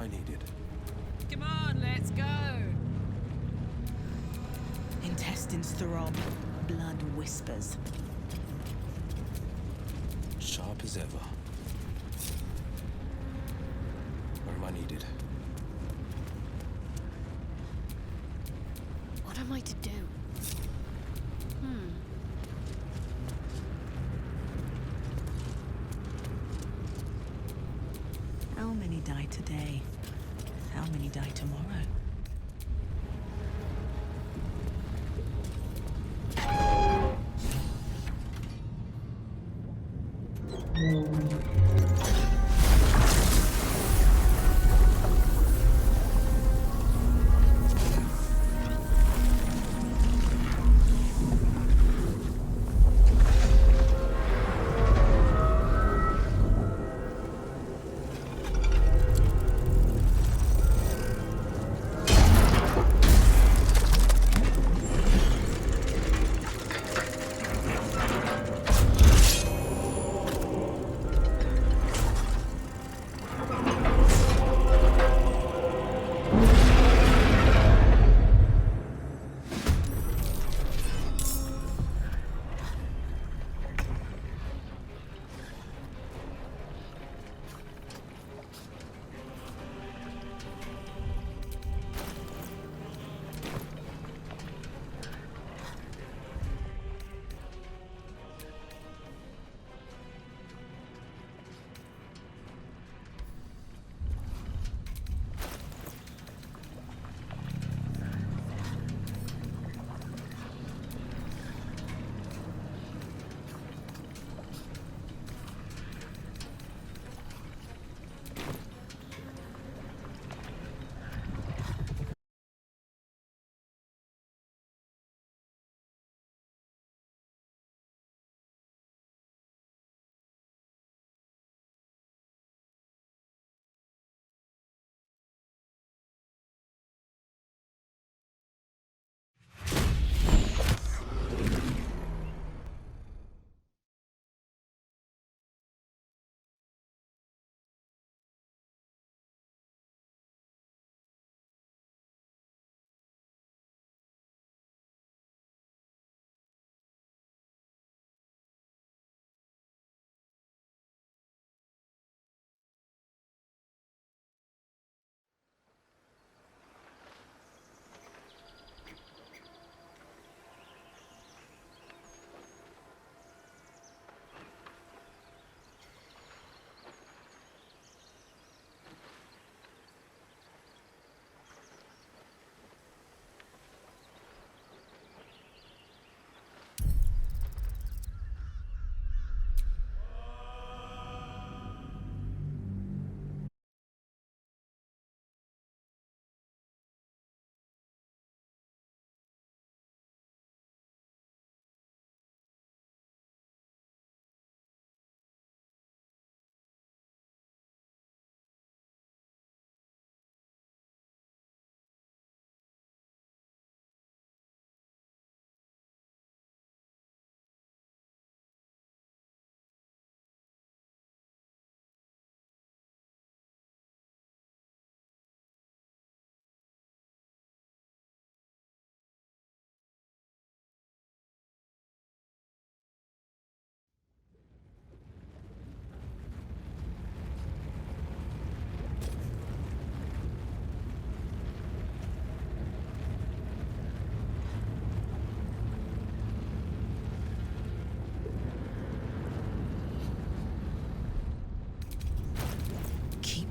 I needed. Come on, let's go. Intestines throb, blood whispers. Sharp as ever. Where am I needed? What am I to do? How many die today? How many die tomorrow?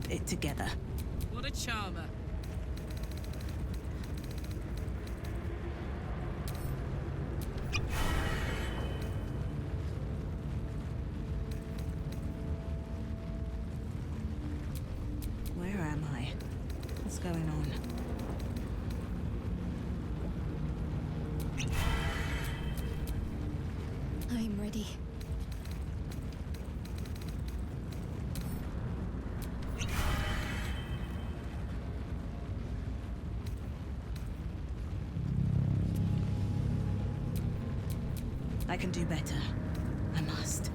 It together. What a charmer. Where am I? What's going on? I'm ready. I can do better. I must.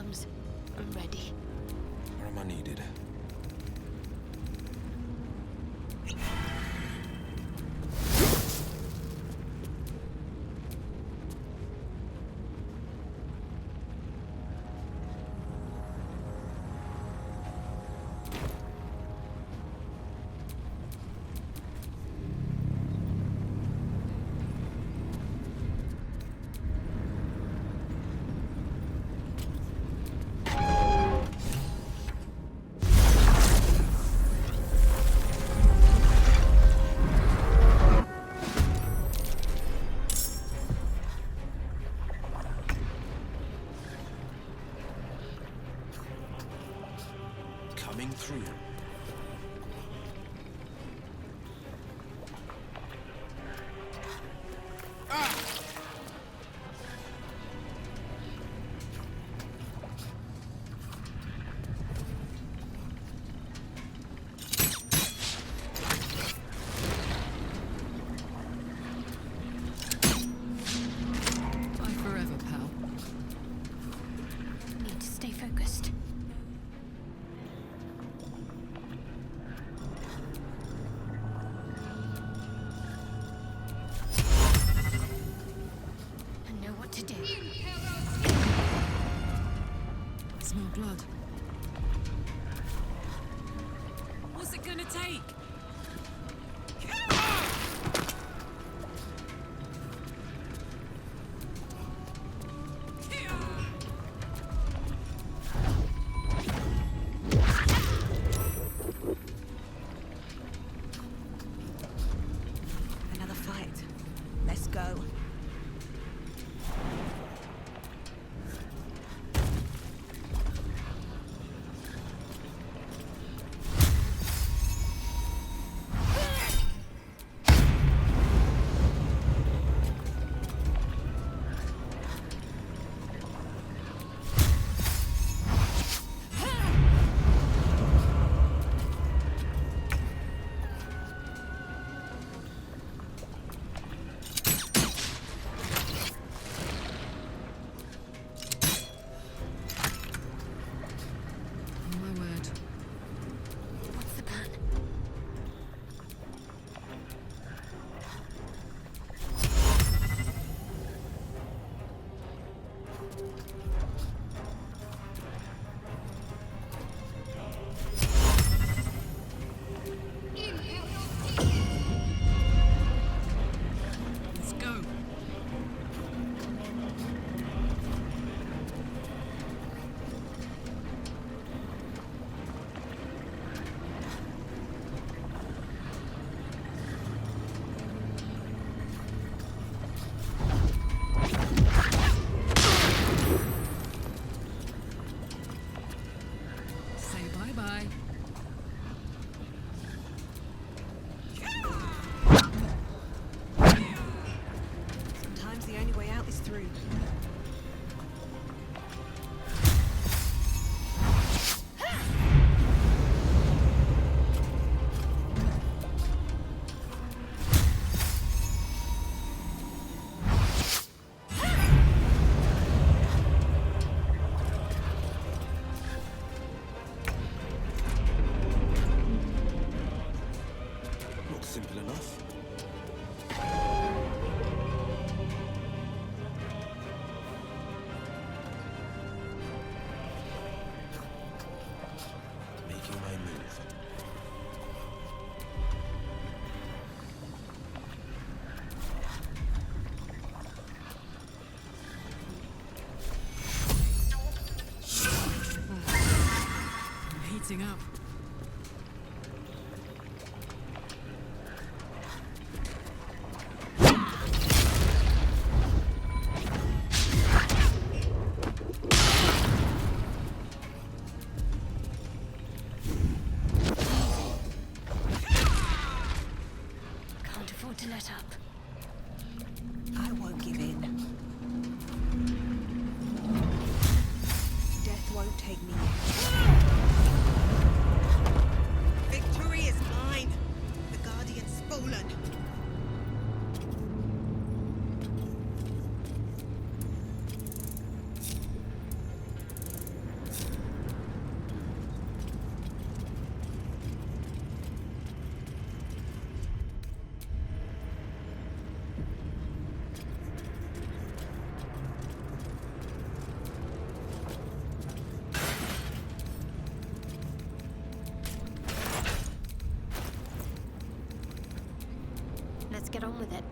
comes, I'm ready. Where am I needed? Coming through. Bye forever, pal. Need to stay focused. I know what to do. I smell blood. What's it gonna take? Another fight. Let's go. Oh my word. What's the plan? Let's go. Say bye-bye. Sometimes the only way out is through. Looks simple enough. Making my move. I'm heating up. Can't afford to let up. I won't give in. Death won't take me in. Victory is mine. The Guardian's fallen. get on with it.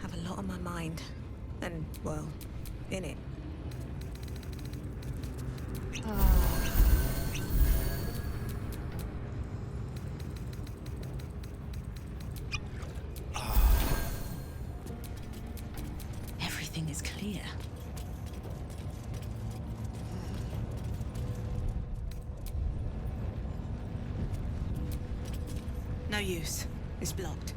Have a lot on my mind. And, well, in it. Everything is clear. No use. It's blocked.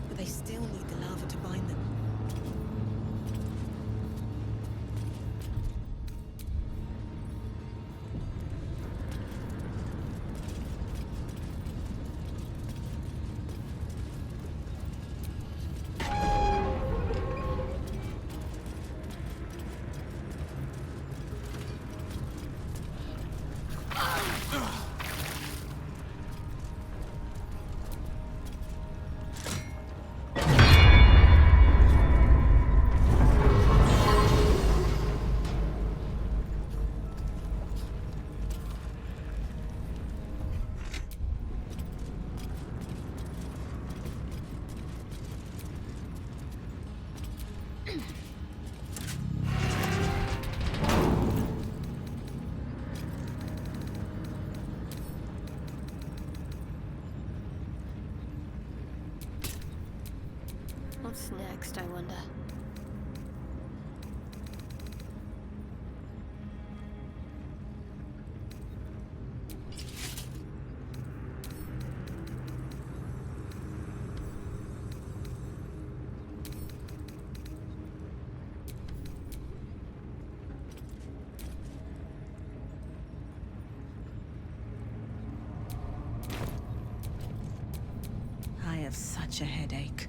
But they still need the lava to bind them. What's next, I wonder? I have such a headache.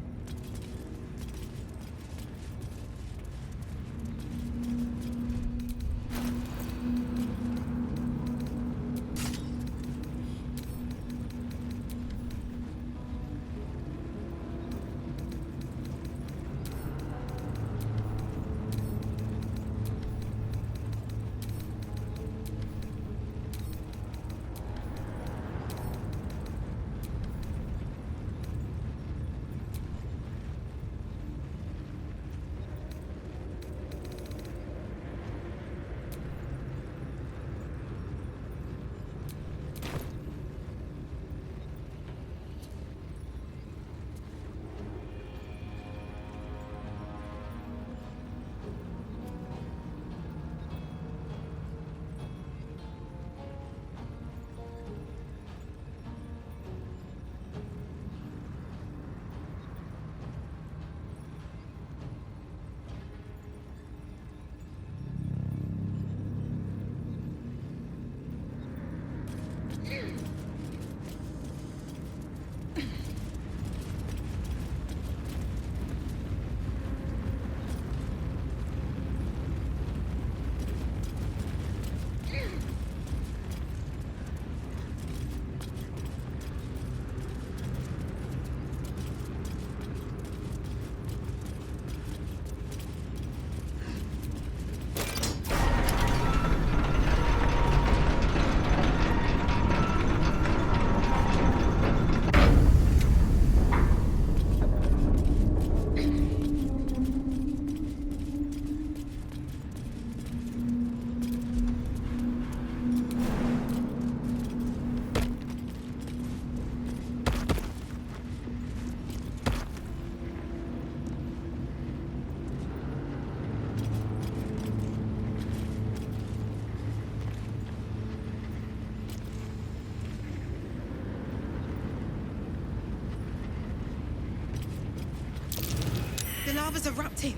lava's erupting.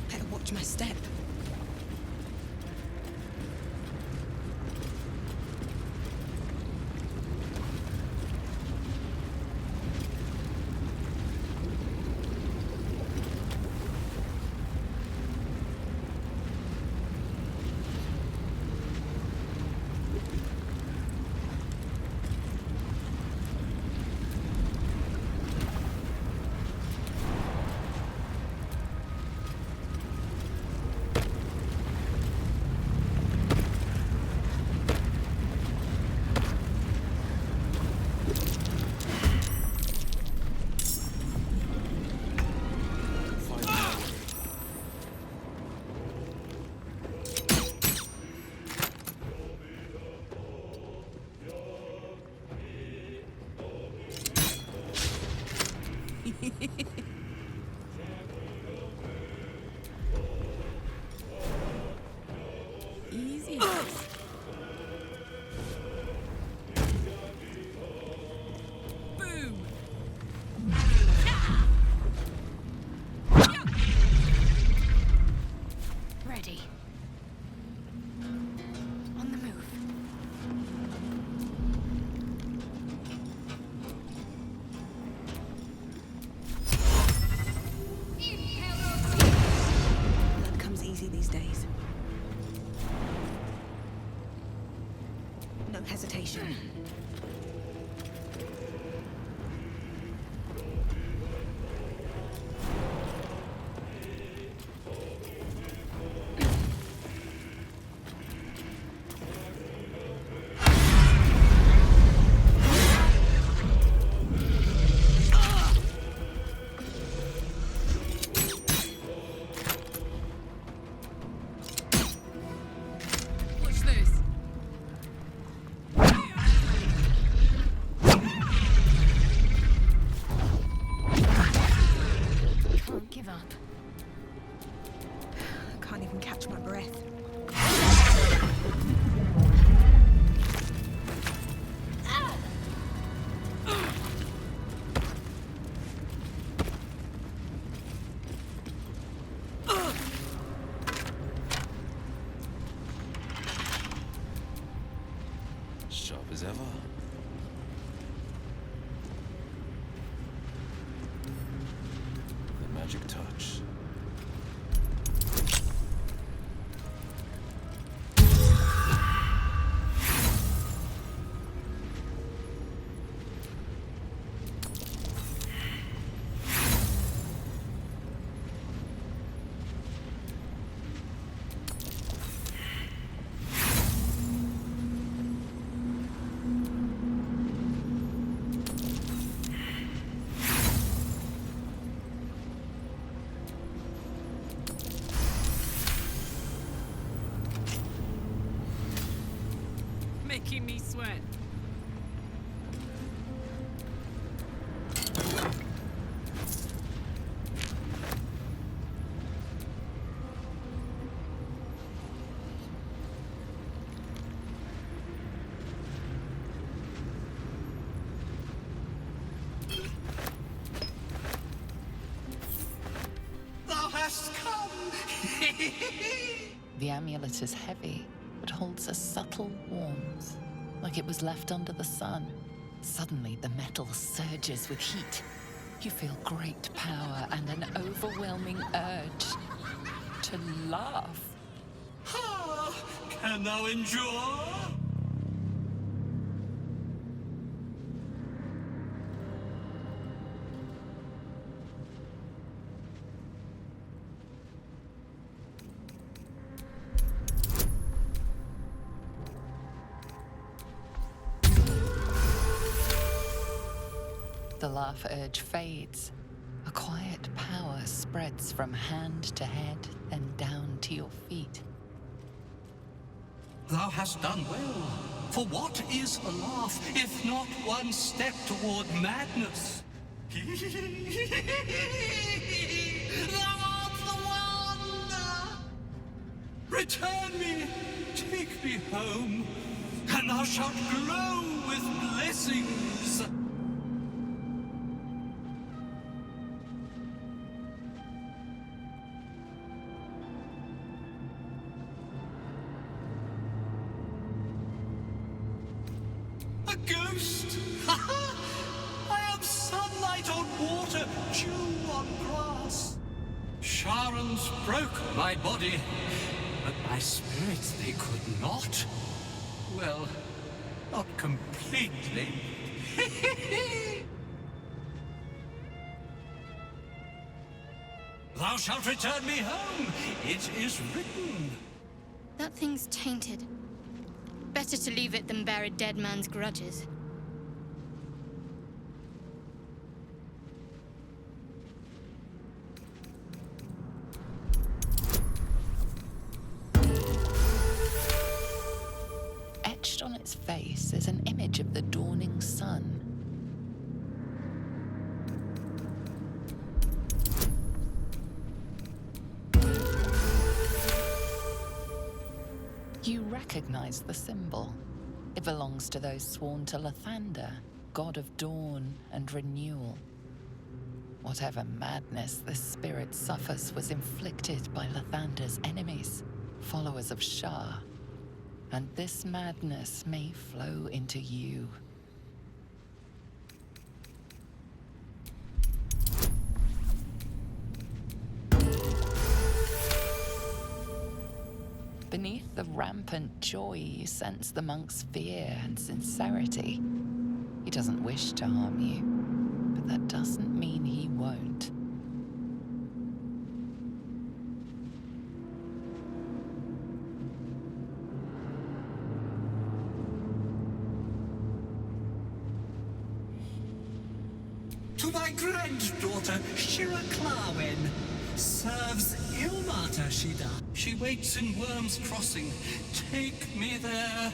Better watch my step. Easy. Boom. Ready. On the move. Blood comes easy these days. No hesitation. Watch this. Can't give up. I can't even catch my breath. Sharp as ever. The magic touch. Making me sweat. Thou hast come! The amulet is heavy, but holds a subtle warmth, like it was left under the sun. Suddenly, the metal surges with heat. You feel great power and an overwhelming urge to laugh. Ah, can thou endure? The laugh urge fades. A quiet power spreads from hand to head, then down to your feet. Thou hast done well. For what is a laugh if not one step toward madness? Thou art the one! Return me, take me home, and thou shalt glow with blessings. ghost! Ha ha! I am sunlight on water, dew on grass. Sharon's broke my body, but my spirit they could not. Well, not completely. Thou shalt return me home. It is written. That thing's tainted. Better to leave it than bear a dead man's grudges. Etched on its face is an image of the dawning sun. You recognize the symbol. It belongs to those sworn to Lathander, god of dawn and renewal. Whatever madness this spirit suffers was inflicted by Lathander's enemies, followers of Shah. And this madness may flow into you. Beneath the rampant joy, you sense the monk's fear and sincerity. He doesn't wish to harm you, but that doesn't mean he won't. To my granddaughter, Shira Clawen. Serves Ilmata, she does. She waits in Worm's Crossing. Take me there,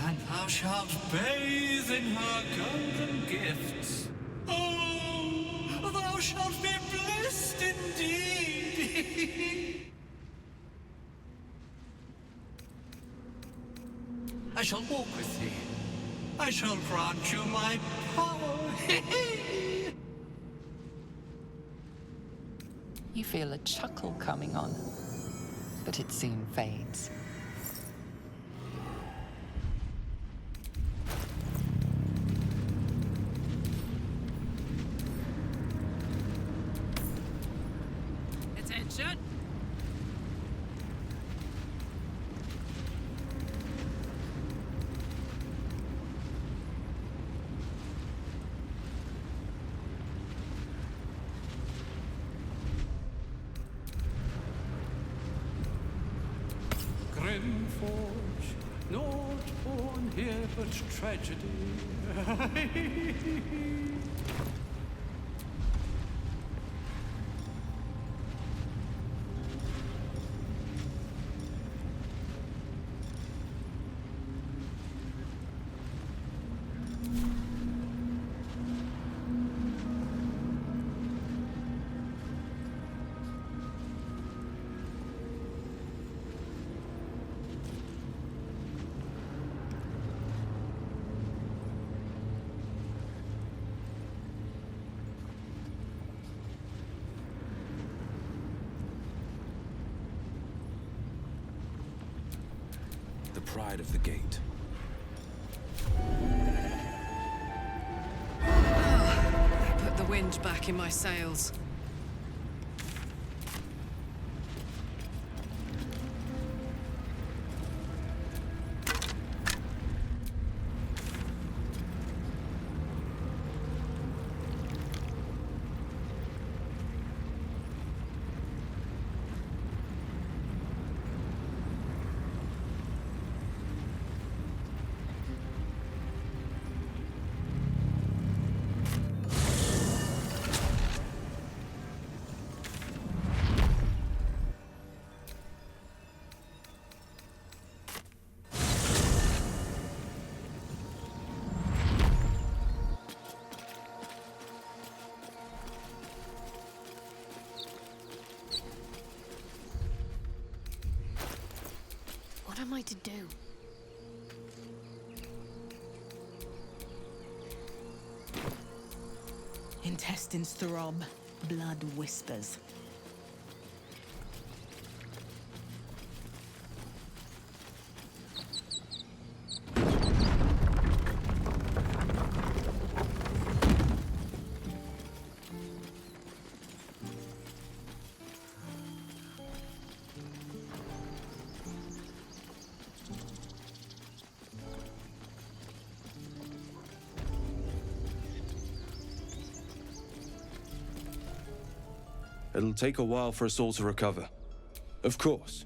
and thou shalt bathe in her golden gifts. Oh, thou shalt be blessed indeed. I shall walk with thee. I shall grant you my power. You feel a chuckle coming on, but it soon fades. Attention! Grimforge, naught born here but tragedy. The pride of the gate. I put the wind back in my sails. What am I to do? Intestines throb, blood whispers. it'll take a while for us all to recover. Of course.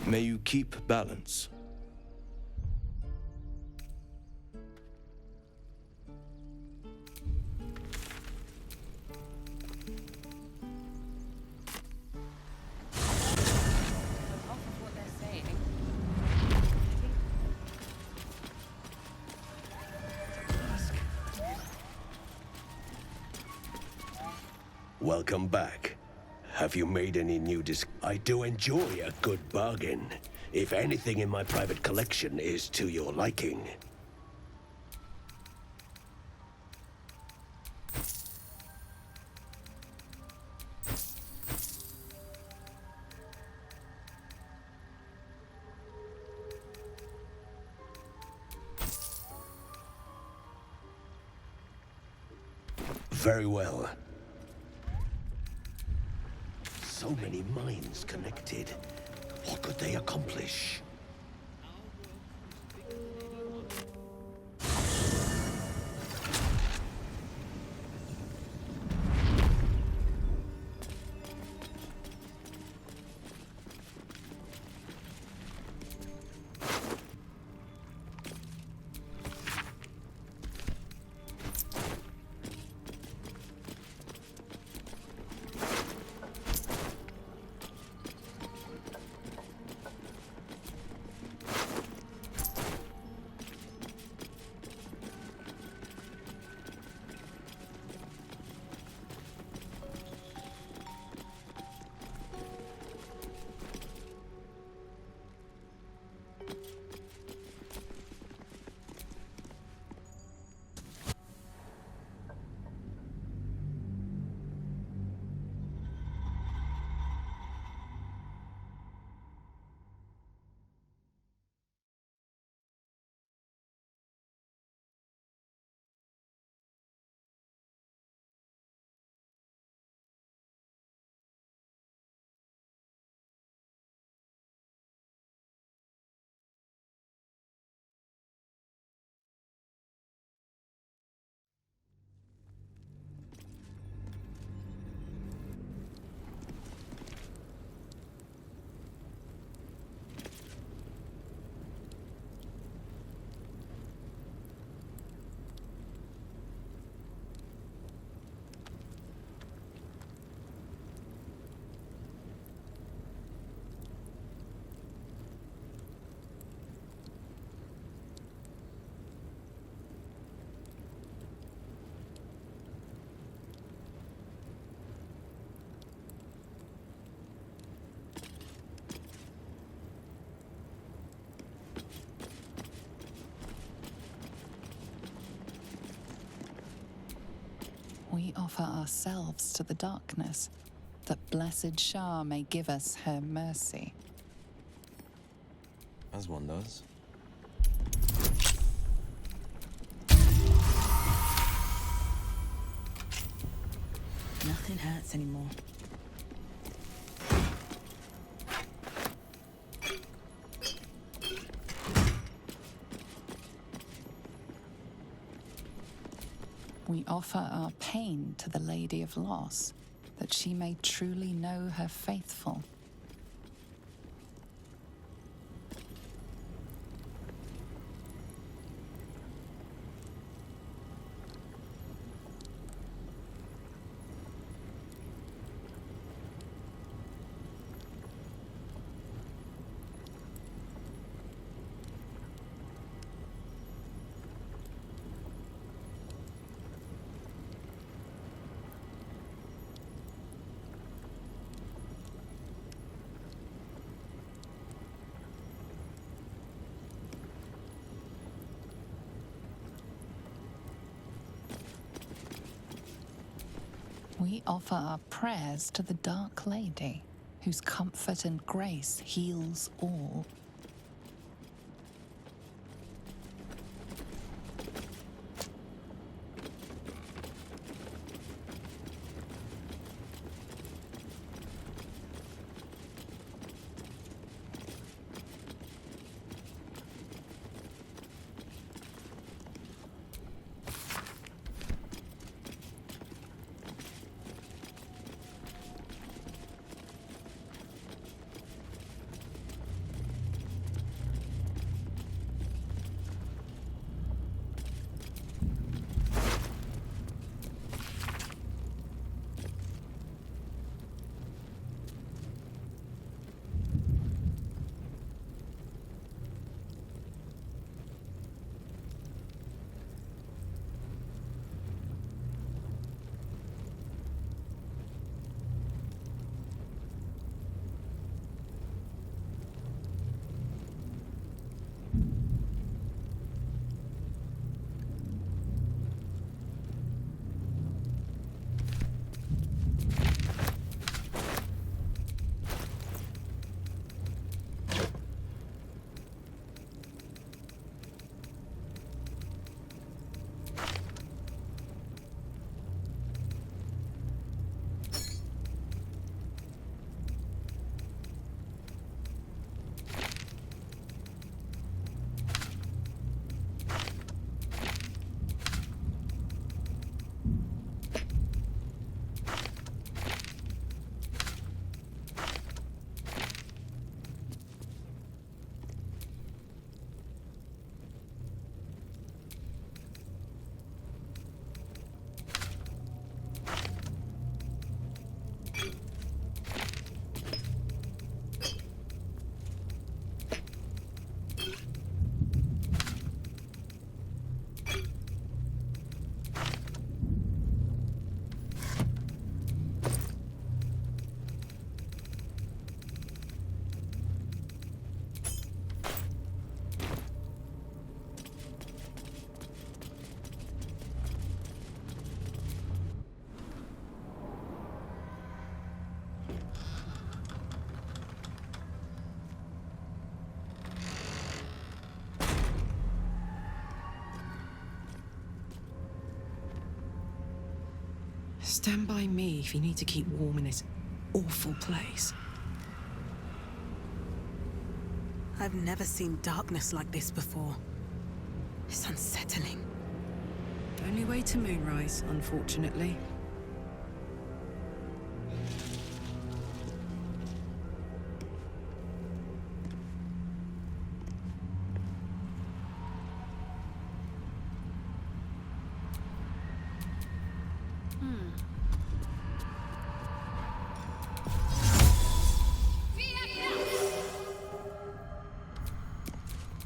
May you keep balance. Welcome back. Have you made any new I do enjoy a good bargain. If anything in my private collection is to your liking. Very well. So many minds connected. What could they accomplish? We offer ourselves to the darkness, that blessed Shah may give us her mercy. As one does. Nothing hurts anymore. We offer our pain to the Lady of Loss, that she may truly know her faithful. We offer our prayers to the Dark Lady, whose comfort and grace heals all. Stand by me if you need to keep warm in this awful place. I've never seen darkness like this before. It's unsettling. Only way to moonrise, unfortunately.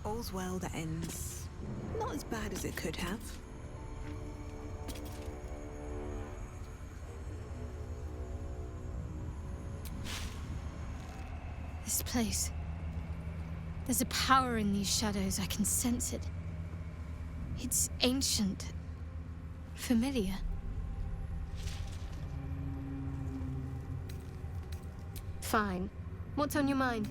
All's well that ends not as bad as it could have. This place. There's a power in these shadows. I can sense it. It's ancient. Familiar. Fine. What's on your mind?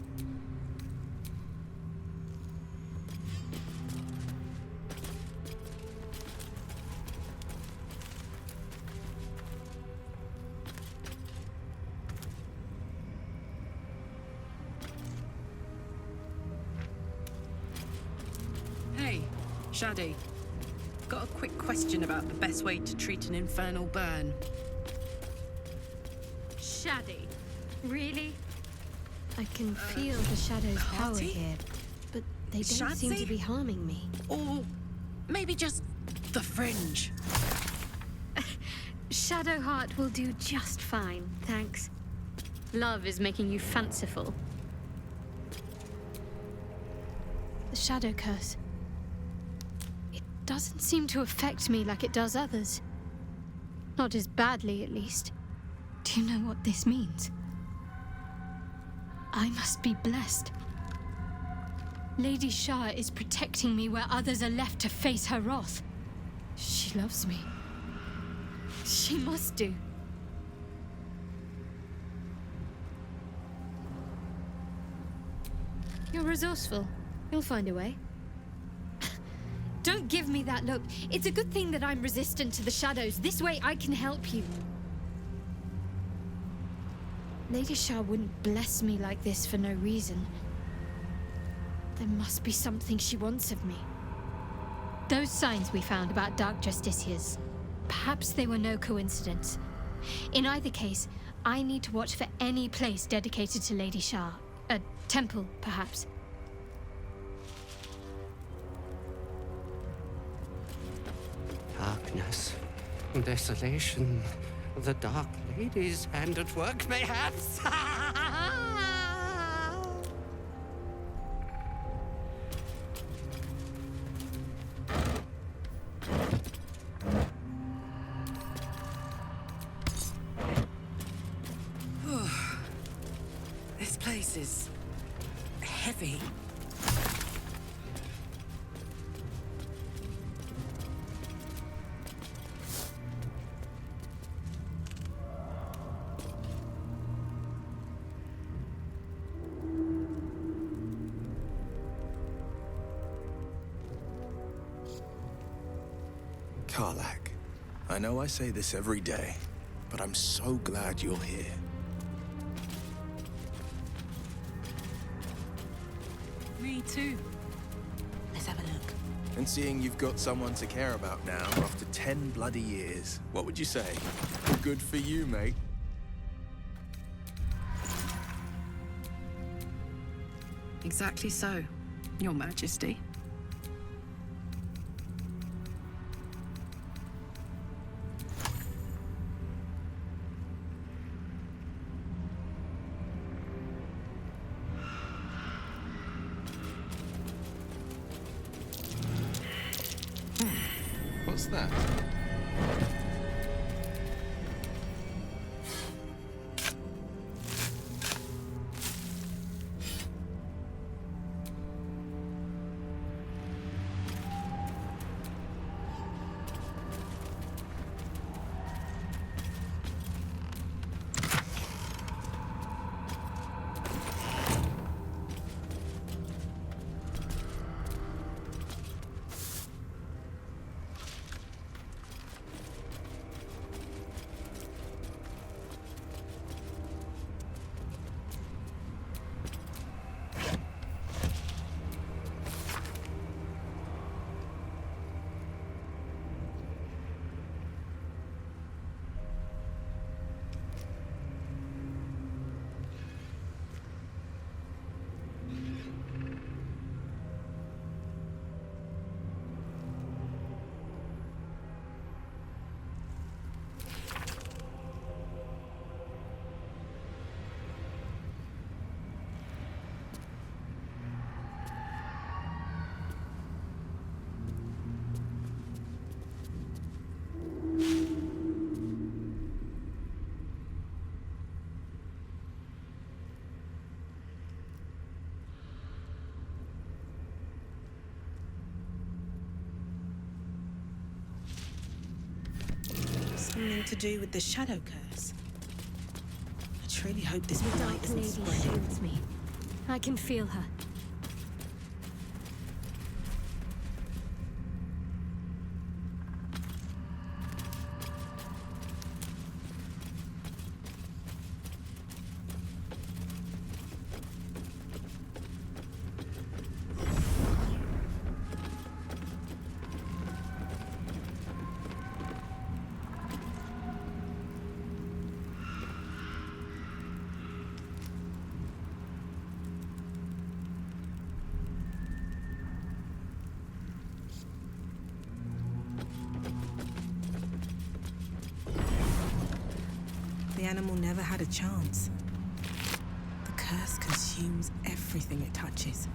Shaddy, got a quick question about the best way to treat an infernal burn. Shaddy? Really? I can feel the shadow's power Party? here, but they don't seem to Shadzy? be harming me. Or maybe just the fringe. Shadowheart will do just fine, thanks. Love is making you fanciful. The shadow curse. It doesn't seem to affect me like it does others. Not as badly, at least. Do you know what this means? I must be blessed. Lady Shah is protecting me where others are left to face her wrath. She loves me. She must do. You're resourceful. You'll find a way. Don't give me that look. It's a good thing that I'm resistant to the shadows. This way I can help you. Lady Shah wouldn't bless me like this for no reason. There must be something she wants of me. Those signs we found about Dark Justiciars, perhaps they were no coincidence. In either case, I need to watch for any place dedicated to Lady Shah. A temple, perhaps. Darkness, desolation, the Dark Lady's hand at work, mayhaps. This place is heavy. Karlach, I know I say this every day, but I'm so glad you're here. Me too. Let's have a look. And seeing you've got someone to care about now after 10 bloody years, what would you say? Good for you, mate. Exactly so, Your Majesty. What's that? Something to do with the shadow curse. I truly hope this The light Dark isn't Lady spreading. shields me. I can feel her. animal never had a chance. The curse consumes everything it touches.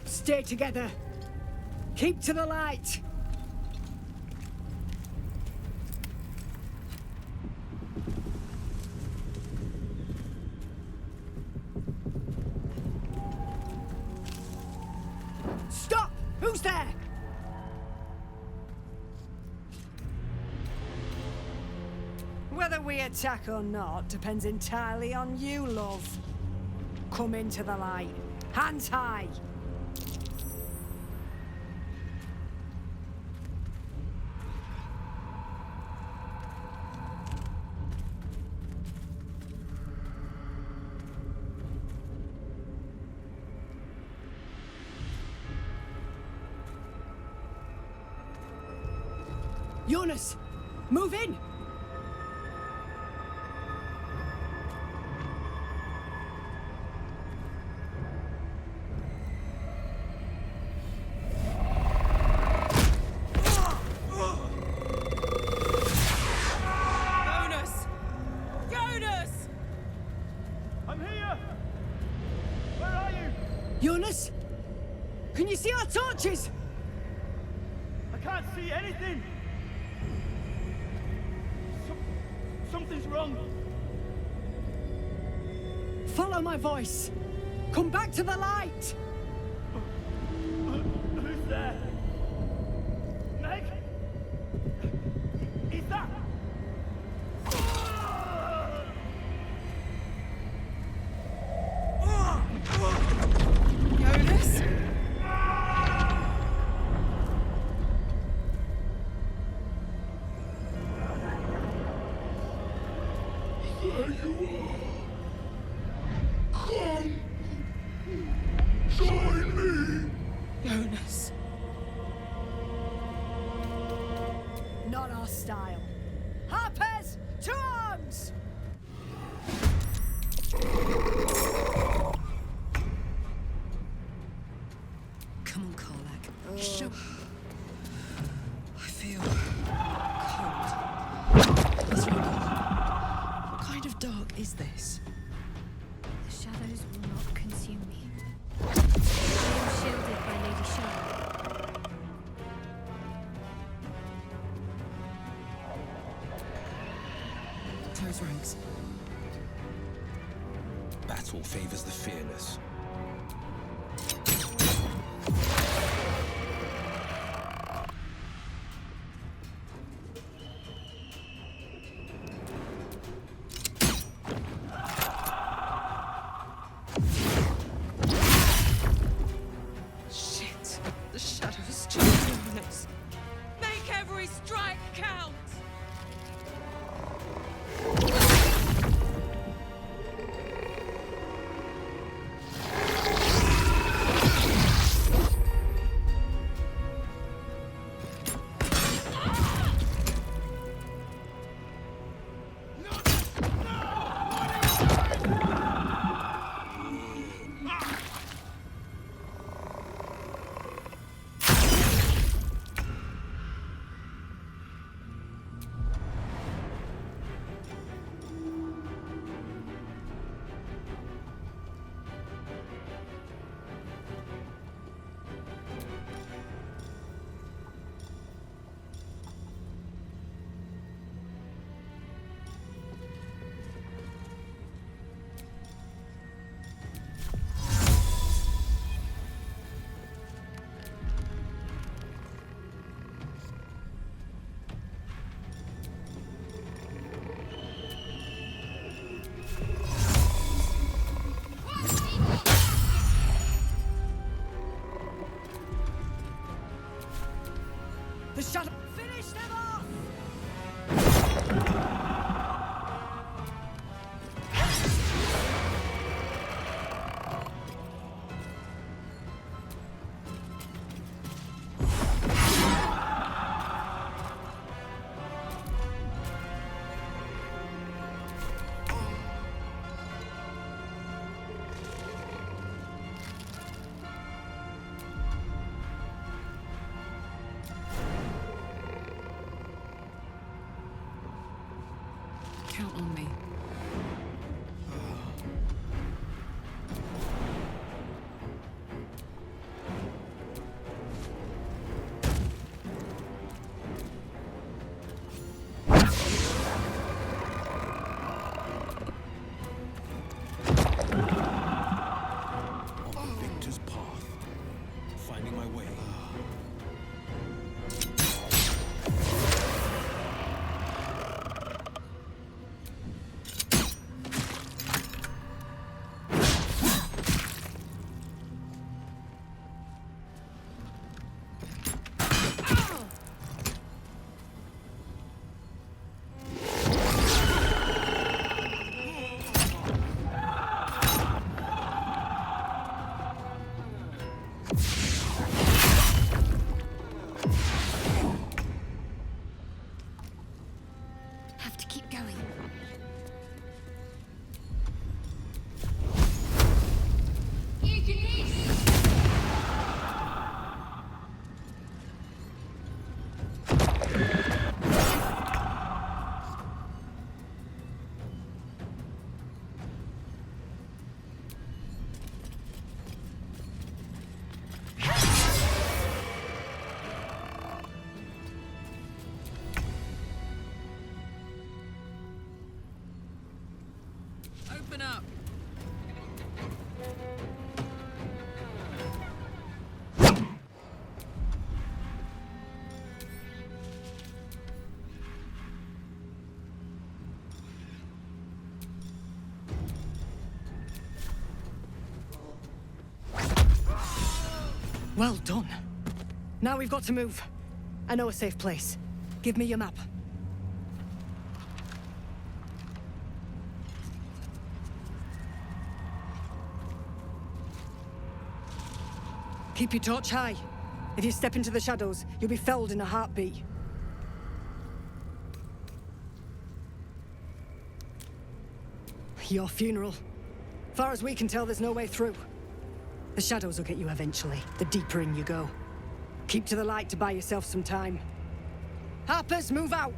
Stay together. Keep to the light. Stop! Who's there? Whether we attack or not depends entirely on you, love. Come into the light. Hands high. Jonas, move in! Jonas! Jonas! I'm here! Where are you? Jonas? Can you see our torches? I can't see anything! Something's wrong. Follow my voice. Come back to the light. Who's there? Meg? Is that? Jonas? There you are. Come. Join me. Jonas. Not our style. Harpers, to arms! Come on, Karlach. Show. I feel cold. What's wrong? What kind of dark is this? The shadows will not consume me. I am shielded by Lady Shah. Close ranks. Battle favors the fearless. Shit. The shadows chasing us. Make every strike count! Count on me. On Victor's path, finding my way. Have to keep going. Open up. Well done. Now we've got to move. I know a safe place. Give me your map. Keep your torch high. If you step into the shadows, you'll be felled in a heartbeat. Your funeral. Far as we can tell, there's no way through. The shadows will get you eventually, the deeper in you go. Keep to the light to buy yourself some time. Harpers, move out!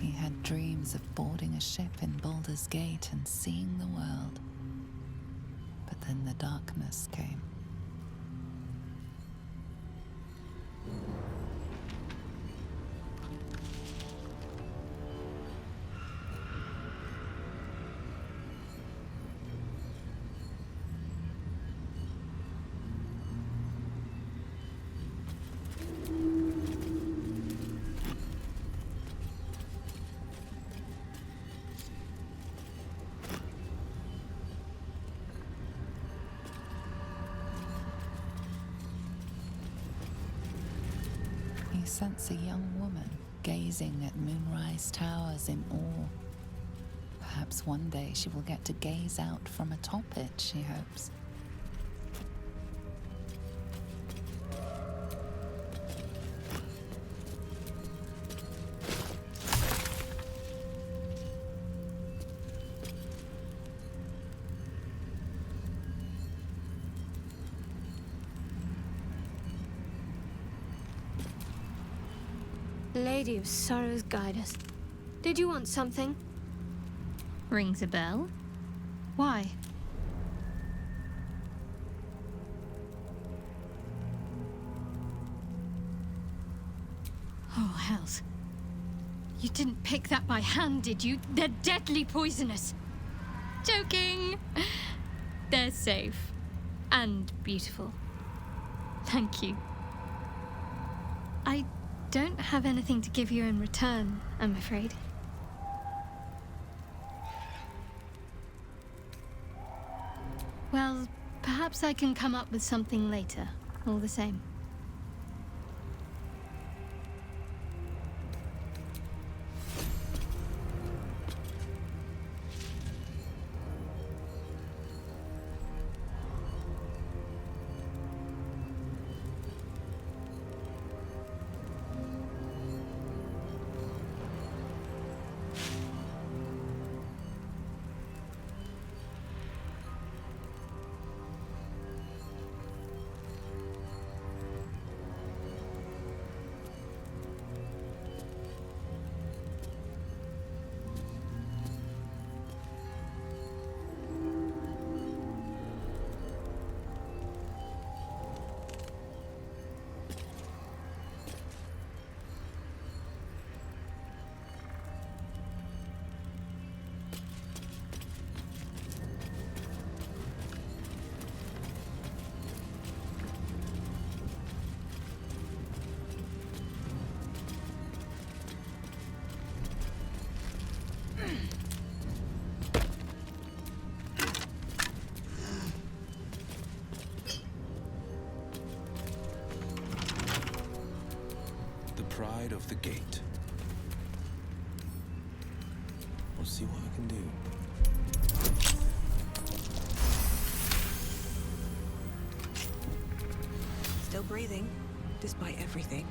He had dreams of boarding a ship in Baldur's Gate and seeing the world. But then the darkness came. He senses a young woman gazing at moonrise towers in awe. Perhaps one day she will get to gaze out from atop it, she hopes. Lady of Sorrows, guide us. Did you want something? Rings a bell? Why? Oh, hells. You didn't pick that by hand, did you? They're deadly poisonous. Joking. They're safe. And beautiful. Thank you. I don't have anything to give you in return, I'm afraid. Well, perhaps I can come up with something later, all the same. pride of the gate. We'll see what I can do. Still breathing, despite everything.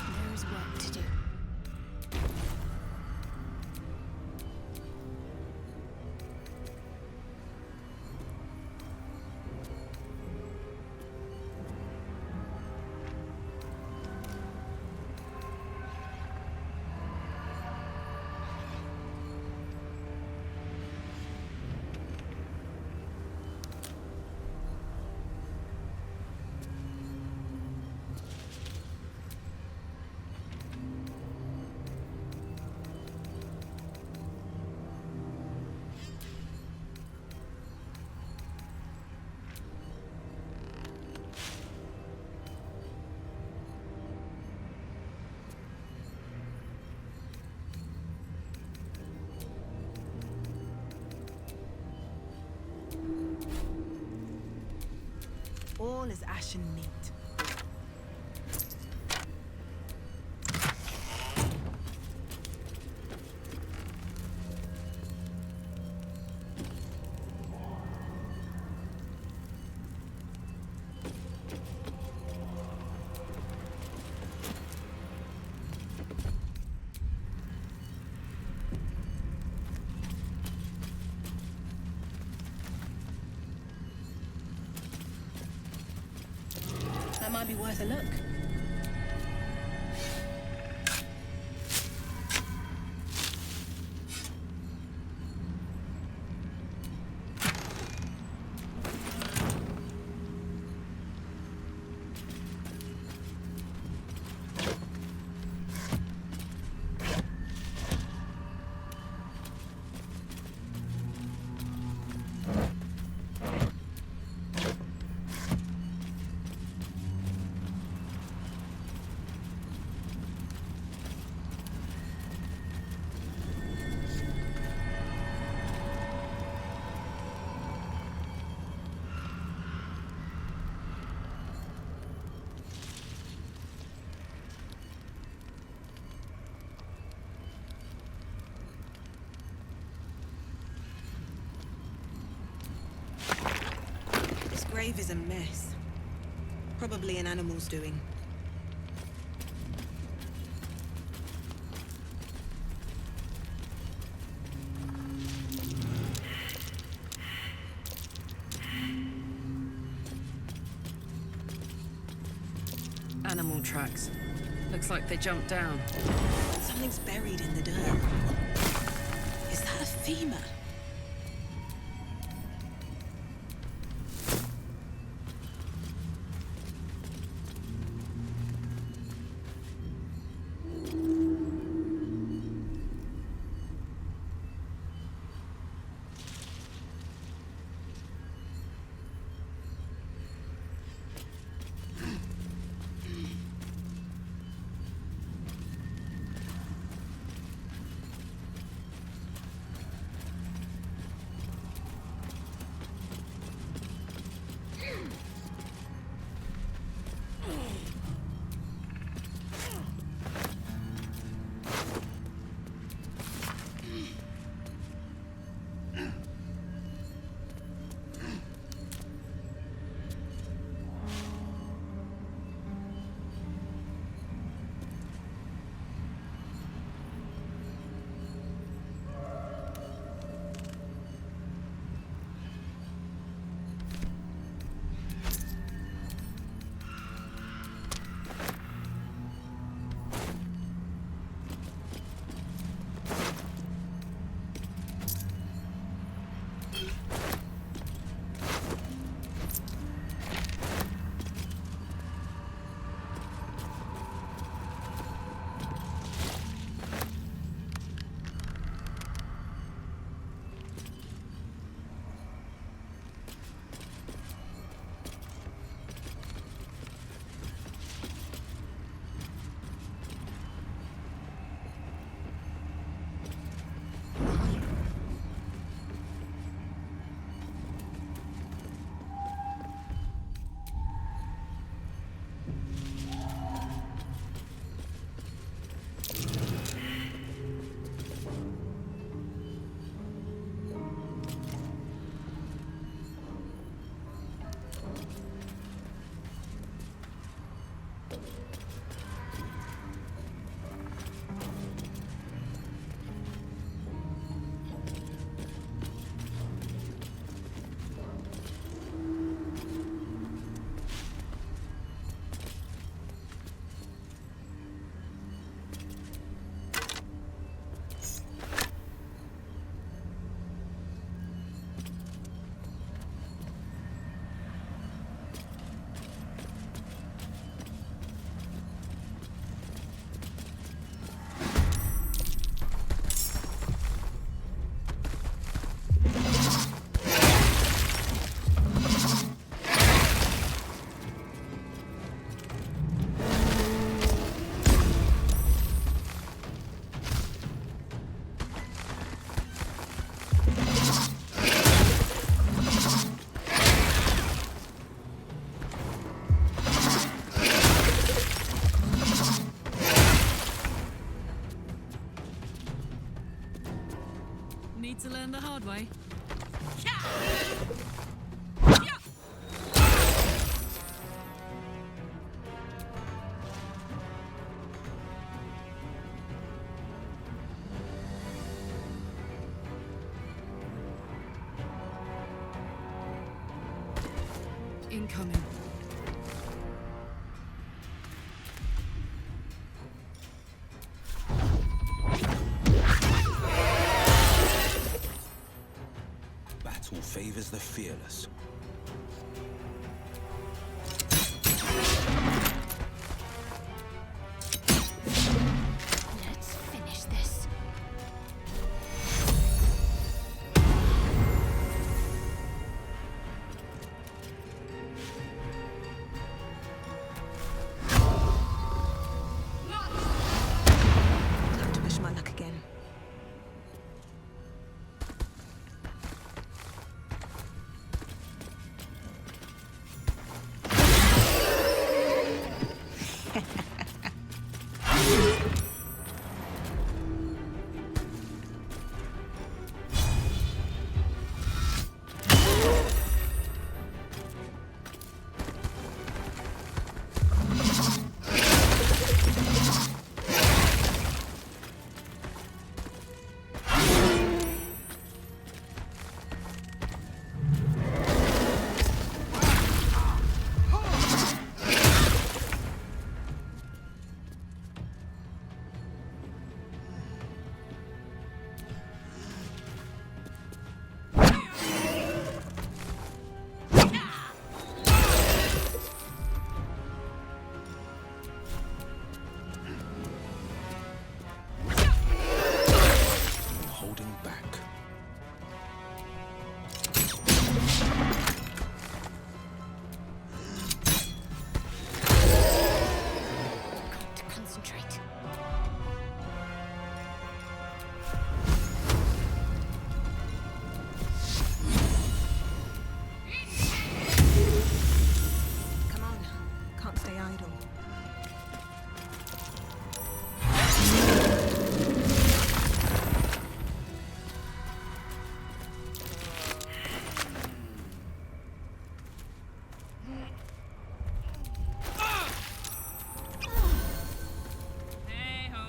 There is work to do. All is ashen neat. That might be worth a look. This grave is a mess. Probably an animal's doing. Animal tracks. Looks like they jumped down. Something's buried in the dirt. Is that a femur? need to learn the hard way. Incoming. Battle favors the fearless. Let's finish this. Have to wish my luck again. Holding back. Got to concentrate. Come on. Can't stay idle. Hey ho.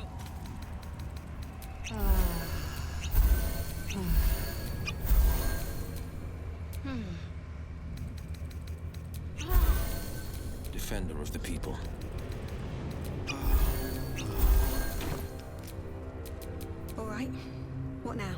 Defender of the people. All right. What now?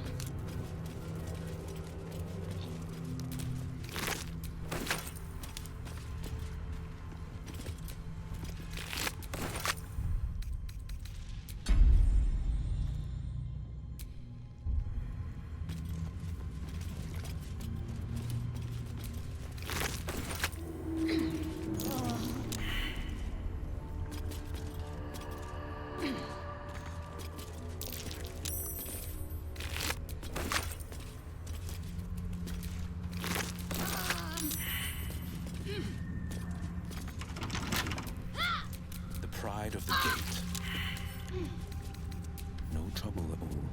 The pride of the gate. No trouble at all.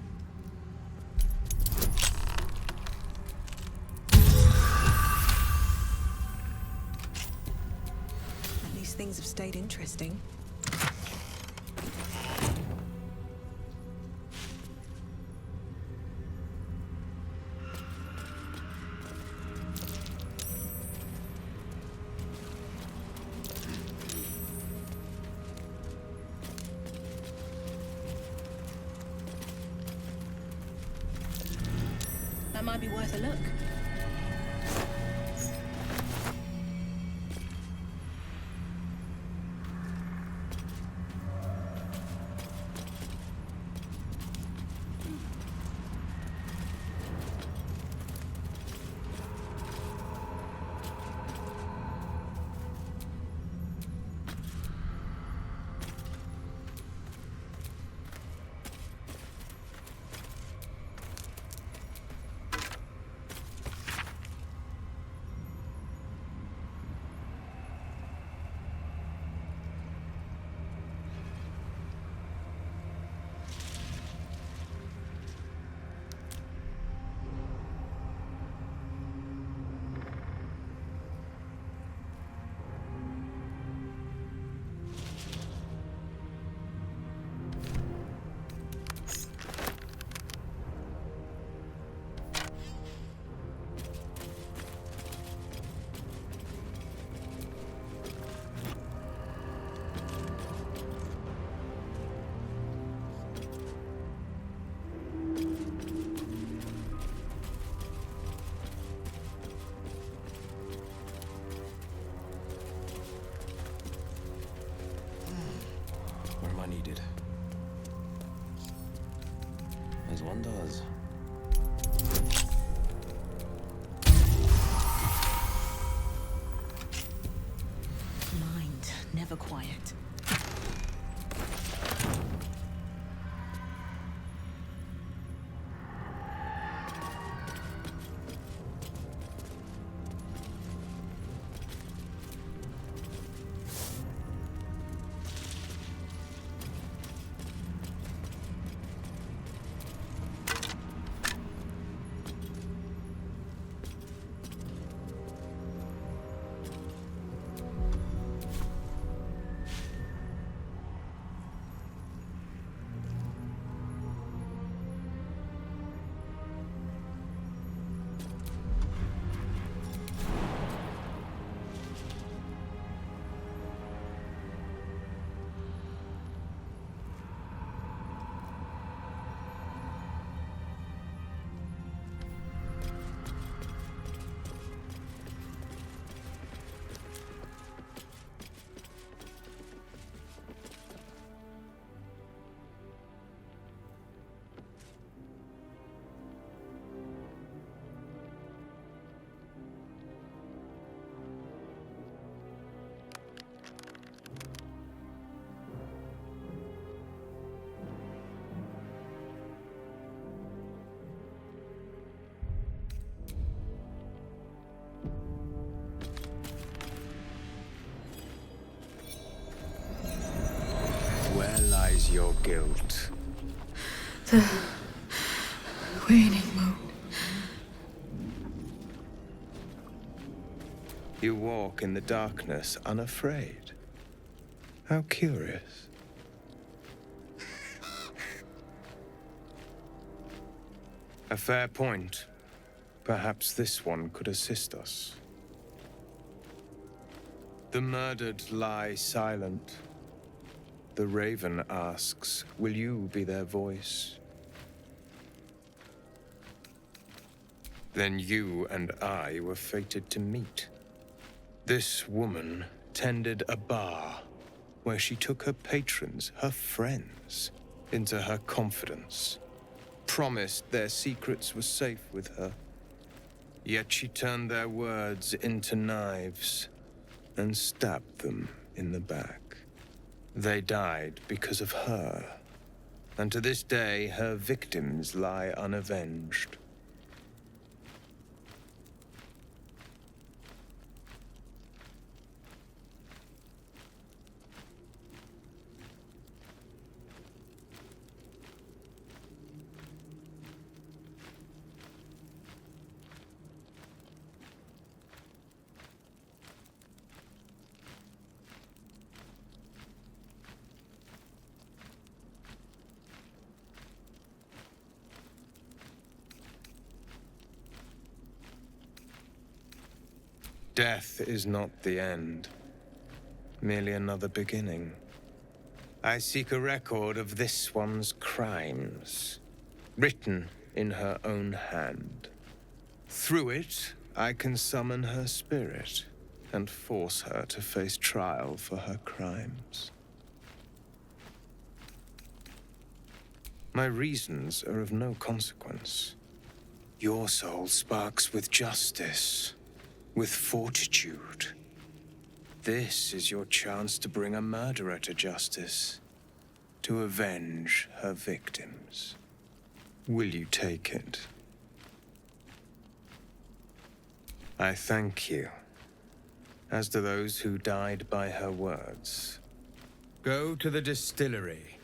At least things have stayed interesting. That might be worth a look. never quiet. Where lies your guilt? The waning moon. You walk in the darkness unafraid. How curious. A fair point. Perhaps this one could assist us. The murdered lie silent. The raven asks, will you be their voice? Then you and I were fated to meet. This woman tended a bar where she took her patrons, her friends, into her confidence, promised their secrets were safe with her. Yet she turned their words into knives and stabbed them in the back. They died because of her, and to this day her victims lie unavenged. Death is not the end, merely another beginning. I seek a record of this one's crimes, written in her own hand. Through it, I can summon her spirit and force her to face trial for her crimes. My reasons are of no consequence. Your soul sparks with justice, with fortitude. This is your chance to bring a murderer to justice, to avenge her victims. Will you take it? I thank you, as do those who died by her words. Go to the distillery,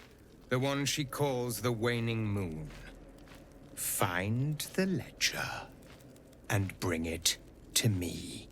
the one she calls the Waning Moon. Find the ledger and bring it to me.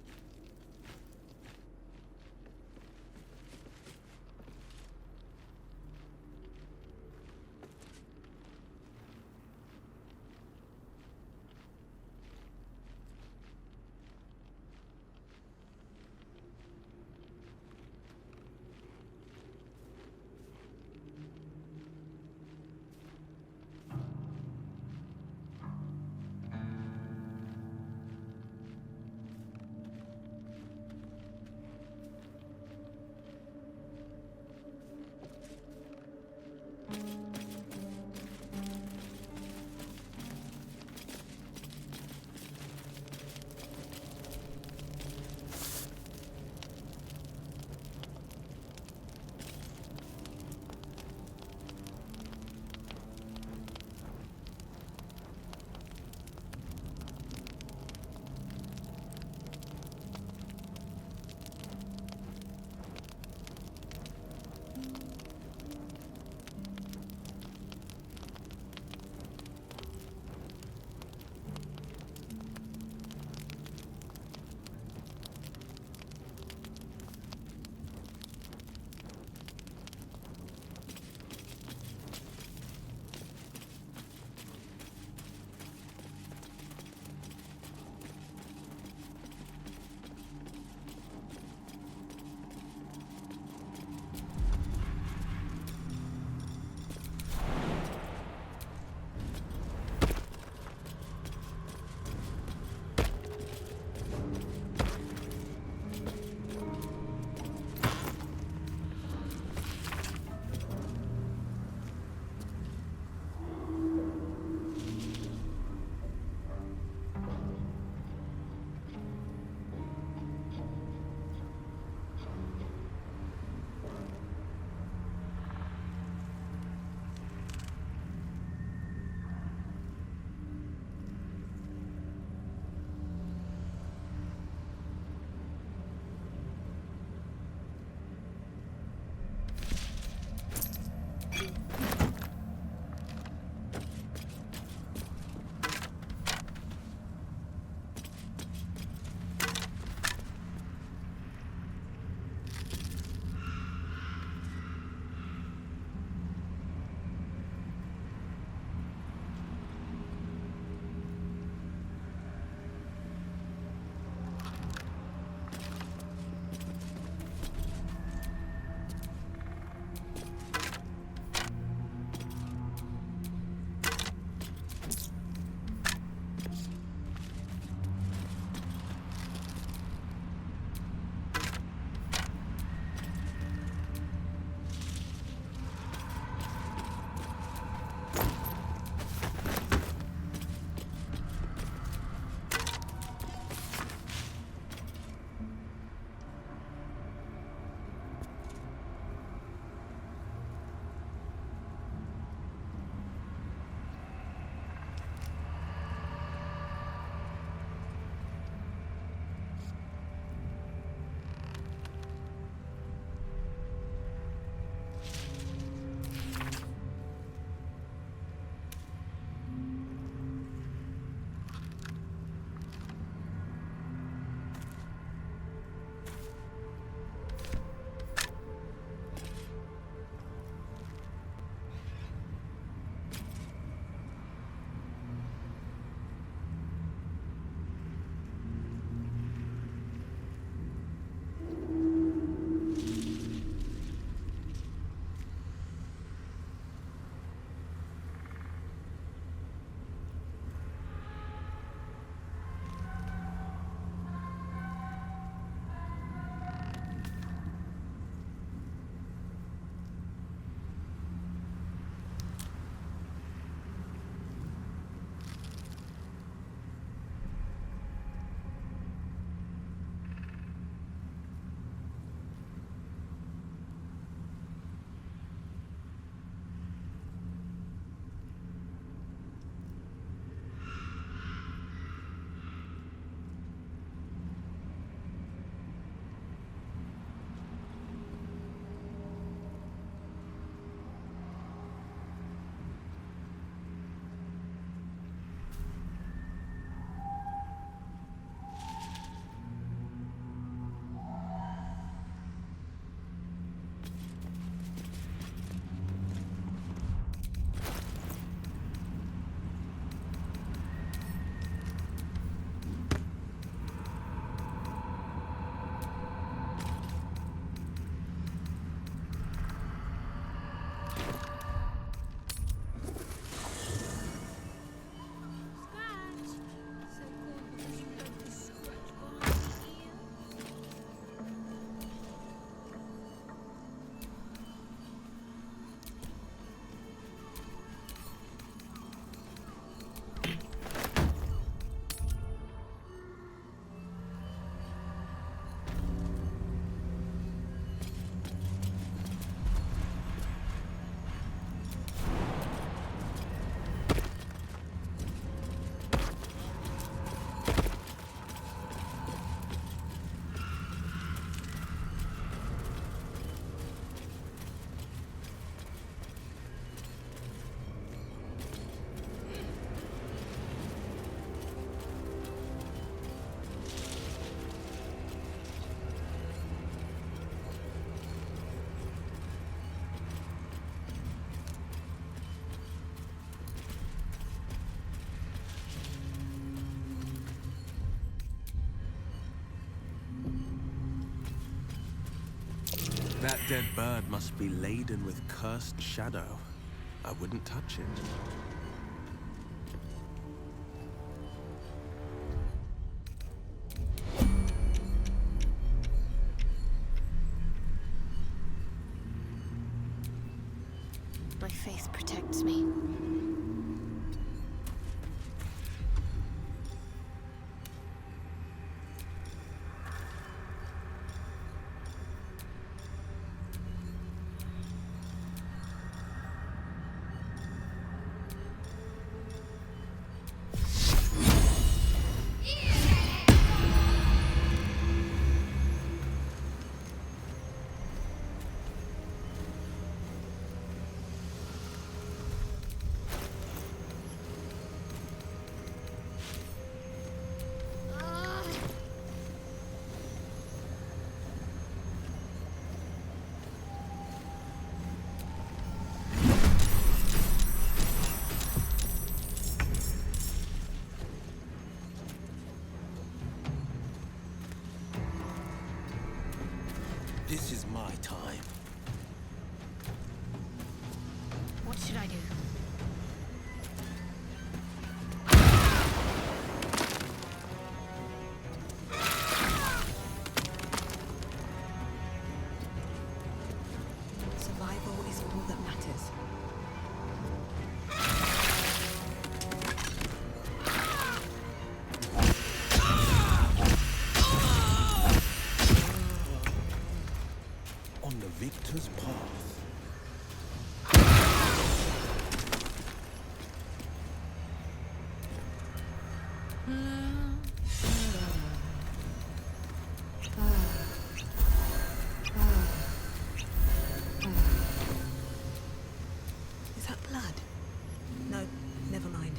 dead bird must be laden with cursed shadow. I wouldn't touch it. My faith protects me. This is my time. What should I do? Survival is all that matters. On the victor's path. Is that blood? No, never mind.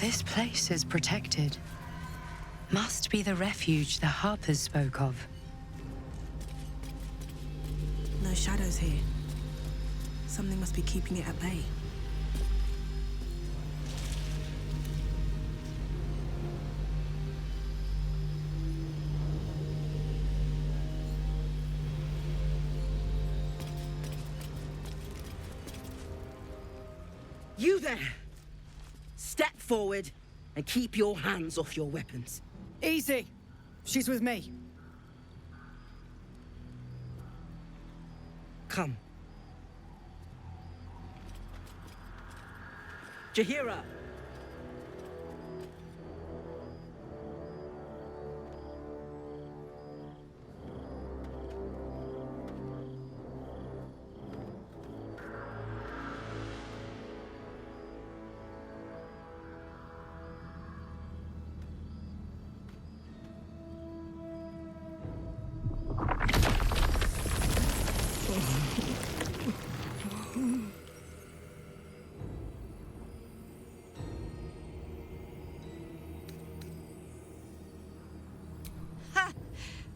This place is protected. Must be the refuge the Harpers spoke of. No shadows here. Something must be keeping it at bay. You there! Step forward and keep your hands off your weapons. Easy. She's with me. Come. Jaheira!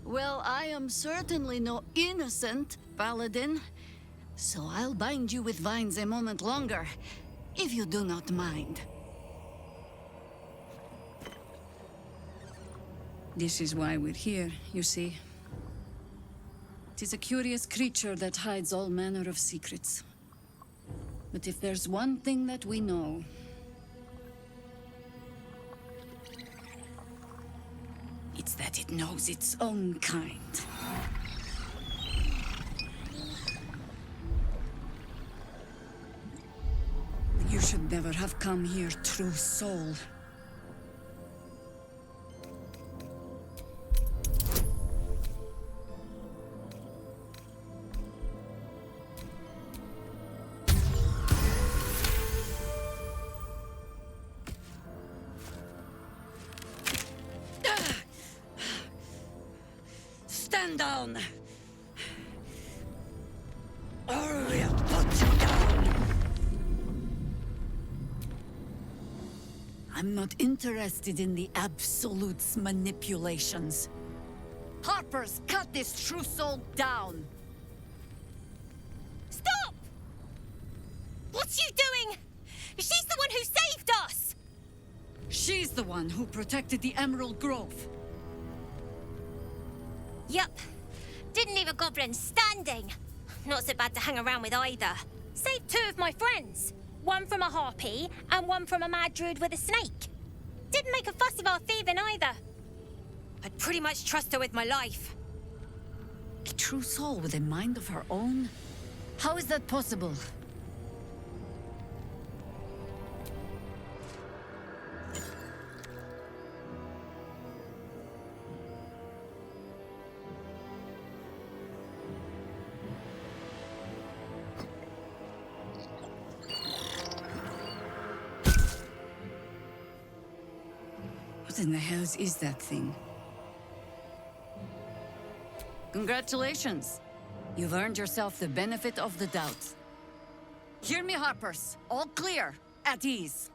Well, I am certainly no innocent, Paladin. So I'll bind you with vines a moment longer, if you do not mind. This is why we're here, you see. It is a curious creature that hides all manner of secrets. But if there's one thing that we know, it's that it knows its own kind. You should never have come here, true soul. Stand down! Or we'll put you down! I'm not interested in the Absolute's manipulations. Harpers, cut this true soul down! Stop! What's you doing? She's the one who saved us! She's the one who protected the Emerald Grove. Yup. Didn't leave a goblin standing. Not so bad to hang around with either. Saved two of my friends. One from a harpy, and one from a mad druid with a snake. Didn't make a fuss of our thieving either. I'd pretty much trust her with my life. A true soul with a mind of her own? How is that possible? What in the hells is that thing? Congratulations. You've earned yourself the benefit of the doubt. Hear me, Harpers. All clear. At ease.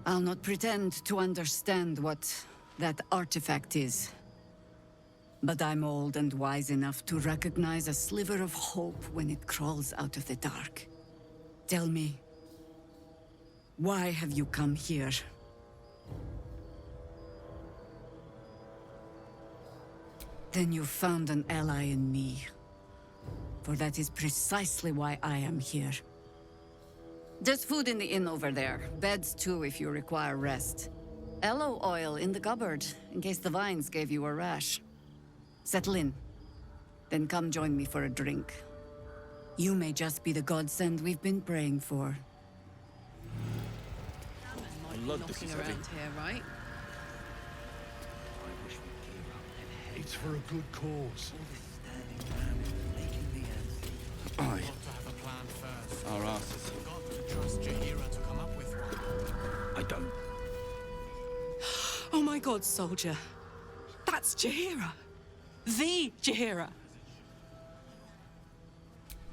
I'll not pretend to understand what that artifact is. But I'm old and wise enough to recognize a sliver of hope when it crawls out of the dark. Tell me, why have you come here? Then you found an ally in me. For that is precisely why I am here. There's food in the inn over there. Beds too if you require rest. Aloe oil in the cupboard, in case the vines gave you a rash. Settle in. Then come join me for a drink. You may just be the godsend we've been praying for. I love this is heavy. Around here, right? It's for a good cause. Aye. Our asses. Trust Jaheira to come up with one. I don't. Oh my god, soldier. That's Jaheira. The Jaheira.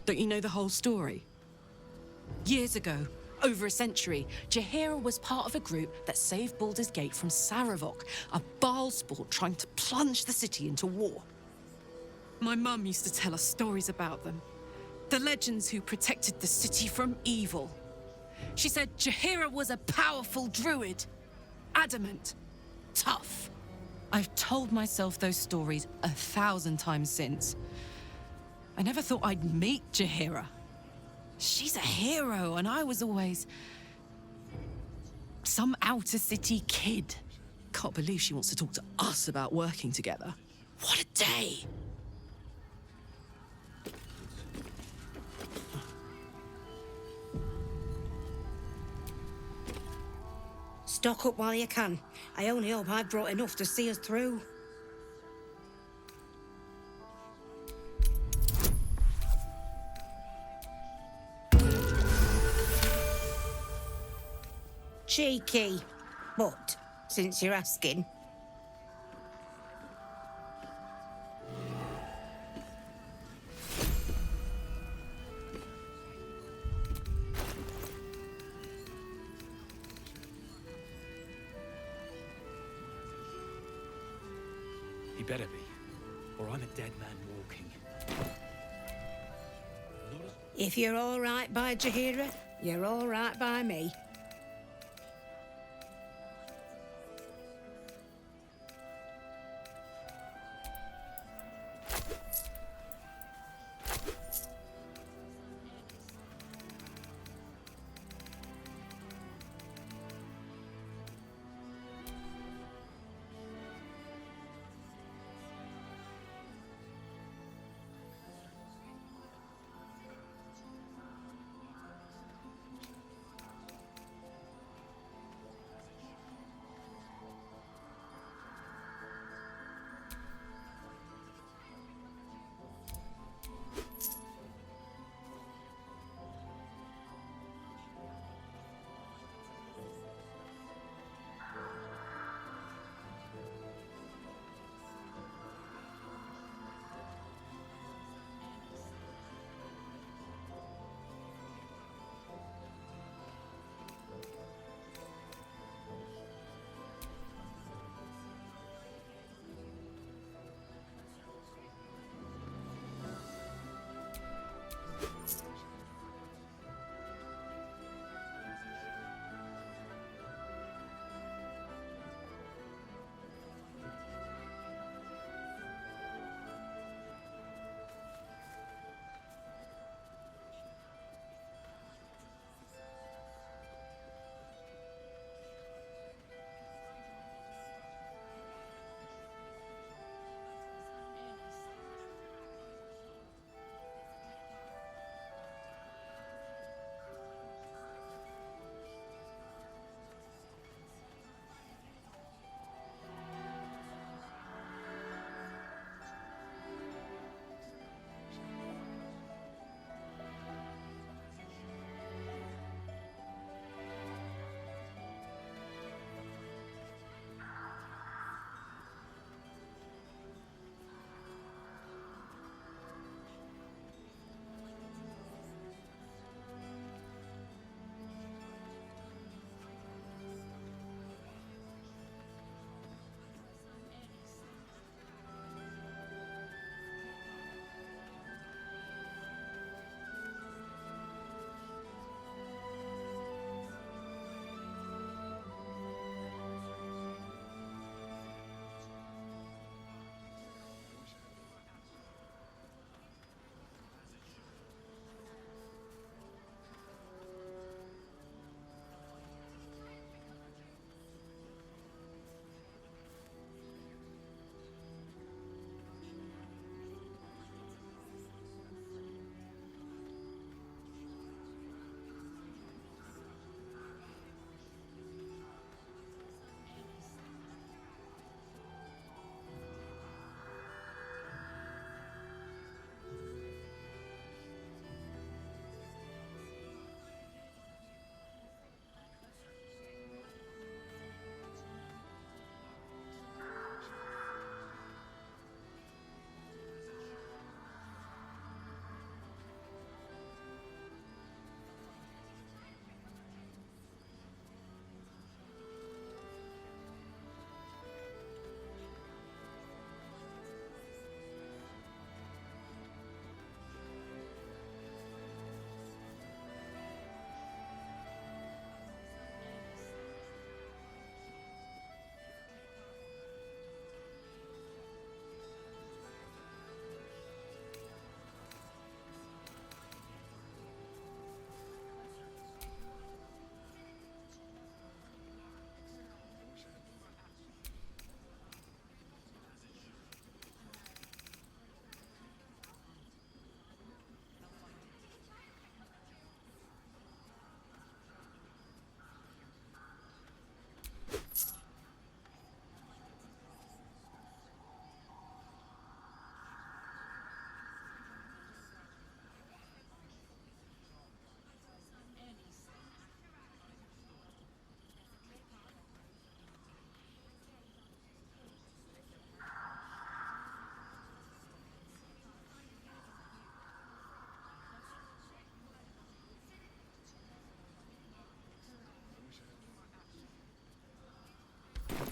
Don't you know the whole story? Years ago, over a century, Jaheira was part of a group that saved Baldur's Gate from Saravok, a Baalsport trying to plunge the city into war. My mum used to tell us stories about them. The legends who protected the city from evil. She said Jaheira was a powerful druid. Adamant. Tough. I've told myself those stories 1,000 times since. I never thought I'd meet Jaheira. She's a hero, and I was always some outer city kid. Can't believe she wants to talk to us about working together. What a day! Stock up while you can. I only hope I've brought enough to see us through. Cheeky. But, since you're asking... He better be, or I'm a dead man walking. If you're all right by Jaheira, you're all right by me.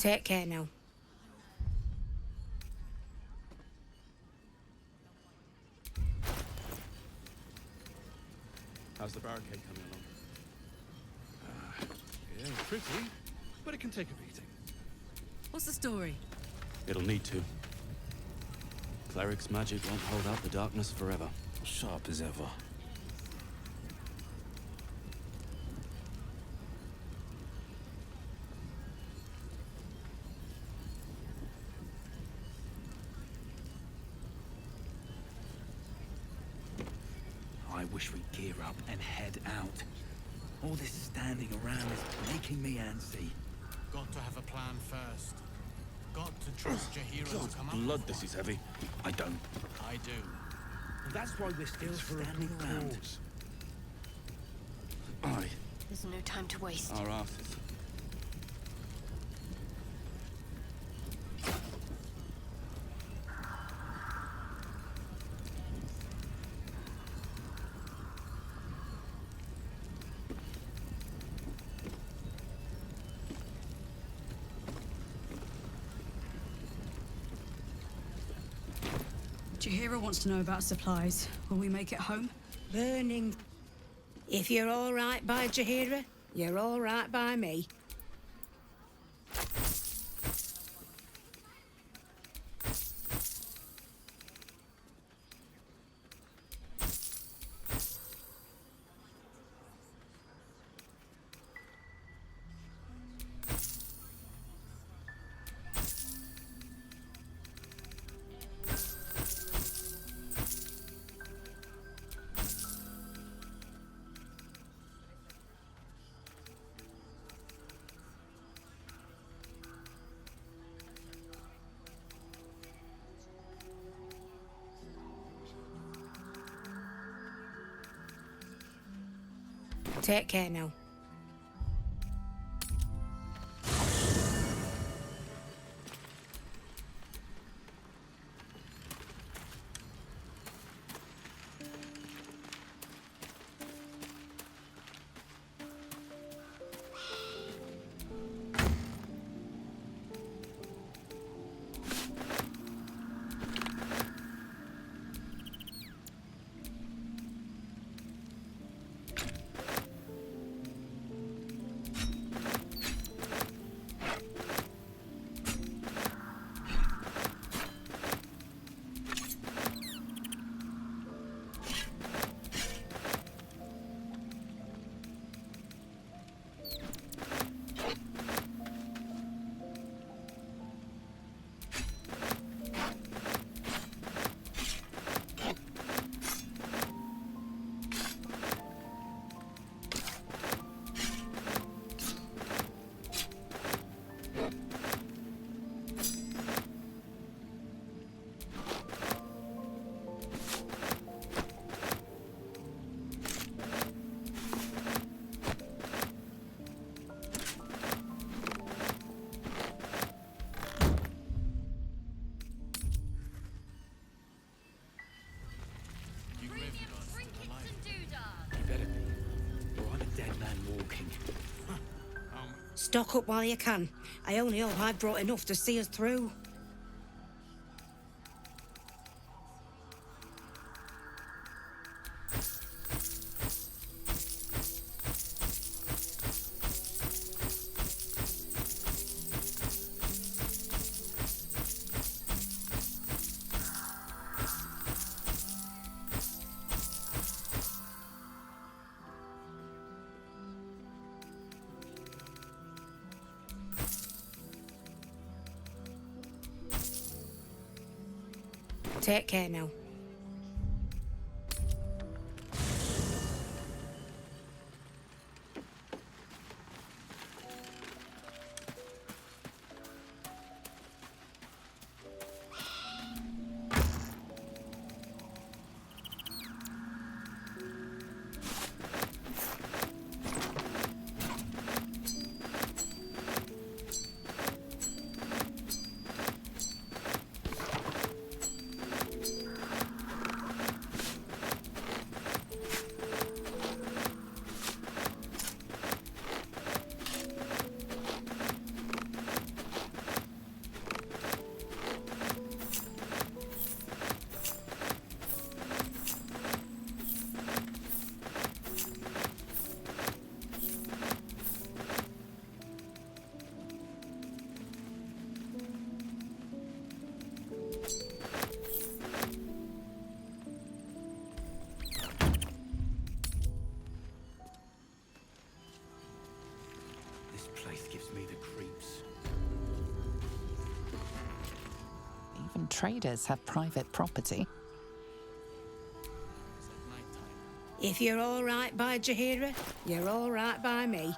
Take care now. How's the barricade coming along? Yeah, pretty, but it can take a beating. What's the story? It'll need to. Cleric's magic won't hold out the darkness forever. Sharp as ever. I wish we'd gear up and head out. All this standing around is making me antsy. Got to have a plan first. Got to trust Jaheira to come up. Blood, this is heavy. I don't. I do. And that's why we're still standing around. Aye. There's no time to waste. Our asses. Jaheira wants to know about supplies. Will we make it home? Burning. If you're all right by Jaheira, you're all right by me. Take care now. Stock up while you can. I only hope I brought enough to see us through. Take care now. traders have private property. If you're all right by Jaheira, you're all right by me.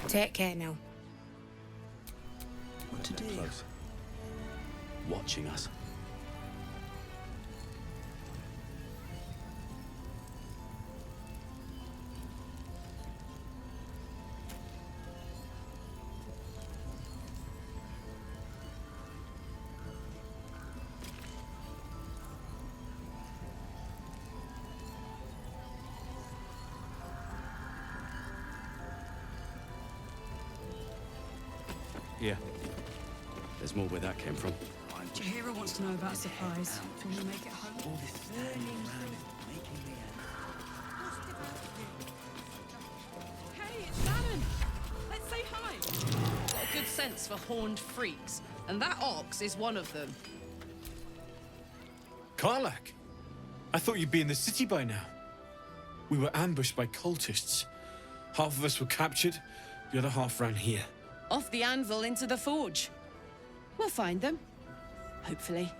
Take care now. What to do? Close. Watching us. Yeah. There's more where that came from. Jaheira wants to know about a surprise. Can we make it home? All this standing around is making me Hey, it's Shannon! Let's say hi! Got a good sense for horned freaks, and that ox is one of them. Karlak! I thought you'd be in the city by now. We were ambushed by cultists. Half of us were captured, the other half ran here. Off the anvil into the forge. We'll find them. Hopefully.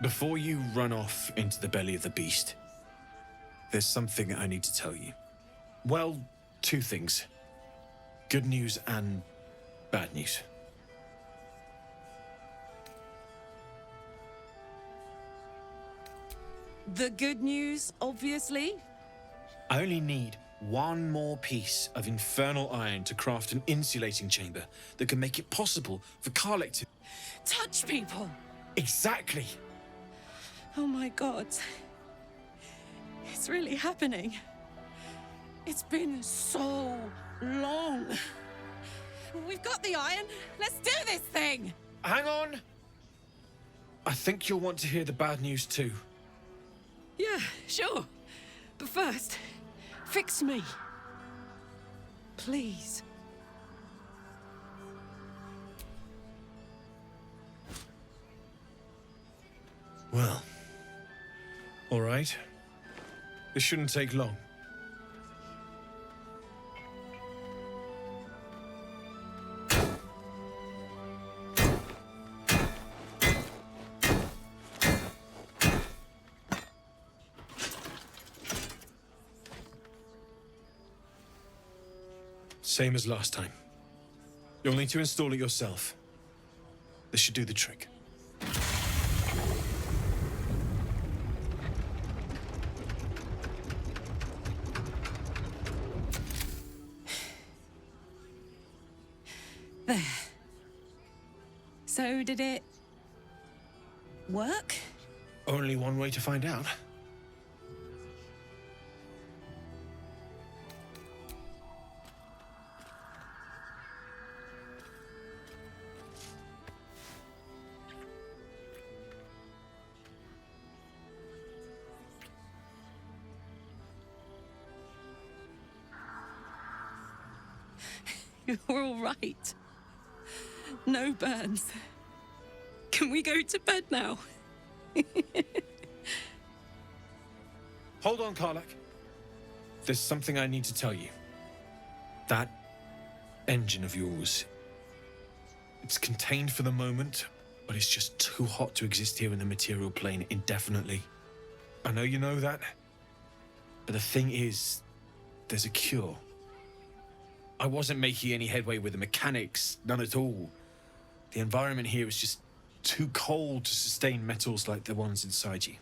Before you run off into the belly of the beast, there's something I need to tell you. Well, two things. Good news and bad news. The good news, obviously. I only need one more piece of infernal iron to craft an insulating chamber that can make it possible for Karlak to... Touch people! Exactly! Oh my god. It's really happening. It's been so long. We've got the iron. Let's do this thing! Hang on! I think you'll want to hear the bad news too. Yeah, sure. But first, fix me. Please. Well, all right. This shouldn't take long. Same as last time. You'll need to install it yourself. This should do the trick. There. So did it work? Only one way to find out. You're all right. No burns. Can we go to bed now? Hold on, Karlak. There's something I need to tell you. That engine of yours, it's contained for the moment, but it's just too hot to exist here in the material plane indefinitely. I know you know that, but the thing is, there's a cure. I wasn't making any headway with the mechanics, none at all. The environment here is just too cold to sustain metals like the ones inside you.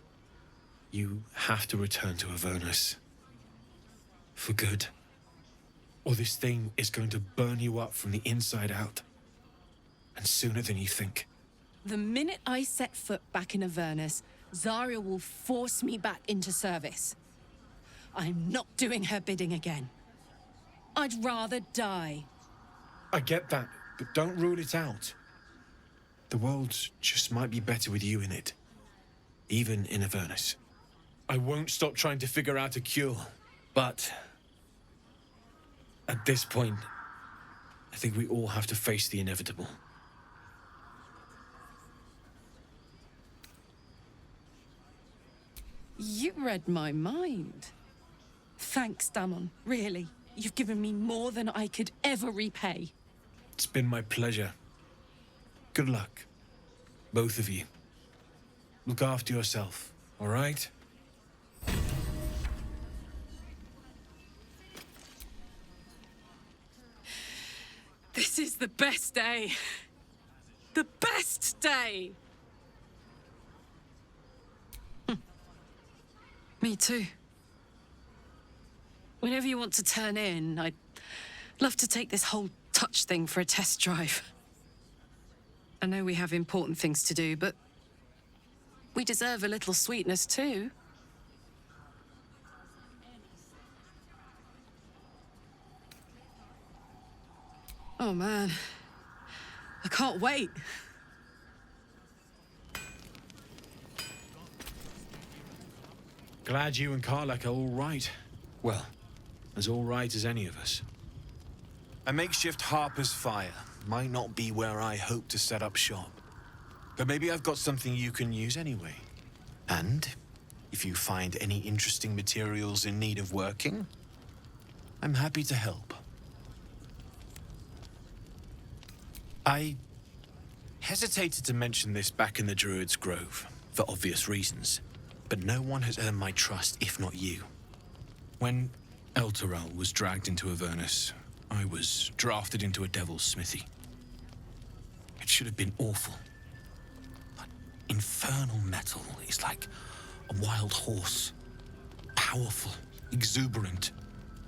You have to return to Avernus. For good. Or this thing is going to burn you up from the inside out. and sooner than you think. The minute I set foot back in Avernus, Zarya will force me back into service. I'm not doing her bidding again. I'd rather die. I get that, but don't rule it out. The world just might be better with you in it. Even in Avernus. I won't stop trying to figure out a cure, but at this point, I think we all have to face the inevitable. You read my mind. Thanks, Damon. Really. You've given me more than I could ever repay. It's been my pleasure. Good luck, both of you. Look after yourself, all right? This is the best day. The best day! Me too. Whenever you want to turn in, I'd love to take this whole touch thing for a test drive. I know we have important things to do, but we deserve a little sweetness too. Oh man, I can't wait. Glad you and Karlak are all right. Well, as all right as any of us. A makeshift Harper's Fire might not be where I hope to set up shop. But maybe I've got something you can use anyway. And if you find any interesting materials in need of working, I'm happy to help. I hesitated to mention this back in the Druid's Grove, for obvious reasons. But no one has earned my trust, if not you. When Elturel was dragged into Avernus, I was drafted into a devil's smithy. It should have been awful. But infernal metal is like a wild horse. Powerful, exuberant.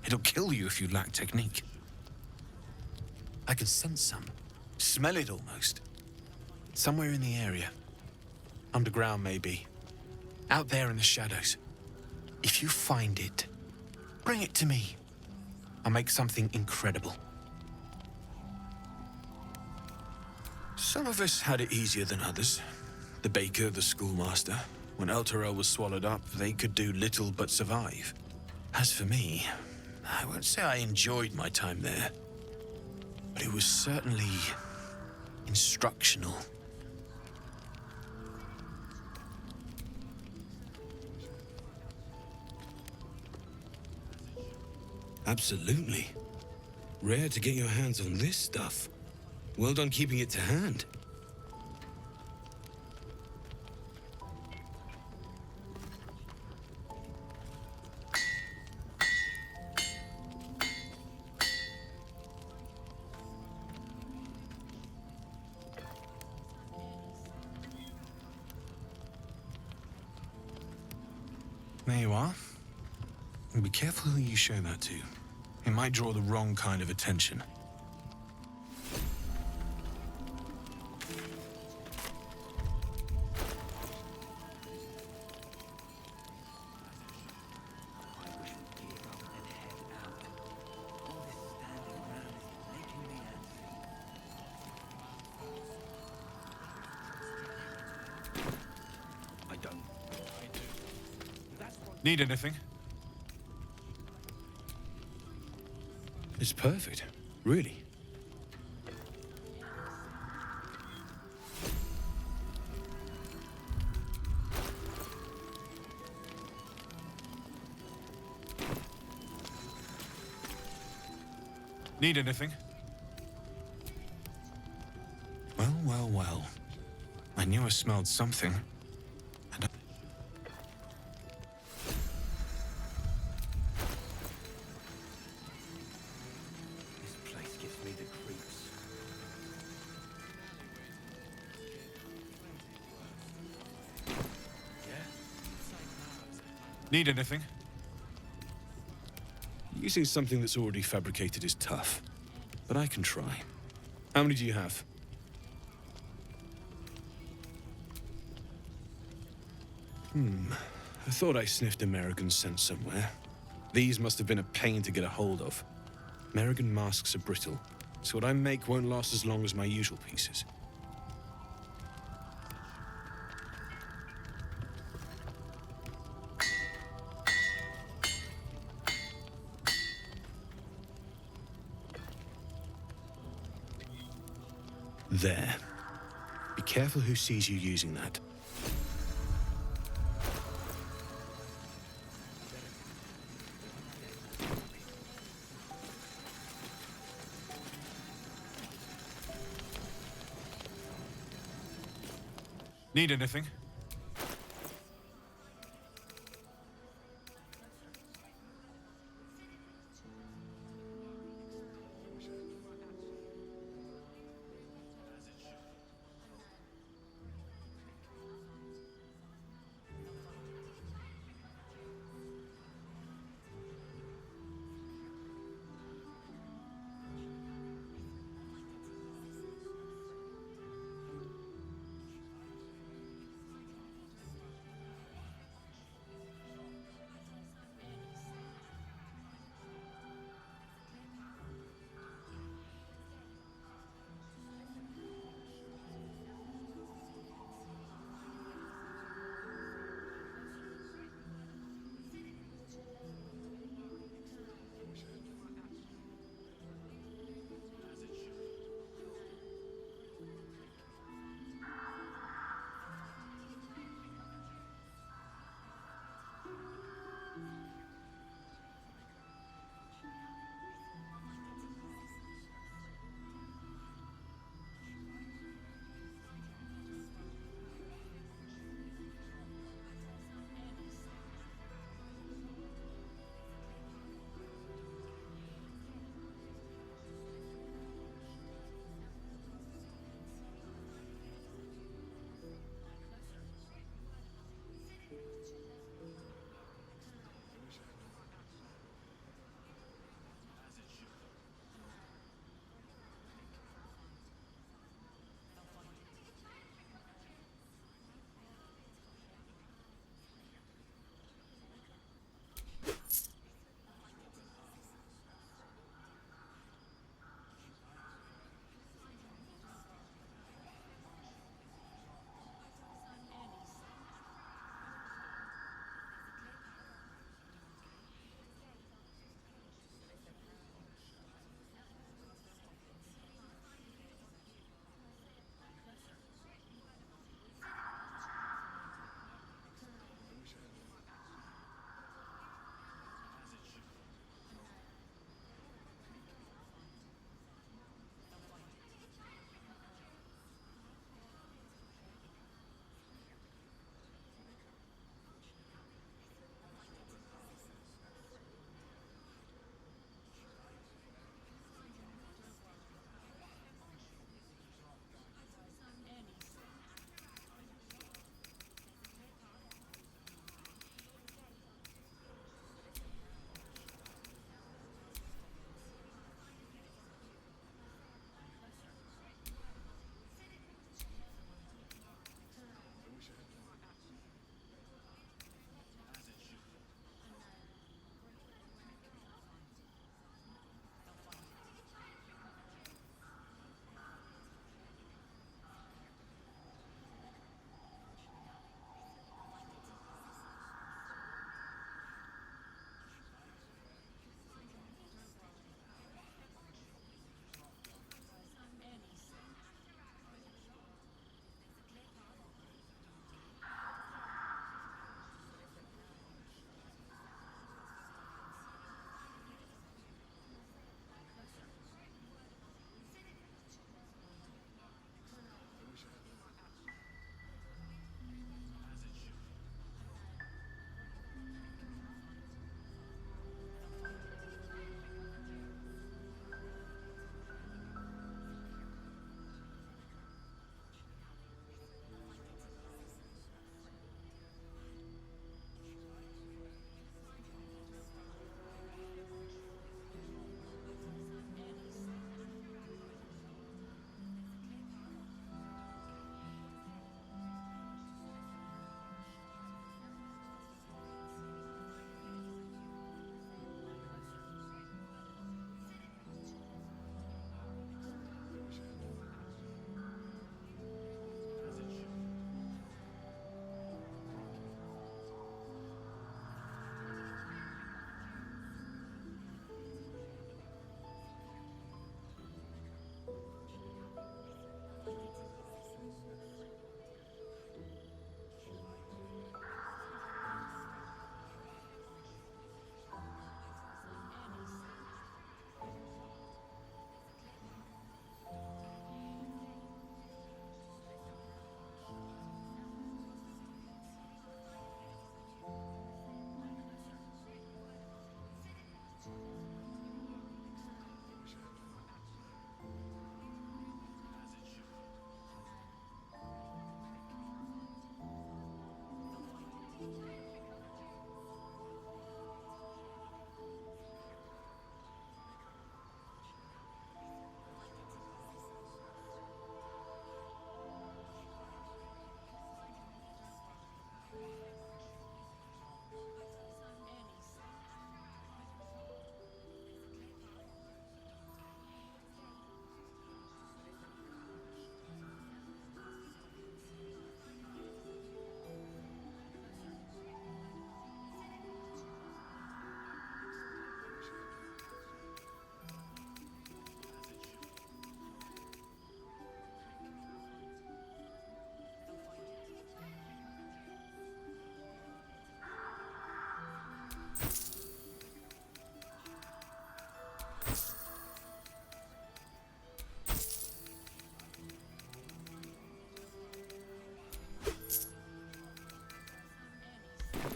It'll kill you if you lack technique. I can sense some. Smell it almost. Somewhere in the area. Underground, maybe. Out there in the shadows. If you find it, bring it to me. I'll make something incredible. Some of us had it easier than others. The baker, the schoolmaster. When Elturel was swallowed up, they could do little but survive. As for me, I won't say I enjoyed my time there. But it was certainly instructional. Absolutely. Rare to get your hands on this stuff. Well done keeping it to hand. There you are. And be careful who you show that to. It might draw the wrong kind of attention. Need anything? It's perfect, really. Need anything? Well, well, well. I knew I smelled something. Need anything? Using something that's already fabricated is tough, but I can try. How many do you have? I thought I sniffed American scent somewhere. These must have been a pain to get a hold of. American masks are brittle, so what I make won't last as long as my usual pieces. There. Be careful who sees you using that. Need anything?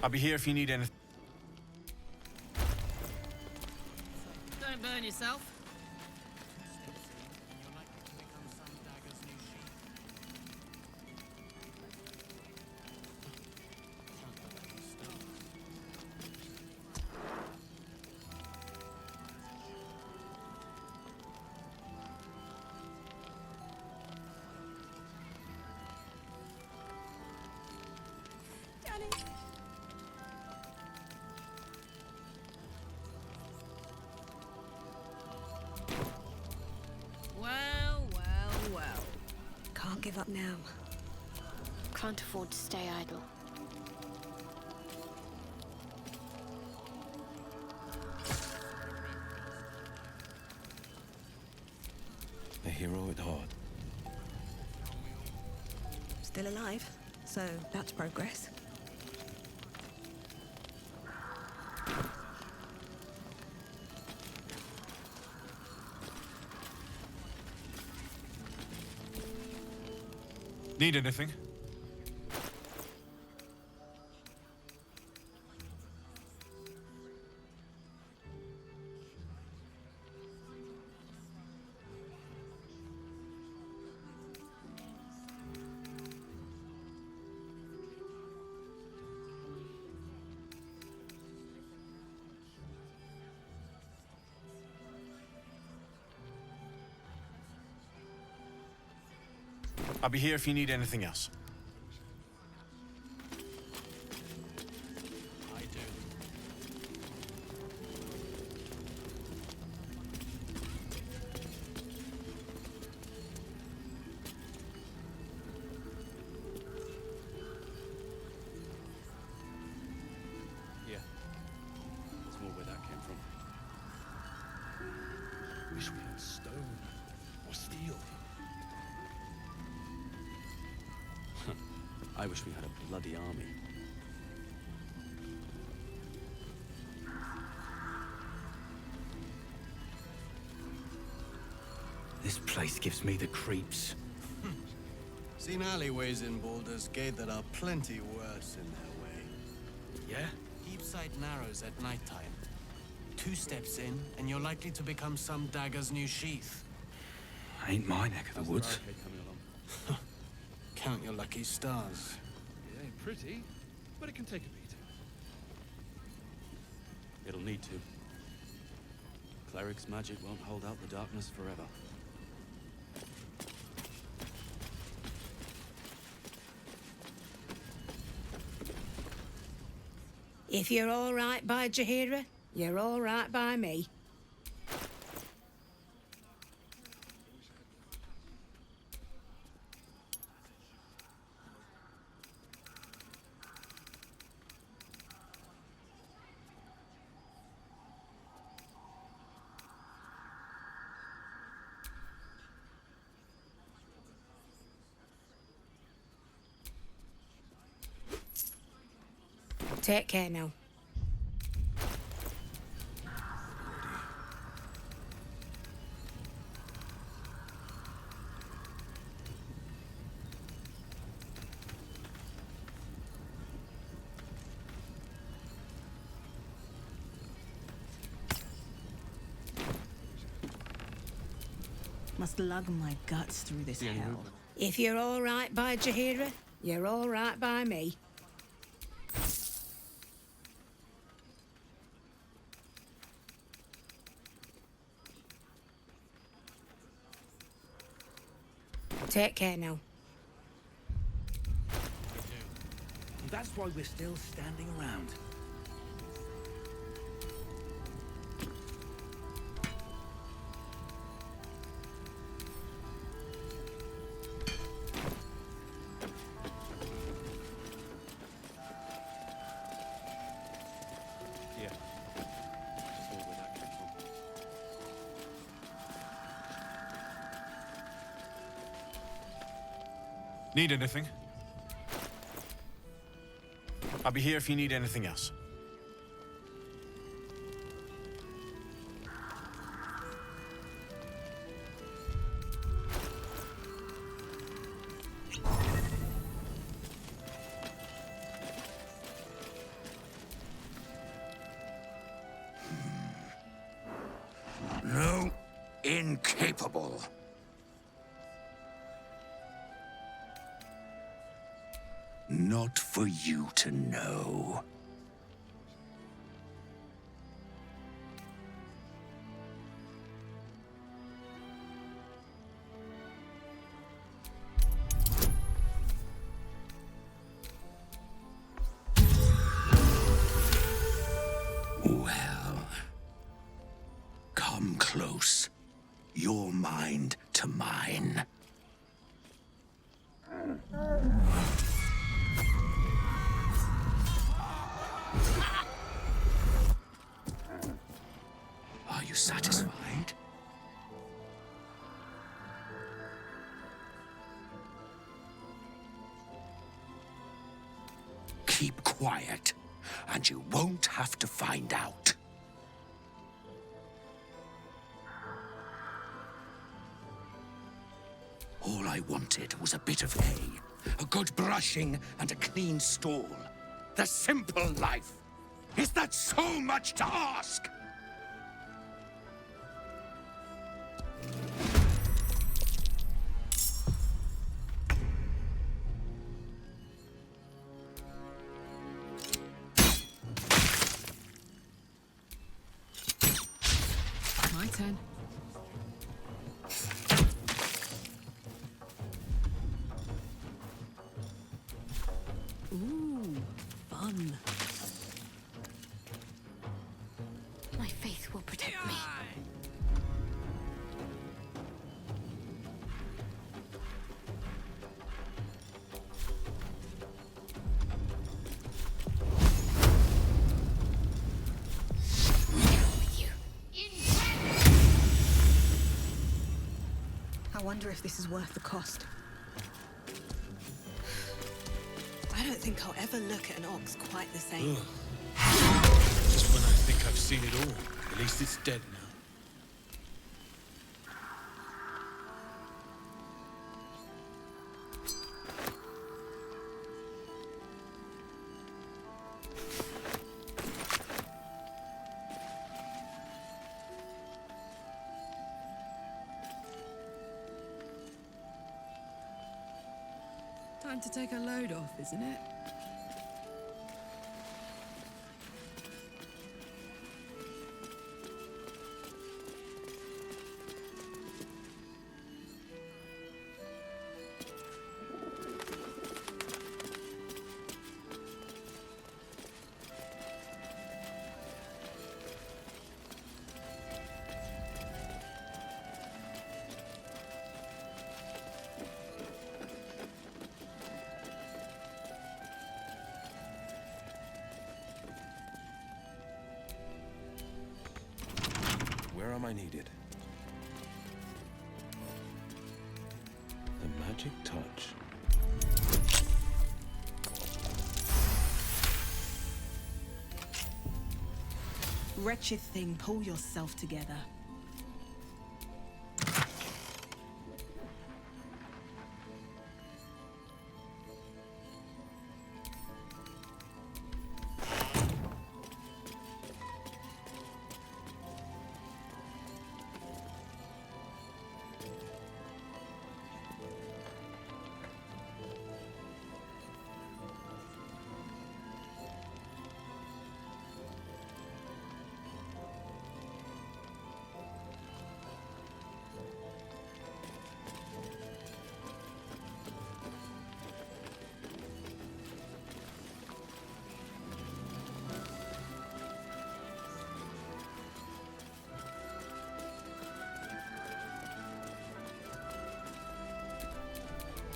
I'll be here if you need anything. Don't burn yourself. Well, well, well. Can't give up now. Can't afford to stay idle. A hero at heart. Still alive, so that's progress. Need anything? I'll be here if you need anything else. I do. Yeah. There's more where that came from. Wish we had stone or steel. I wish we had a bloody army. This place gives me the creeps. Seen alleyways in Baldur's Gate that are plenty worse in their way. Yeah? Heapside narrows at nighttime. 2 steps in, and you're likely to become some dagger's new sheath. Ain't my neck of the woods. Count your lucky stars. It ain't pretty, but it can take a beating. It'll need to. Cleric's magic won't hold out the darkness forever. If you're all right by Jaheira, you're all right by me. Take care now. Must lug my guts through this hell. If you're all right by Jaheira, you're all right by me. Take care now. That's why we're still standing around. Yeah. Just all where that came from. Need anything? I'll be here if you need anything else. incapable. Not for you to know. Well, come close. Your mind to mine. Are you satisfied? Keep quiet, and you won't have to find out. All I wanted was a bit of hay, a good brushing, and a clean stall. The simple life. Is that so much to ask? My turn. Ooh, fun. My faith will protect me. I wonder if this is worth the cost. I don't think I'll ever look at an ox quite the same. Just when I think I've seen it all. At least it's dead now. Time to take a load off, isn't it? Where am I needed? The magic touch. Wretched thing, pull yourself together.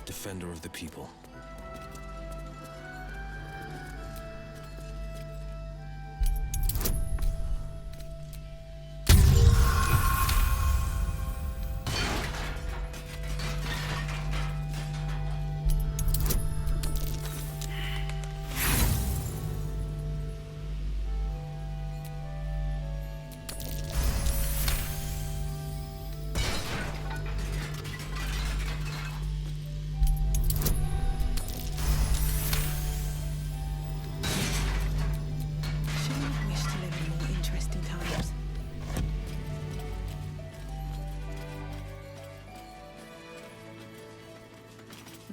Defender of the people.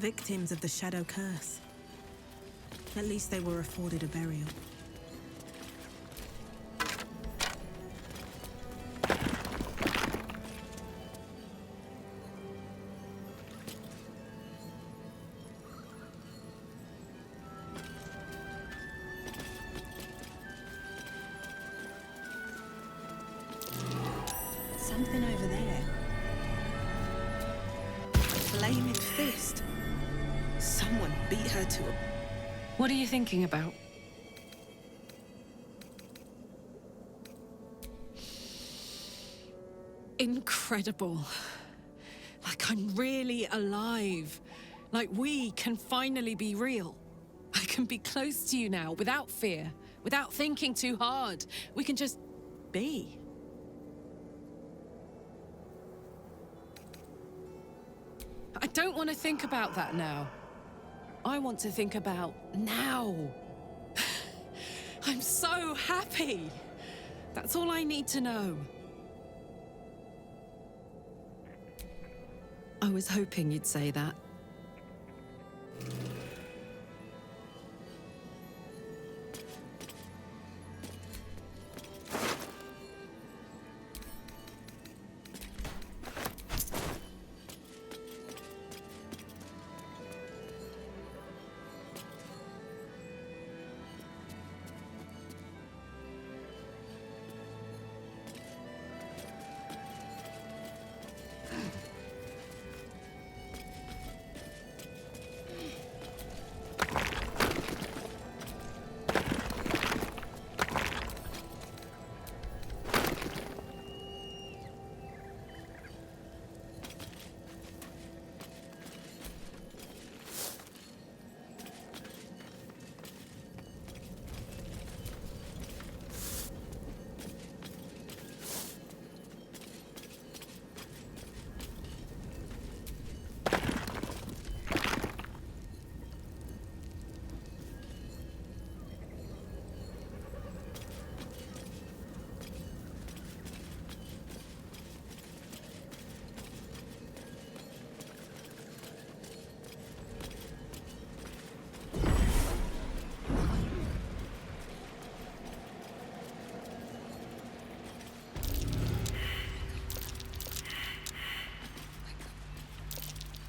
victims of the Shadow Curse. At least they were afforded a burial. Something over there. Flaming fist. Someone beat her to a... What are you thinking about? Incredible. Like I'm really alive. Like we can finally be real. I can be close to you now without fear, without thinking too hard. We can just be. I don't want to think about that now. I want to think about now. I'm so happy. That's all I need to know. I was hoping you'd say that.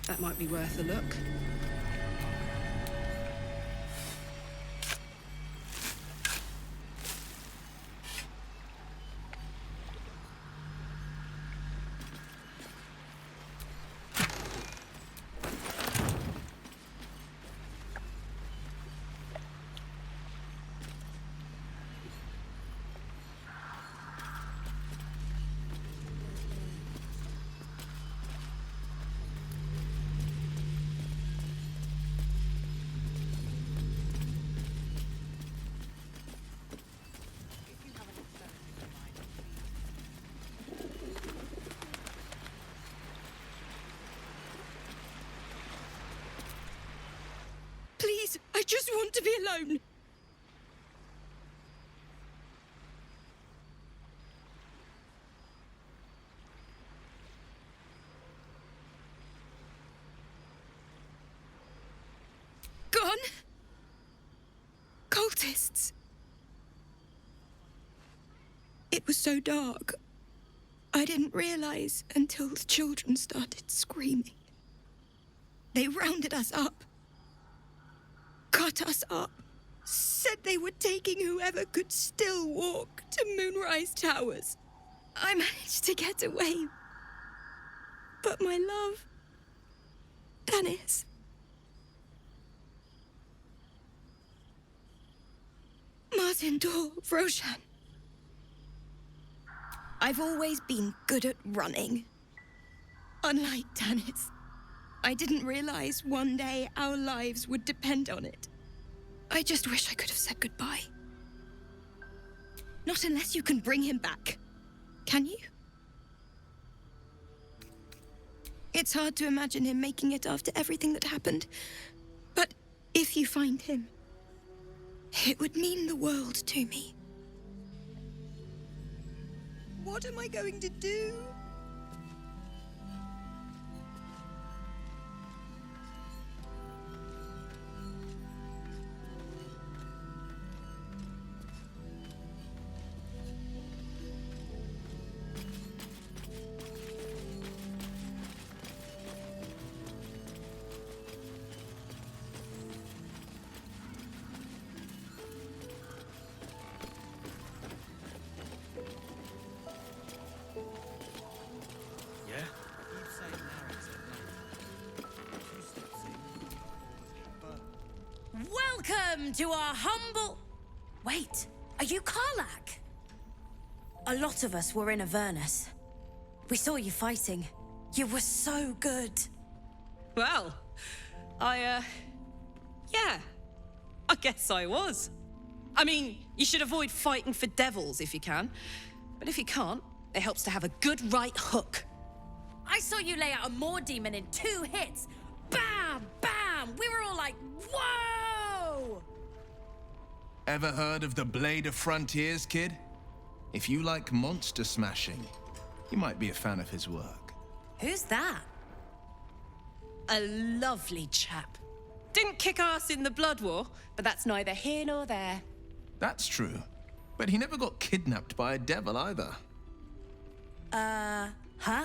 That might be worth a look. Please, I just want to be alone. Gone? Cultists. It was so dark. I didn't realize until the children started screaming. They rounded us up. Cut us up. Said they were taking whoever could still walk to Moonrise Towers. I managed to get away. But my love... Dennis... Martin Dor, Roshan. I've always been good at running. Unlike Dennis, I didn't realize one day our lives would depend on it. I just wish I could have said goodbye. Not unless you can bring him back. Can you? It's hard to imagine him making it after everything that happened. But if you find him, it would mean the world to me. What am I going to do? Welcome to our humble... Wait, are you Karlach? A lot of us were in Avernus. We saw you fighting. You were so good. Well, yeah, I guess I was. I mean, you should avoid fighting for devils if you can. But if you can't, it helps to have a good right hook. I saw you lay out a Moor demon in 2 hits. Bam! Bam! We were all like, whoa! Ever heard of the Blade of Frontiers, kid? If you like monster smashing, you might be a fan of his work. Who's that? A lovely chap. Didn't kick ass in the Blood War, but that's neither here nor there. That's true. But he never got kidnapped by a devil either. Huh?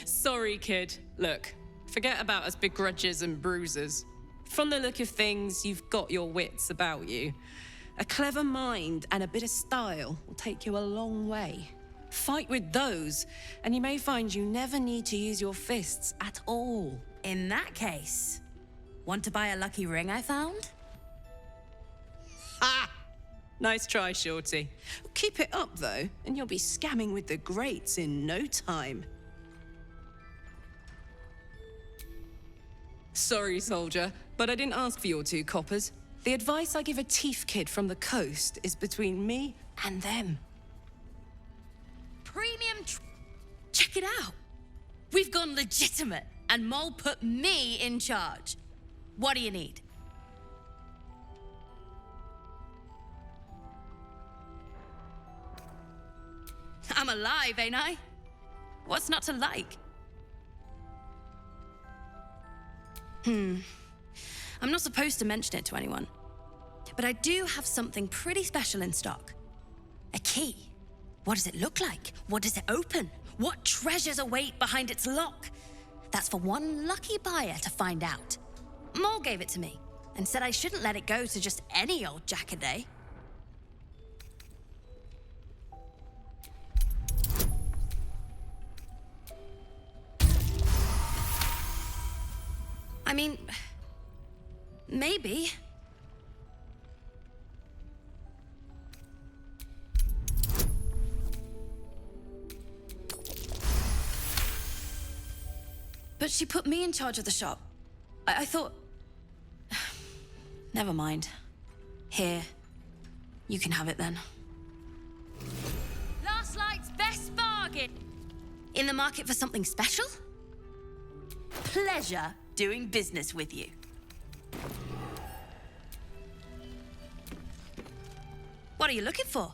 Sorry, kid. Look, forget about us begrudgers and bruisers. From the look of things, you've got your wits about you. A clever mind and a bit of style will take you a long way. Fight with those, and you may find you never need to use your fists at all. In that case, want to buy a lucky ring I found? Ha! Nice try, Shorty. Keep it up, though, and you'll be scamming with the greats in no time. Sorry, soldier, but I didn't ask for your 2 coppers. The advice I give a thief kid from the coast is between me and them. Premium Check it out. We've gone legitimate, and Mole put me in charge. What do you need? I'm alive, ain't I? What's not to like? I'm not supposed to mention it to anyone, but I do have something pretty special in stock. A key. What does it look like? What does it open? What treasures await behind its lock? That's for one lucky buyer to find out. Mole gave it to me and said I shouldn't let it go to just any old jackaday. I mean, maybe. But she put me in charge of the shop. I thought... Never mind. Here. You can have it then. Last Light's best bargain! In the market for something special? Pleasure doing business with you. What are you looking for?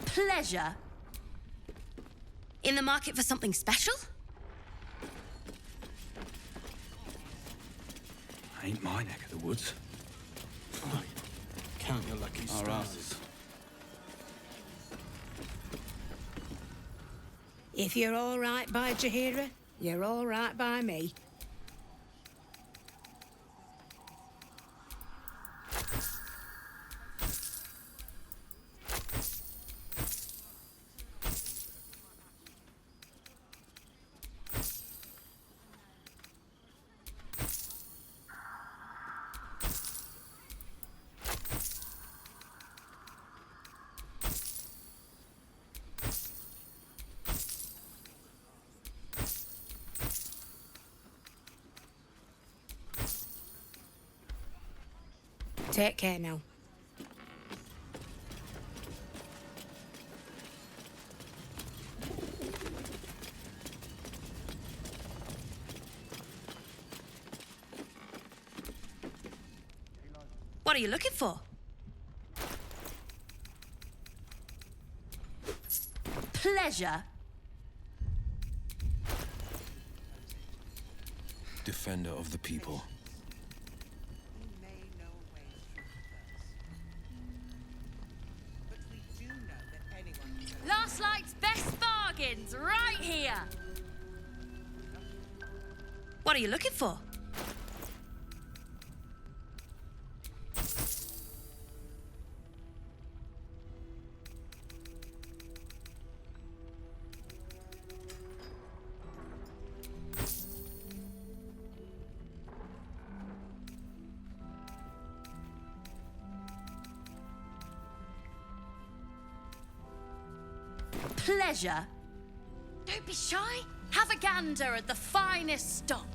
Pleasure? In the market for something special? Ain't my neck of the woods. Count your lucky stars. If you're all right by Jaheira, you're all right by me. Take care now. What are you looking for? Pleasure? Defender of the people. Last Light's best bargains, right here! What are you looking for? Pleasure? Don't be shy. Have a gander at the finest stock.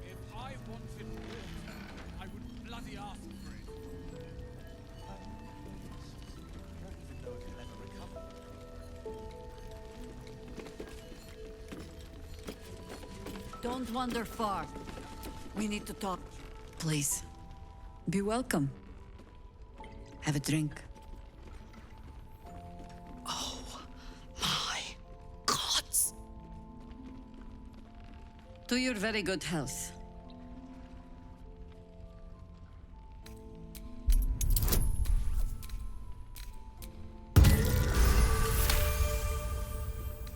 If I wanted water, I would bloody ask for it. Don't wander far. We need to talk. Please. Be welcome. Have a drink. Oh, my gods! To your very good health.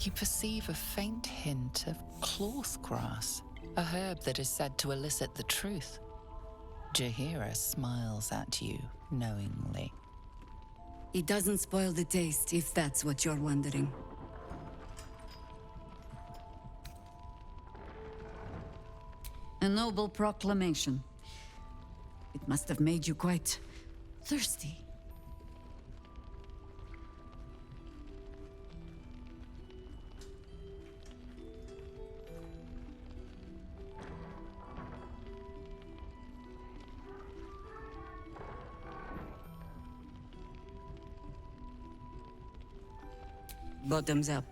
You perceive a faint hint of cloth grass, a herb that is said to elicit the truth. Jaheira smiles at you knowingly. It doesn't spoil the taste, if that's what you're wondering. A noble proclamation. It must have made you quite thirsty. Bottoms up.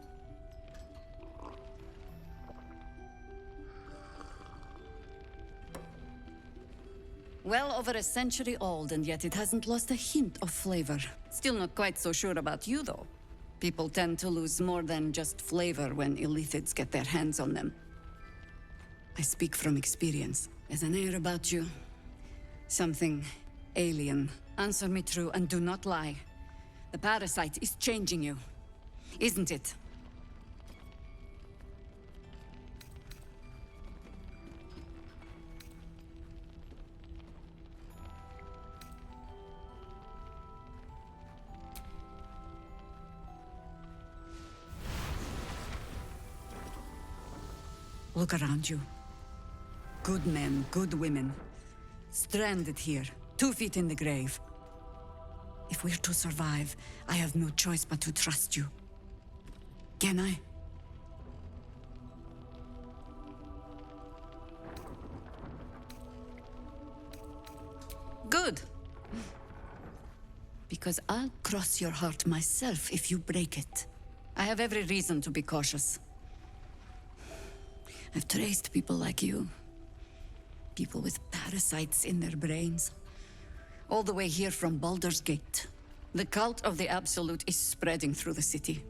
Well over a century old, and yet it hasn't lost a hint of flavor. Still not quite so sure about you, though. People tend to lose more than just flavor when illithids get their hands on them. I speak from experience. There's an air about you. Something alien. Answer me true and do not lie. The parasite is changing you. Isn't it? Look around you. Good men, good women. Stranded here, 2 feet in the grave. If we're to survive, I have no choice but to trust you. Can I? Good. Because I'll cross your heart myself if you break it. I have every reason to be cautious. I've traced people like you. People with parasites in their brains. All the way here from Baldur's Gate. The cult of the Absolute is spreading through the city.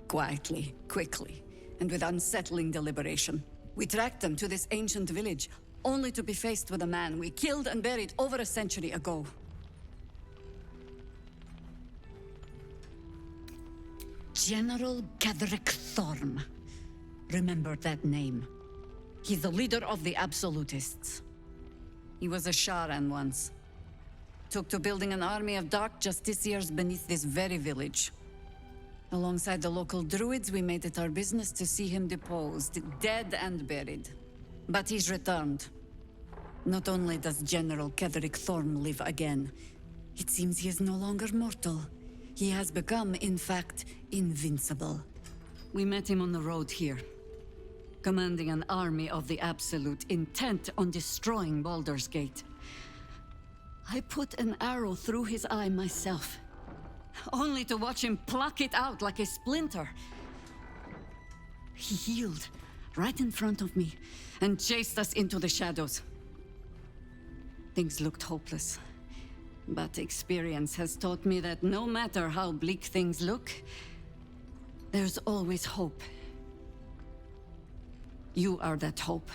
Quietly, quickly, and with unsettling deliberation. We tracked them to this ancient village, only to be faced with a man we killed and buried over a century ago. General Ketheric Thorm. Remember that name. He's the leader of the Absolutists. He was a Sharan once. Took to building an army of dark justiciars beneath this very village. Alongside the local druids, we made it our business to see him deposed, dead and buried. But he's returned. Not only does General Ketheric Thorm live again, it seems he is no longer mortal. He has become, in fact, invincible. We met him on the road here, commanding an army of the Absolute, intent on destroying Baldur's Gate. I put an arrow through his eye myself, only to watch him pluck it out like a splinter. He healed right in front of me and chased us into the shadows. Things looked hopeless, but experience has taught me that no matter how bleak things look, there's always hope. You are that hope.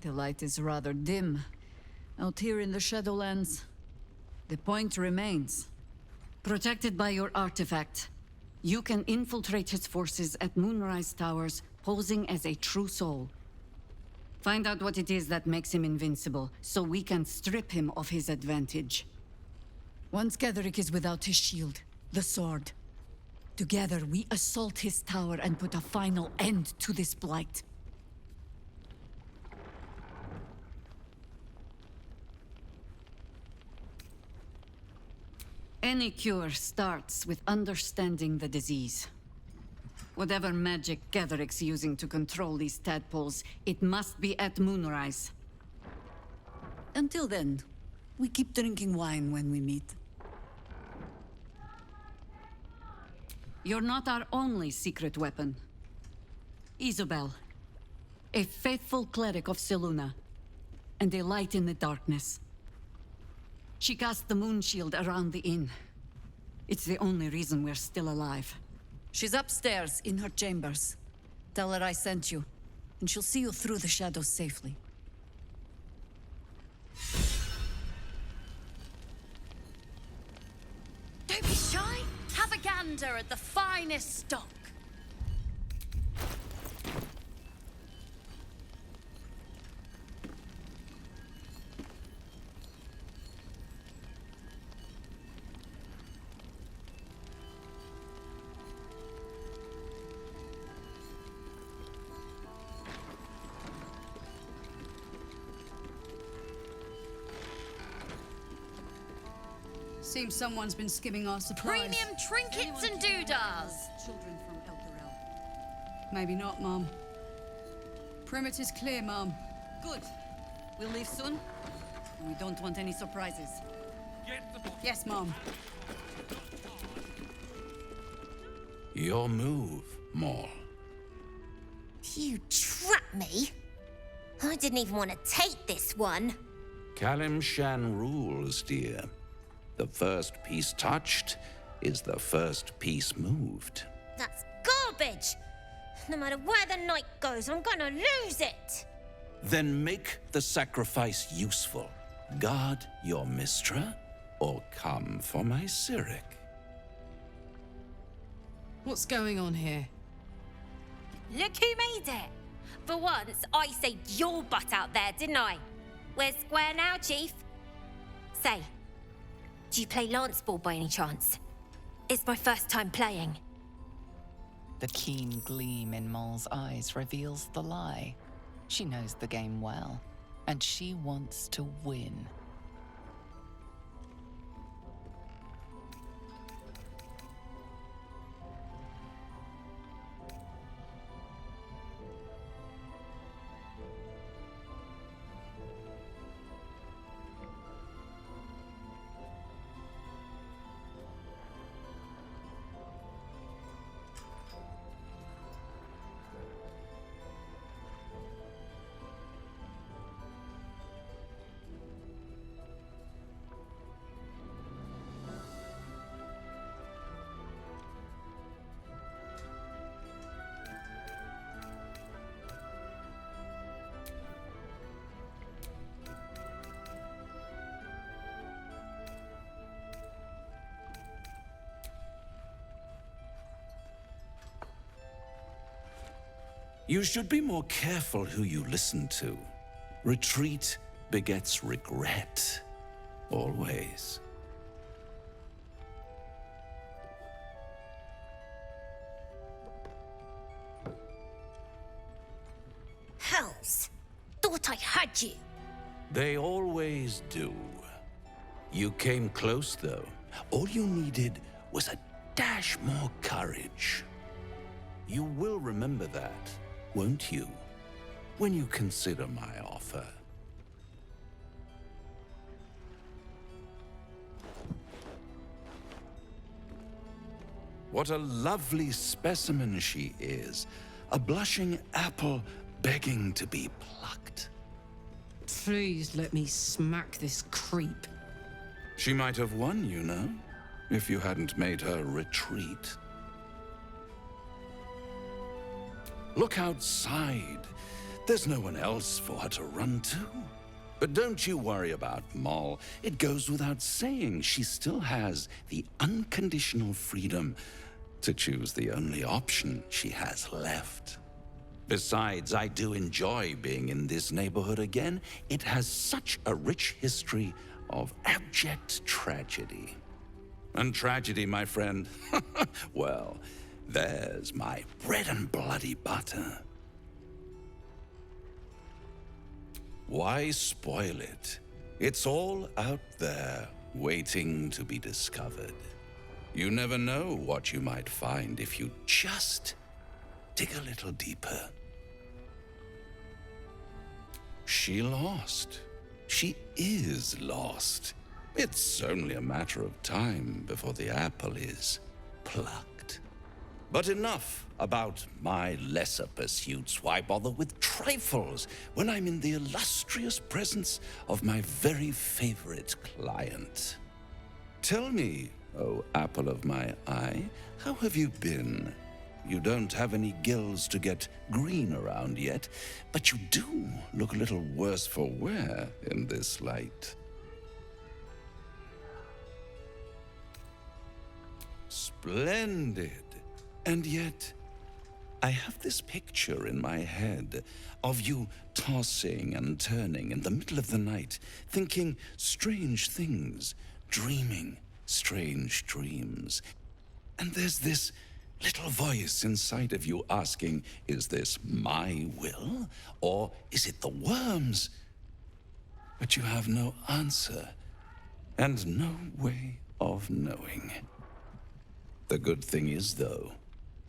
The light is rather dim out here in the Shadowlands. The point remains. Protected by your artifact, you can infiltrate his forces at Moonrise Towers, posing as a true soul. Find out what it is that makes him invincible, so we can strip him of his advantage. Once Ketheric is without his shield, the sword, together we assault his tower and put a final end to this blight. Any cure starts with understanding the disease. Whatever magic Ketheric's using to control these tadpoles, it must be at Moonrise. Until then, we keep drinking wine when we meet. You're not our only secret weapon. Isobel, a faithful cleric of Selûne, and a light in the darkness. She cast the moon shield around the inn. It's the only reason we're still alive. She's upstairs in her chambers. Tell her I sent you, and she'll see you through the shadows safely. Don't be shy. Have a gander at the finest stock. Seems someone's been skimming our supplies. Premium trinkets and doodads. Children from Elturel. Maybe not, Mum. Perimeter's clear, Mum. Good. We'll leave soon. We don't want any surprises. Yes, Mum. Your move, Maul. You trapped me? I didn't even want to take this one. Kalimshan rules, dear. The first piece touched is the first piece moved. That's garbage! No matter where the night goes, I'm gonna lose it! Then make the sacrifice useful. Guard your Mistra, or come for my Cyric. What's going on here? Look who made it! For once, I saved your butt out there, didn't I? We're square now, Chief. Say, do you play lance ball by any chance? It's my first time playing. The keen gleam in Maul's eyes reveals the lie. She knows the game well, and she wants to win. You should be more careful who you listen to. Retreat begets regret. Always. Hells. Thought I heard you. They always do. You came close, though. All you needed was a dash more courage. You will remember that, won't you? When you consider my offer. What a lovely specimen she is. A blushing apple begging to be plucked. Please let me smack this creep. She might have won, you know, if you hadn't made her retreat. Look outside. There's no one else for her to run to. But don't you worry about Moll. It goes without saying she still has the unconditional freedom to choose the only option she has left. Besides, I do enjoy being in this neighborhood again. It has such a rich history of abject tragedy. And tragedy, my friend, well, there's my bread and bloody butter. Why spoil it? It's all out there, waiting to be discovered. You never know what you might find if you just dig a little deeper. She lost. She is lost. It's only a matter of time before the apple is plucked. But enough about my lesser pursuits. Why bother with trifles when I'm in the illustrious presence of my very favorite client? Tell me, oh apple of my eye, how have you been? You don't have any gills to get green around yet, but you do look a little worse for wear in this light. Splendid. And yet, I have this picture in my head of you tossing and turning in the middle of the night, thinking strange things, dreaming strange dreams. And there's this little voice inside of you asking, is this my will, or is it the worms? But you have no answer, and no way of knowing. The good thing is, though,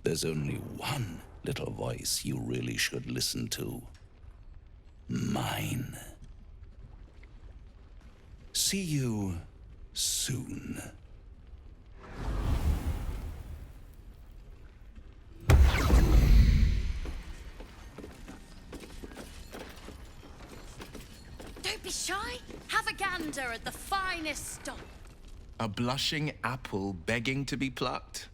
there's only one little voice you really should listen to. Mine. See you soon. Don't be shy. Have a gander at the finest stock. A blushing apple begging to be plucked?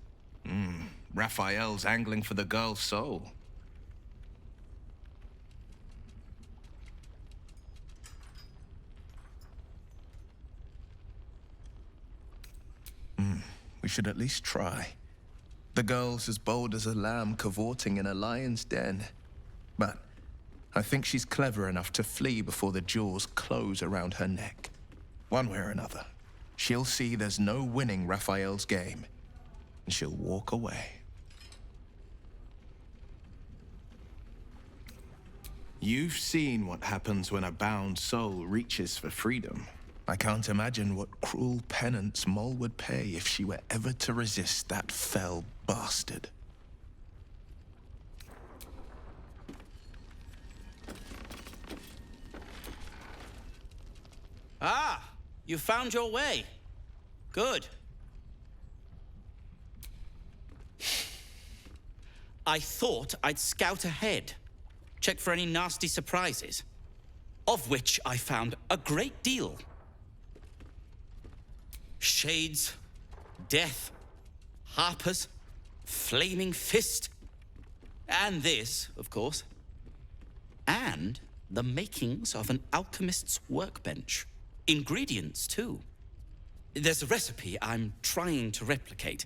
Raphael's angling for the girl's soul. We should at least try. The girl's as bold as a lamb cavorting in a lion's den. But I think she's clever enough to flee before the jaws close around her neck. One way or another, she'll see there's no winning Raphael's game, and she'll walk away. You've seen what happens when a bound soul reaches for freedom. I can't imagine what cruel penance Moll would pay if she were ever to resist that fell bastard. Ah, you found your way. Good. I thought I'd scout ahead, check for any nasty surprises, of which I found a great deal. Shades, death, harpers, flaming fist, and this, of course, and the makings of an alchemist's workbench. Ingredients, too. There's a recipe I'm trying to replicate.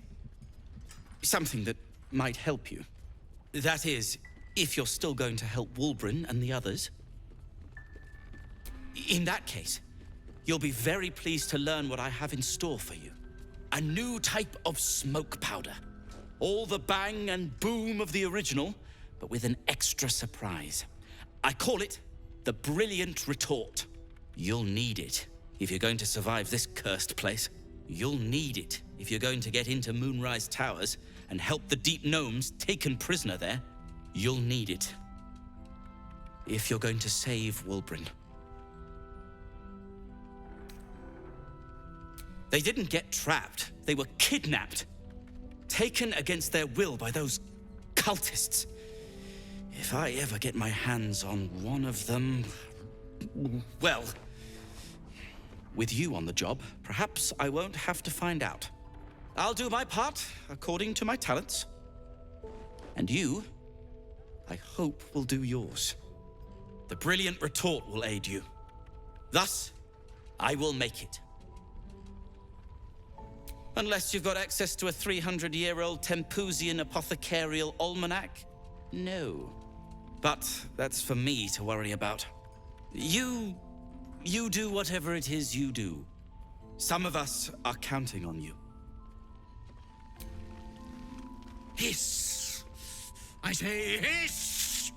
Something that might help you. That is, If you're still going to help Wulbren and the others. In that case, you'll be very pleased to learn what I have in store for you. A new type of smoke powder. All the bang and boom of the original, but with an extra surprise. I call it the Brilliant Retort. You'll need it if you're going to survive this cursed place. You'll need it if you're going to get into Moonrise Towers and help the Deep Gnomes taken prisoner there. You'll need it if you're going to save Wulbren. They didn't get trapped. They were kidnapped. Taken against their will by those cultists. If I ever get my hands on one of them... well... with you on the job, perhaps I won't have to find out. I'll do my part according to my talents. And you, I hope, will do yours. The Brilliant Retort will aid you. Thus, I will make it. Unless you've got access to a 300-year-old Tempusian apothecarial almanac? No. But that's for me to worry about. You do whatever it is you do. Some of us are counting on you. Hiss! I say hiss!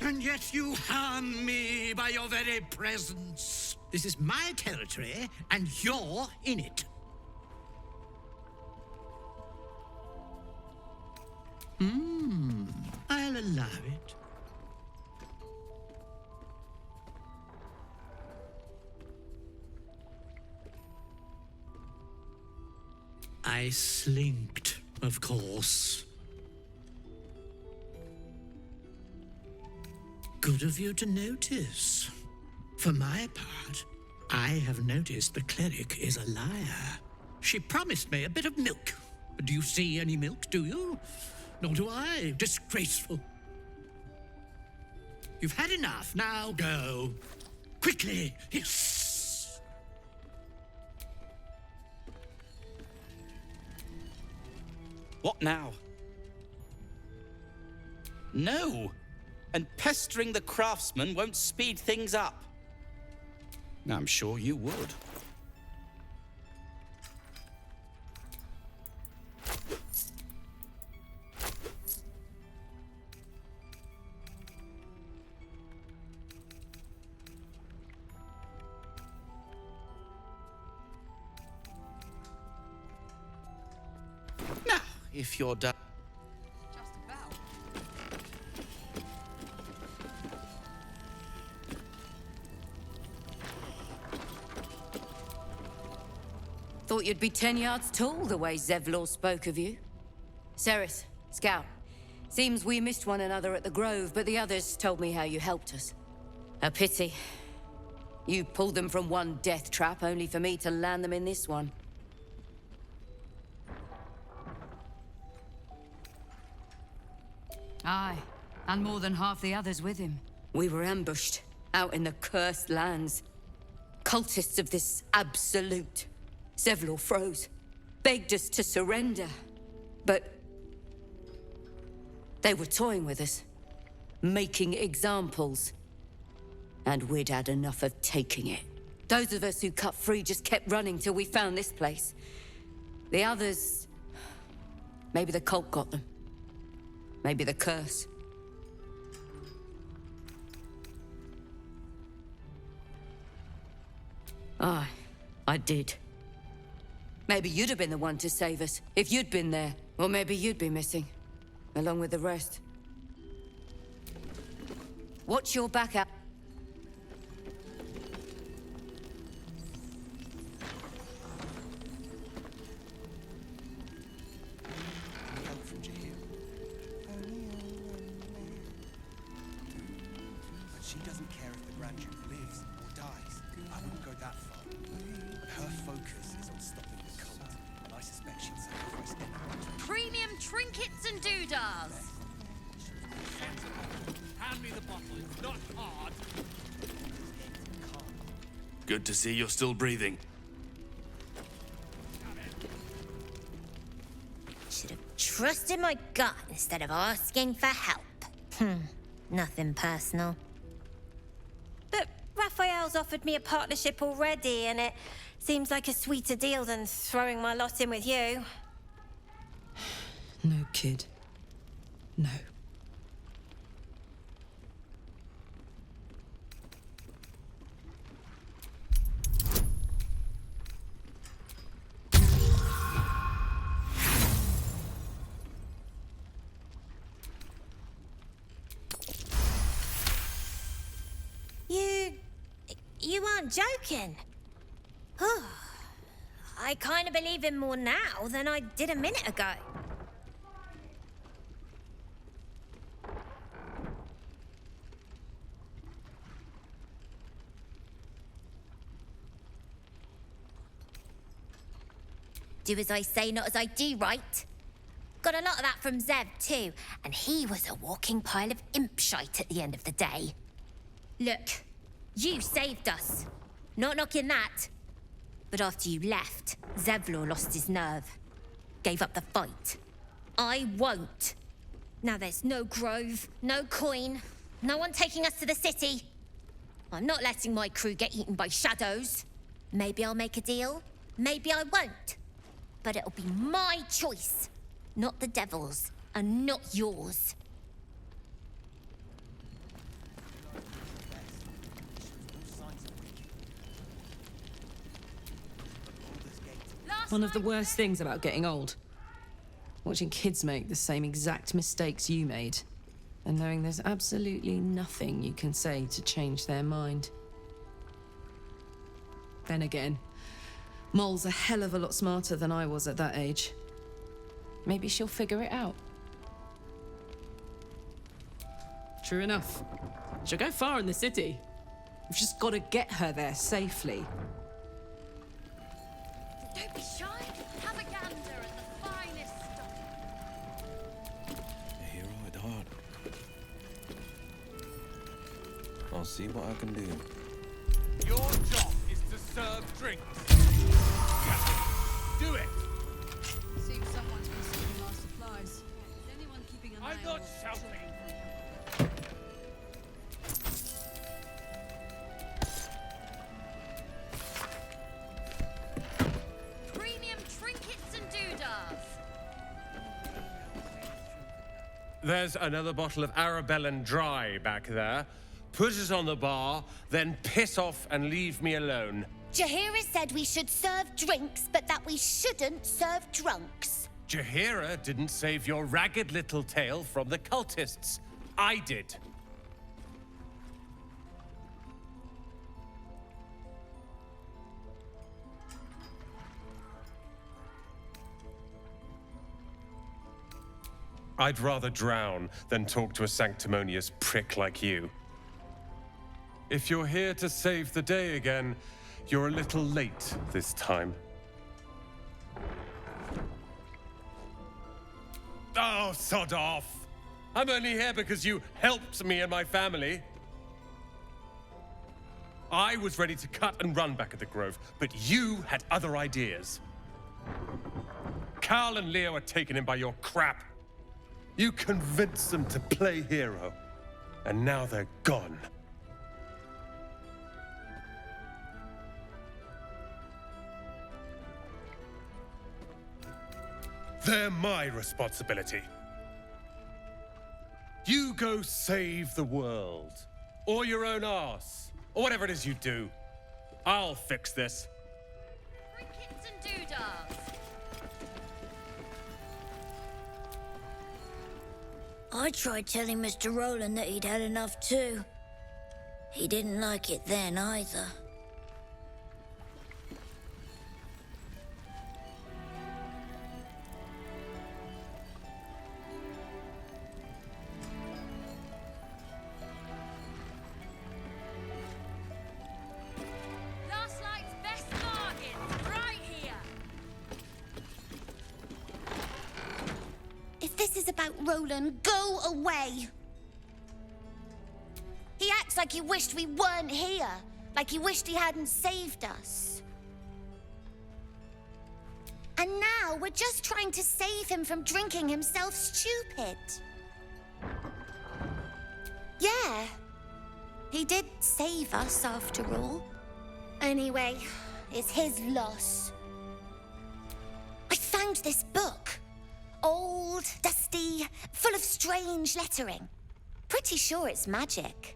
And yet you harm me by your very presence. This is my territory, and you're in it. I'll allow it. I slinked, of course. Good of you to notice. For my part, I have noticed the cleric is a liar. She promised me a bit of milk. Do you see any milk, do you? Nor do I. Disgraceful. You've had enough. Now go. Quickly. Yes. What now? No! And pestering the craftsman won't speed things up. I'm sure you would. Now, if you're done. Thought you'd be 10 yards tall, the way Zevlor spoke of you. Cerys, Scout. Seems we missed one another at the Grove, but the others told me how you helped us. A pity. You pulled them from one death trap, only for me to land them in this one. Aye, and more than half the others with him. We were ambushed, out in the cursed lands. Cultists of this absolute. Zevlor froze, begged us to surrender. But they were toying with us, making examples. And we'd had enough of taking it. Those of us who cut free just kept running till we found this place. The others... maybe the cult got them. Maybe the curse. Aye, I did. Maybe you'd have been the one to save us, if you'd been there. Or maybe you'd be missing, along with the rest. Watch your back out. She doesn't care if the Grand Duke lives or dies. I wouldn't go that far. But her focus is on stopping the cult, and I suspect she'd sacrifice anyone to Premium trinkets and doodahs. Hand me the bottle. It's not hard. Good to see you're still breathing. Should have trusted my gut instead of asking for help. Nothing personal. But Raphael's offered me a partnership already, and it seems like a sweeter deal than throwing my lot in with you. No, kid. No. You aren't joking. I kind of believe him more now than I did a minute ago. Do as I say, not as I do, right? Got a lot of that from Zev, too, and he was a walking pile of imp shite at the end of the day. Look, you saved us. Not knocking that. But after you left, Zevlor lost his nerve. Gave up the fight. I won't. Now there's no grove, no coin, no one taking us to the city. I'm not letting my crew get eaten by shadows. Maybe I'll make a deal, maybe I won't. But it'll be my choice, not the devil's, and not yours. One of the worst things about getting old. Watching kids make the same exact mistakes you made. And knowing there's absolutely nothing you can say to change their mind. Then again, Mol's a hell of a lot smarter than I was at that age. Maybe she'll figure it out. True enough. She'll go far in the city. We've just got to get her there safely. Don't be shy. Have a gander at the finest stuff. A hero at heart. I'll see what I can do. Your job is to serve drinks. Do it! Seems someone's been stealing our supplies. Is anyone keeping an eye I'm on not shouting. Premium trinkets and doodads. There's another bottle of Arabellan Dry back there. Put it on the bar, then piss off and leave me alone. Jaheira said we should serve drinks, but that we shouldn't serve drunks. Jaheira didn't save your ragged little tail from the cultists. I did. I'd rather drown than talk to a sanctimonious prick like you. If you're here to save the day again, you're a little late this time. Oh, sod off! I'm only here because you helped me and my family. I was ready to cut and run back at the Grove, but you had other ideas. Carl and Leo are taken in by your crap. You convinced them to play hero, and now they're gone. They're my responsibility. You go save the world, or your own arse, or whatever it is you do. I'll fix this. Trinkets and doodads. I tried telling Mr. Rowland that he'd had enough too. He didn't like it then either. Last night's best bargains, right here. If this is about Roland, go away. He acts like he wished we weren't here. Like he wished he hadn't saved us. And now we're just trying to save him from drinking himself stupid. Yeah. He did save us, after all. Anyway, it's his loss. I found this book. Old, dusty, full of strange lettering. Pretty sure it's magic.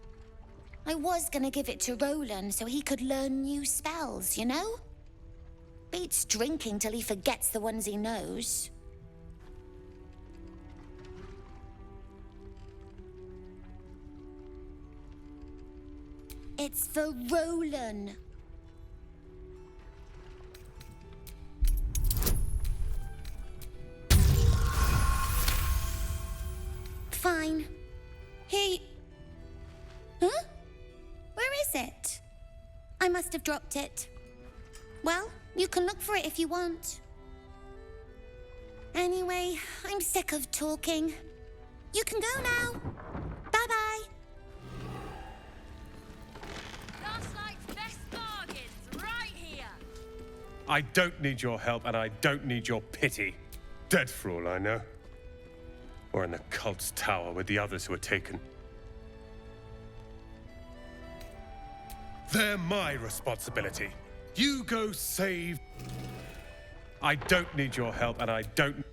I was gonna give it to Roland so he could learn new spells, you know? Beats drinking till he forgets the ones he knows. It's for Roland. Fine. Huh? Where is it? I must have dropped it. Well, you can look for it if you want. Anyway, I'm sick of talking. You can go now. Bye-bye. Gaslight's best bargains, right here. I don't need your help, and I don't need your pity. Dead for all I know. Or in the cult's tower with the others who were taken. They're my responsibility. You go save... I don't need your help, and I don't...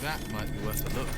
That might be worth a look.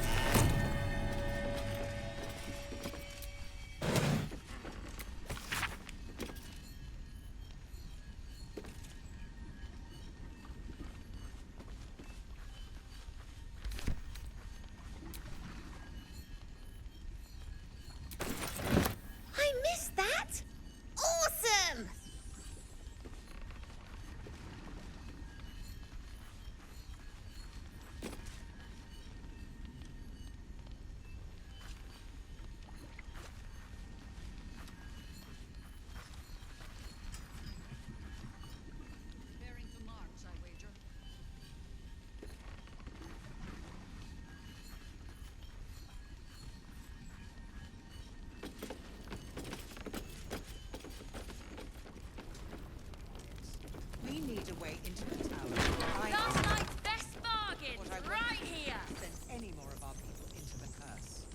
We need a way into the tower. Gaslight's best bargains, right here. Send any more of our people into the curse.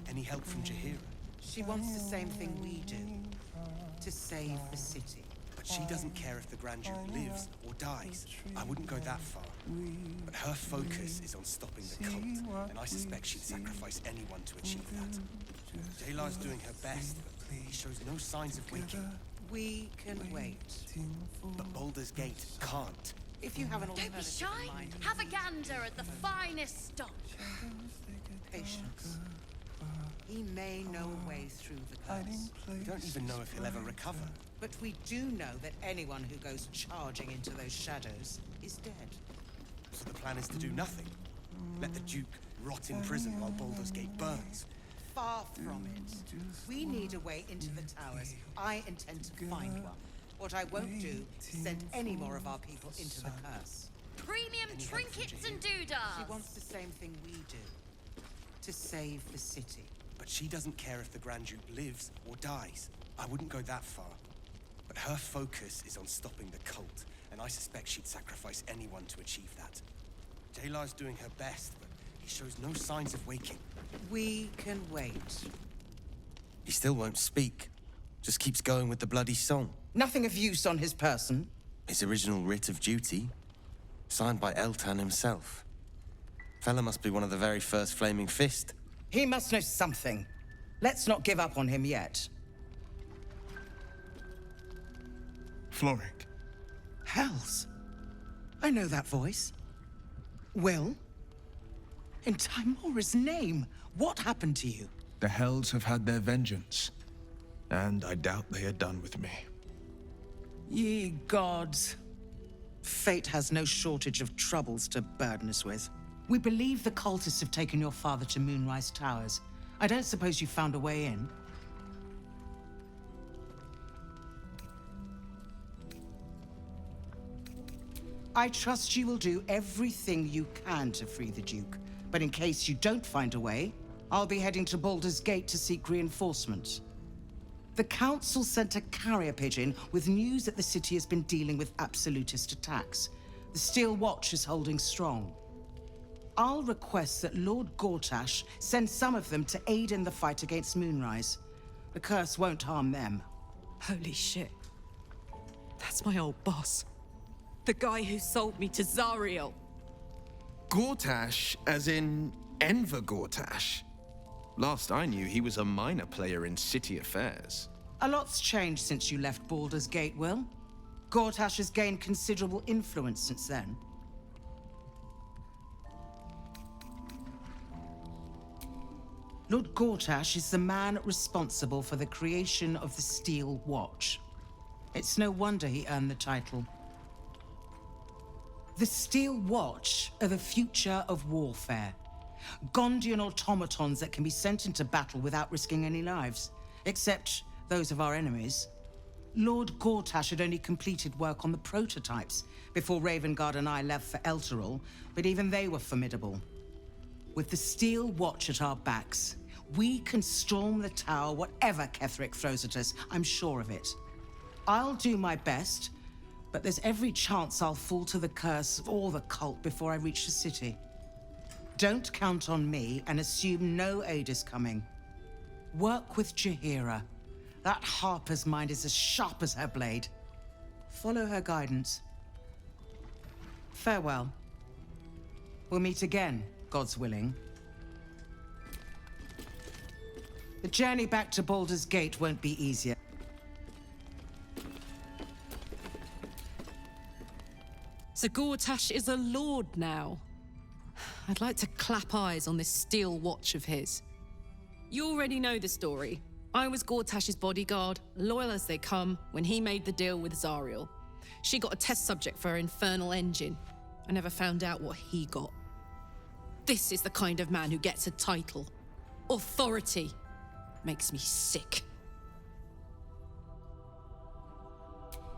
Any help from Jaheira? She wants the same thing we do. To save the city. But she doesn't care if the Grand Duke lives or dies. I wouldn't go that far. But her focus is on stopping the cult, and I suspect she'd sacrifice anyone to achieve that. Jayla's doing her best, but he shows no signs of waking. We can wait. But Baldur's Gate can't. If you have an Don't be alternative shy. in mind, Have a gander at the finest stock. patience. He may know a way through the curse. We don't even know if he'll ever recover. But we do know that anyone who goes charging into those shadows is dead. So the plan is to do nothing. Let the Duke rot in prison while Baldur's Gate burns. Far from it. We need a way into the towers. I intend to find one. What I won't do is send any more of our people into the curse. Premium trinkets and doodads. She wants the same thing we do. To save the city. But she doesn't care if the Grand Duke lives or dies. I wouldn't go that far. But her focus is on stopping the cult, and I suspect she'd sacrifice anyone to achieve that. Jayla's doing her best, but he shows no signs of waking. We can wait. He still won't speak. Just keeps going with the bloody song. Nothing of use on his person. His original writ of duty, signed by Eltan himself. Fella must be one of the very first Flaming Fist. He must know something. Let's not give up on him yet. Floric. Hells. I know that voice. Will? In Timora's name, what happened to you? The Hells have had their vengeance, and I doubt they are done with me. Ye gods. Fate has no shortage of troubles to burden us with. We believe the cultists have taken your father to Moonrise Towers. I don't suppose you found a way in? I trust you will do everything you can to free the Duke. But in case you don't find a way, I'll be heading to Baldur's Gate to seek reinforcements. The Council sent a carrier pigeon with news that the city has been dealing with absolutist attacks. The Steel Watch is holding strong. I'll request that Lord Gortash send some of them to aid in the fight against Moonrise. The curse won't harm them. Holy shit. That's my old boss. The guy who sold me to Zariel. Gortash, as in Enver Gortash. Last I knew, he was a minor player in city affairs. A lot's changed since you left Baldur's Gate, Will. Gortash has gained considerable influence since then. Lord Gortash is the man responsible for the creation of the Steel Watch. It's no wonder he earned the title. The Steel Watch are the future of warfare. Gondian automatons that can be sent into battle without risking any lives, except those of our enemies. Lord Gortash had only completed work on the prototypes before Ravengard and I left for Elturel, but even they were formidable. With the Steel Watch at our backs, we can storm the tower whatever Ketheric throws at us, I'm sure of it. I'll do my best, but there's every chance I'll fall to the curse or the cult before I reach the city. Don't count on me and assume no aid is coming. Work with Jaheira. That Harper's mind is as sharp as her blade. Follow her guidance. Farewell. We'll meet again, God's willing. The journey back to Baldur's Gate won't be easier. So Gortash is a lord now. I'd like to clap eyes on this Steel Watch of his. You already know the story. I was Gortash's bodyguard, loyal as they come, when he made the deal with Zariel. She got a test subject for her infernal engine. I never found out what he got. This is the kind of man who gets a title. Authority. Makes me sick.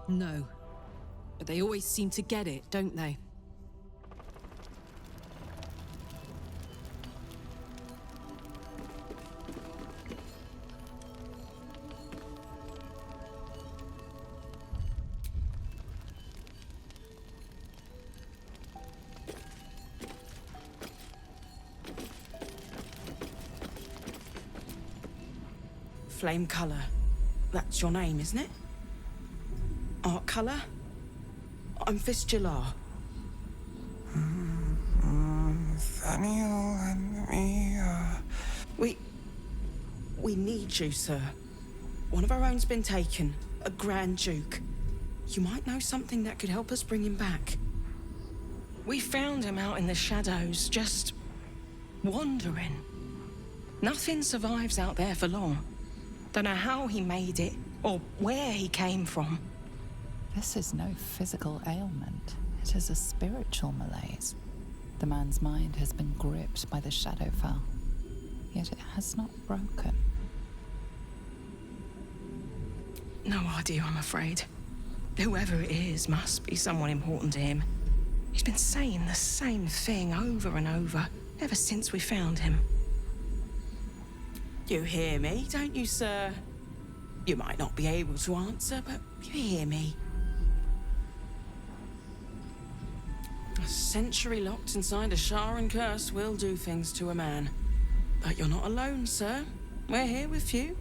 No. But they always seem to get it, don't they? Flame colour. That's your name, isn't it? Art colour? I'm Fistula. Nathaniel and me, We need you, sir. One of our own's been taken. A Grand Duke. You might know something that could help us bring him back. We found him out in the shadows, just wandering. Nothing survives out there for long. Don't know how he made it, or where he came from. This is no physical ailment. It is a spiritual malaise. The man's mind has been gripped by the Shadowfell, yet it has not broken. No idea, I'm afraid. Whoever it is must be someone important to him. He's been saying the same thing over and over, ever since we found him. You hear me, don't you, sir? You might not be able to answer, but you hear me. A century locked inside a Sharan curse will do things to a man. But you're not alone, sir. We're here with you.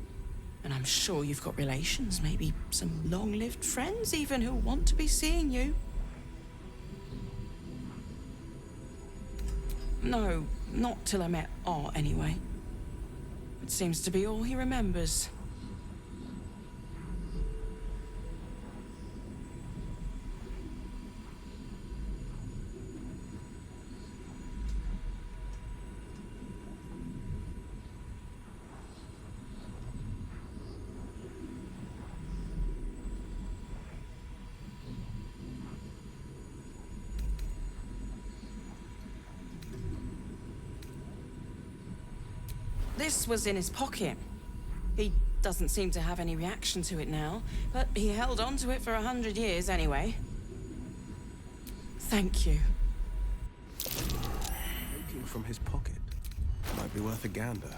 And I'm sure you've got relations, maybe some long-lived friends even, who want to be seeing you. No, not till I met Art, anyway. It seems to be all he remembers. This was in his pocket. He doesn't seem to have any reaction to it now, but he held on to it for 100 years anyway. Thank you. Looking from his pocket. My Might be worth a gander.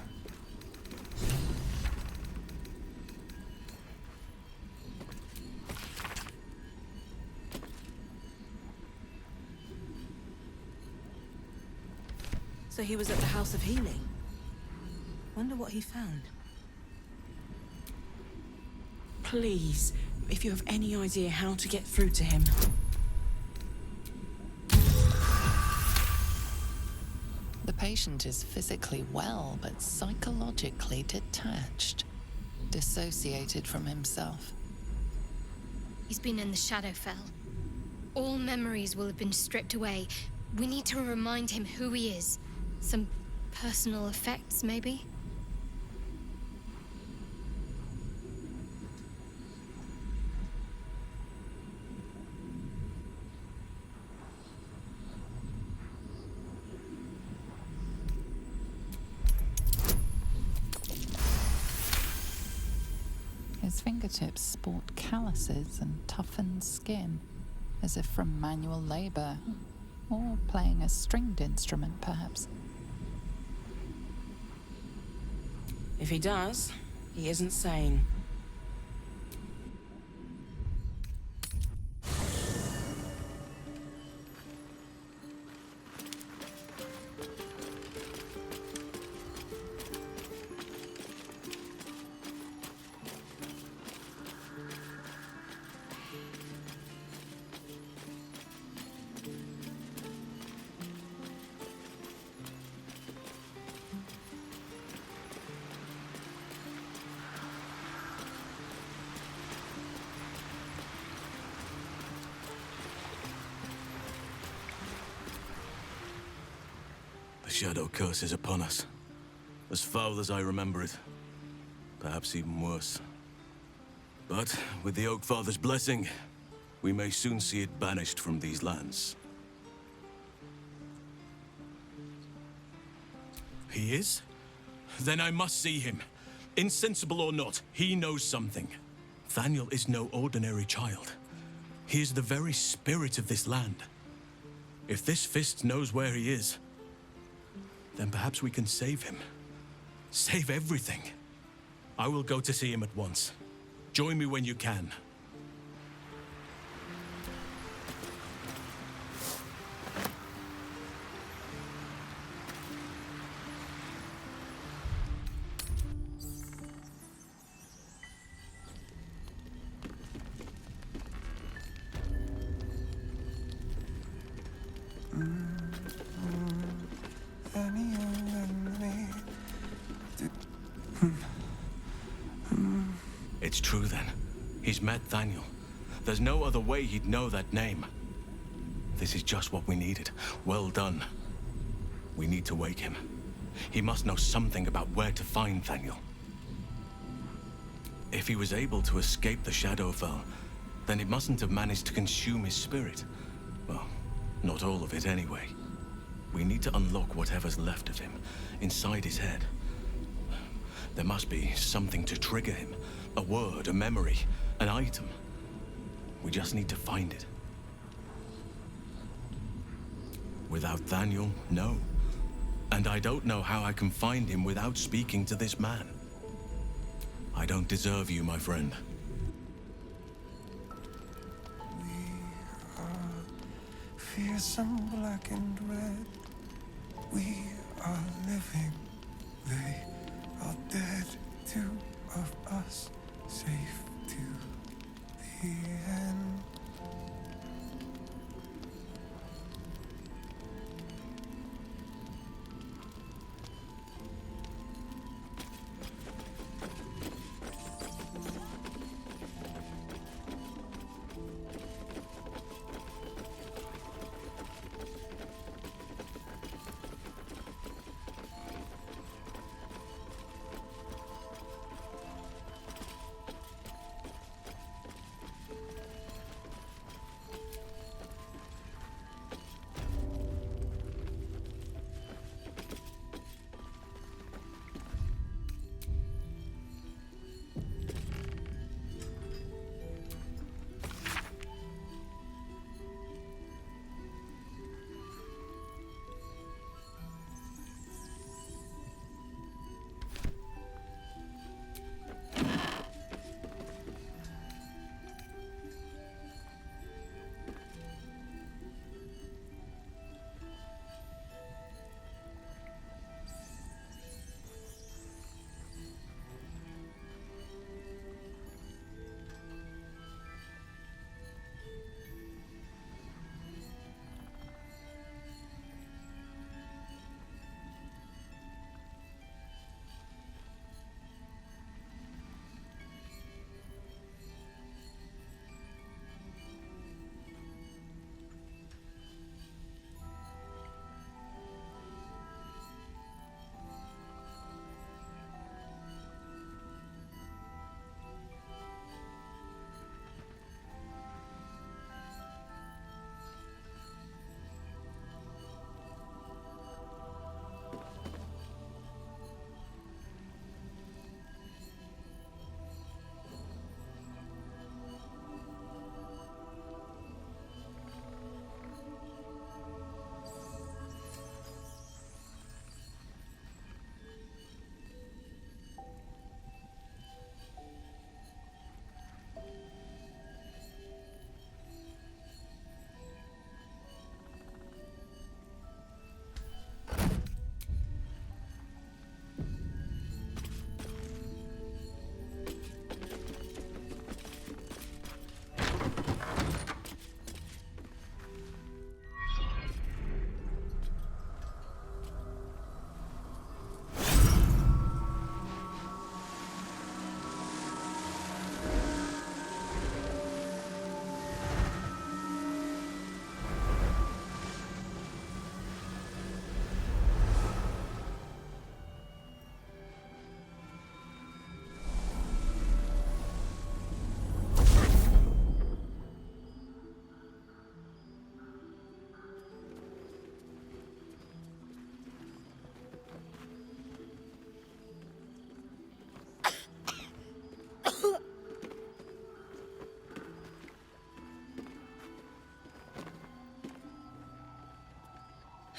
So he was at the House of Healing. Wonder what he found. Please, if you have any idea how to get through to him. The patient is physically well, but psychologically detached, dissociated from himself. He's been in the Shadowfell. All memories will have been stripped away. We need to remind him who he is. Some personal effects, maybe? His fingertips sport calluses and toughened skin, as if from manual labor, or playing a stringed instrument, perhaps. If he does, he isn't sane. The Shadow Curse is upon us. As foul as I remember it. Perhaps even worse. But with the Oak Father's blessing, we may soon see it banished from these lands. He is? Then I must see him. Insensible or not, he knows something. Thaniel is no ordinary child. He is the very spirit of this land. If this fist knows where he is, then perhaps we can save him. Save everything. I will go to see him at once. Join me when you can. It's true then. He's met Thaniel. There's no other way he'd know that name. This is just what we needed. Well done. We need to wake him. He must know something about where to find Thaniel. If he was able to escape the Shadowfell, then it mustn't have managed to consume his spirit. Well, not all of it anyway. We need to unlock whatever's left of him, inside his head. There must be something to trigger him. A word, a memory, an item. We just need to find it. Without Thaniel, no. And I don't know how I can find him without speaking to this man. I don't deserve you, my friend. Fearsome black and red. We are living. They are dead. Two of us safe to the end.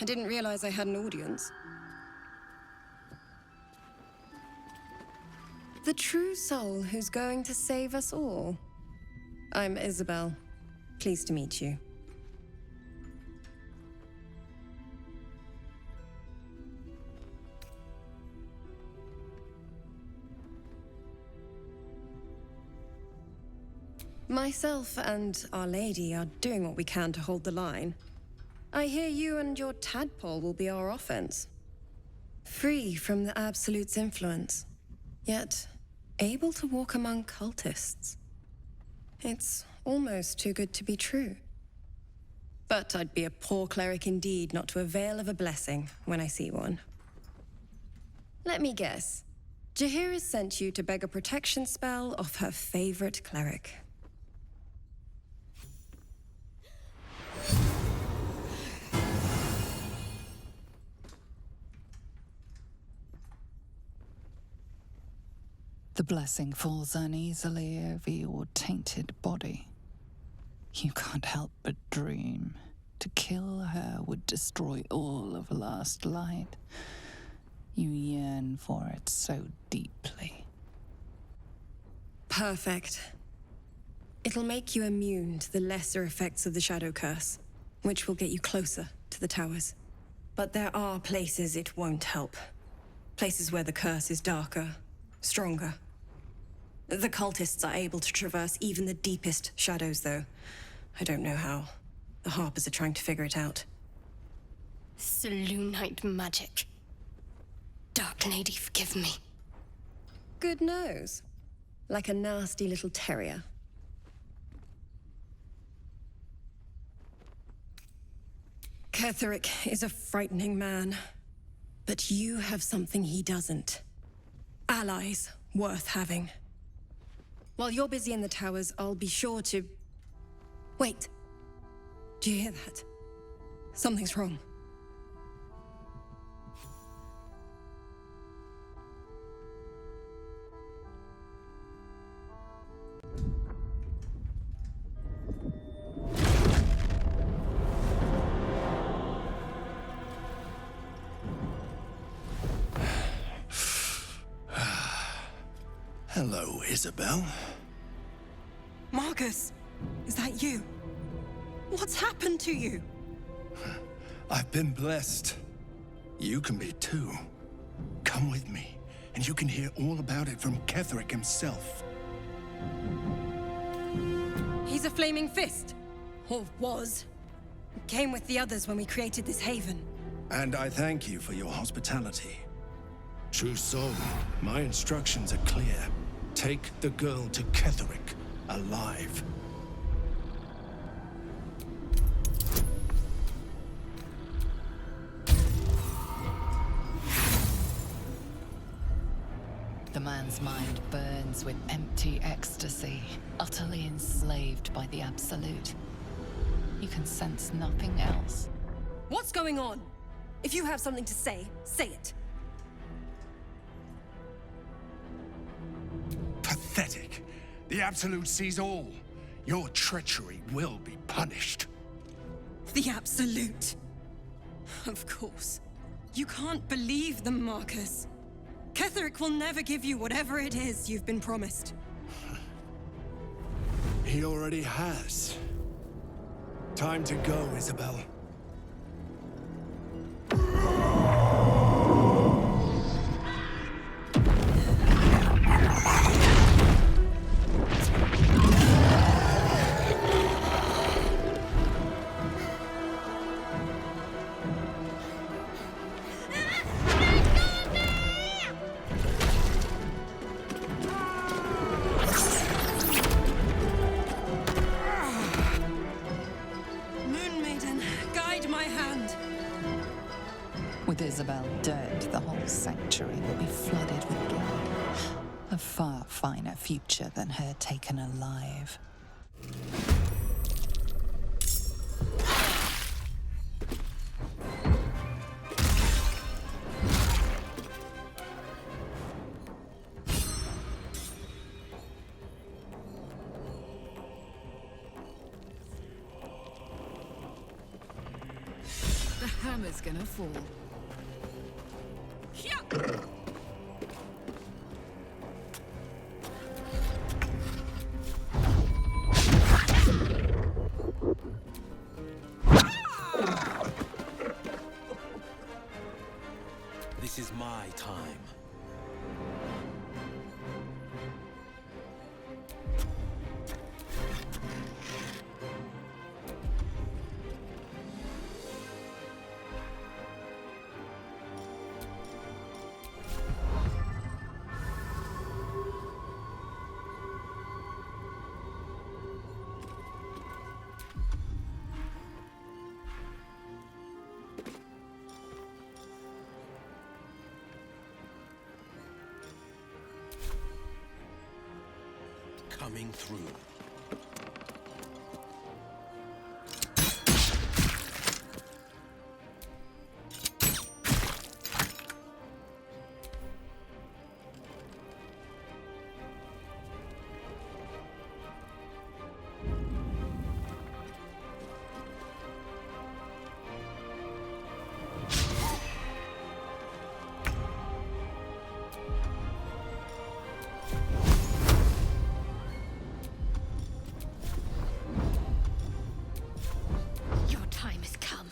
I didn't realize I had an audience. The true soul who's going to save us all. I'm Isabel. Pleased to meet you. Myself and Our Lady are doing what we can to hold the line. I hear you and your tadpole will be our offense. Free from the Absolute's influence, yet able to walk among cultists. It's almost too good to be true. But I'd be a poor cleric indeed not to avail of a blessing when I see one. Let me guess. Jaheira sent you to beg a protection spell off her favorite cleric. The blessing falls uneasily over your tainted body. You can't help but dream. To kill her would destroy all of Last Light. You yearn for it so deeply. Perfect. It'll make you immune to the lesser effects of the Shadow Curse, which will get you closer to the towers. But there are places it won't help. Places where the curse is darker, stronger. The cultists are able to traverse even the deepest shadows, though. I don't know how. The Harpers are trying to figure it out. Selûnite magic. Dark Lady, forgive me. Good nose. Like a nasty little terrier. Ketheric is a frightening man. But you have something he doesn't. Allies worth having. While you're busy in the towers, I'll be sure to... Wait. Do you hear that? Something's wrong. Hello, Isabel. Marcus, is that you? What's happened to you? I've been blessed. You can be too. Come with me, and you can hear all about it from Ketheric himself. He's a flaming fist. Or was. Came with the others when we created this haven. And I thank you for your hospitality. True soul, my instructions are clear. Take the girl to Ketheric, alive. The man's mind burns with empty ecstasy, utterly enslaved by the Absolute. You can sense nothing else. What's going on? If you have something to say, say it. Pathetic. The Absolute sees all. Your treachery will be punished. The Absolute. Of course. You can't believe them, Marcus. Ketheric will never give you whatever it is you've been promised. He already has. Time to go, Isabel. With Isabel dead, the whole sanctuary will be flooded with blood. A far finer future than her taken alive. The hammer's gonna fall. This is my time. Coming through. Your time has come.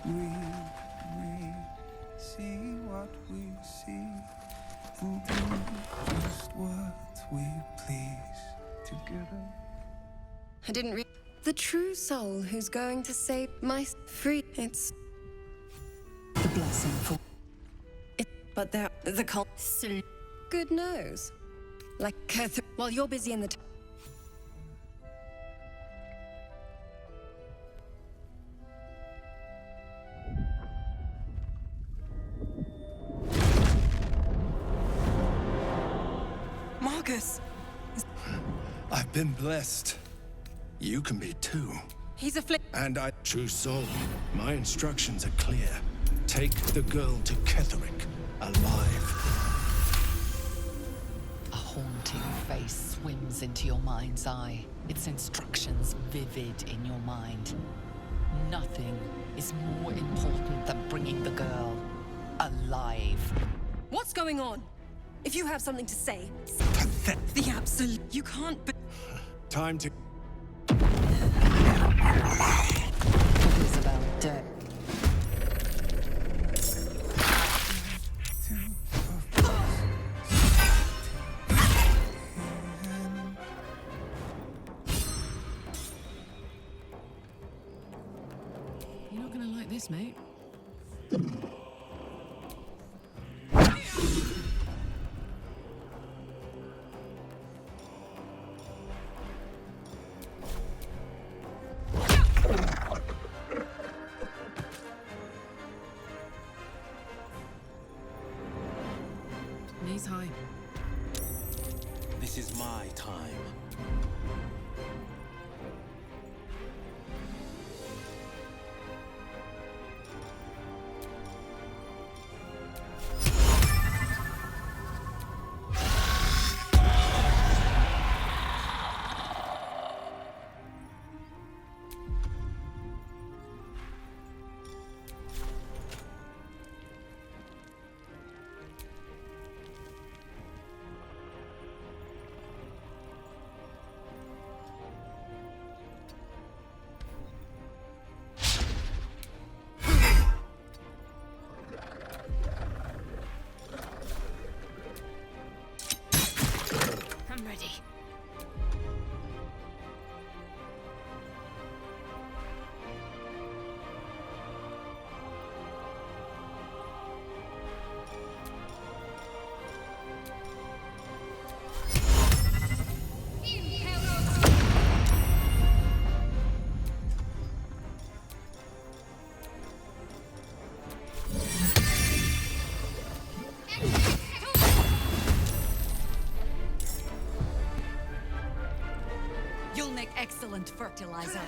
We may see what we see and do just what we please together. I didn't the true soul who's going to save my free. It's The blessing for... but they're the cult. Good nose. Like while you're busy in the. Marcus! I've been blessed. You can be too. He's a flip. And I... True soul, my instructions are clear. Take the girl to Ketherick, alive. A haunting face swims into your mind's eye, its instructions vivid in your mind. Nothing is more important than bringing the girl alive. What's going on? If you have something to say, the absolute. You can't be. Time to... Isabel dead. You're not gonna like this, mate. Knees high. This is my time. I'm ready. You'll make excellent fertilizer.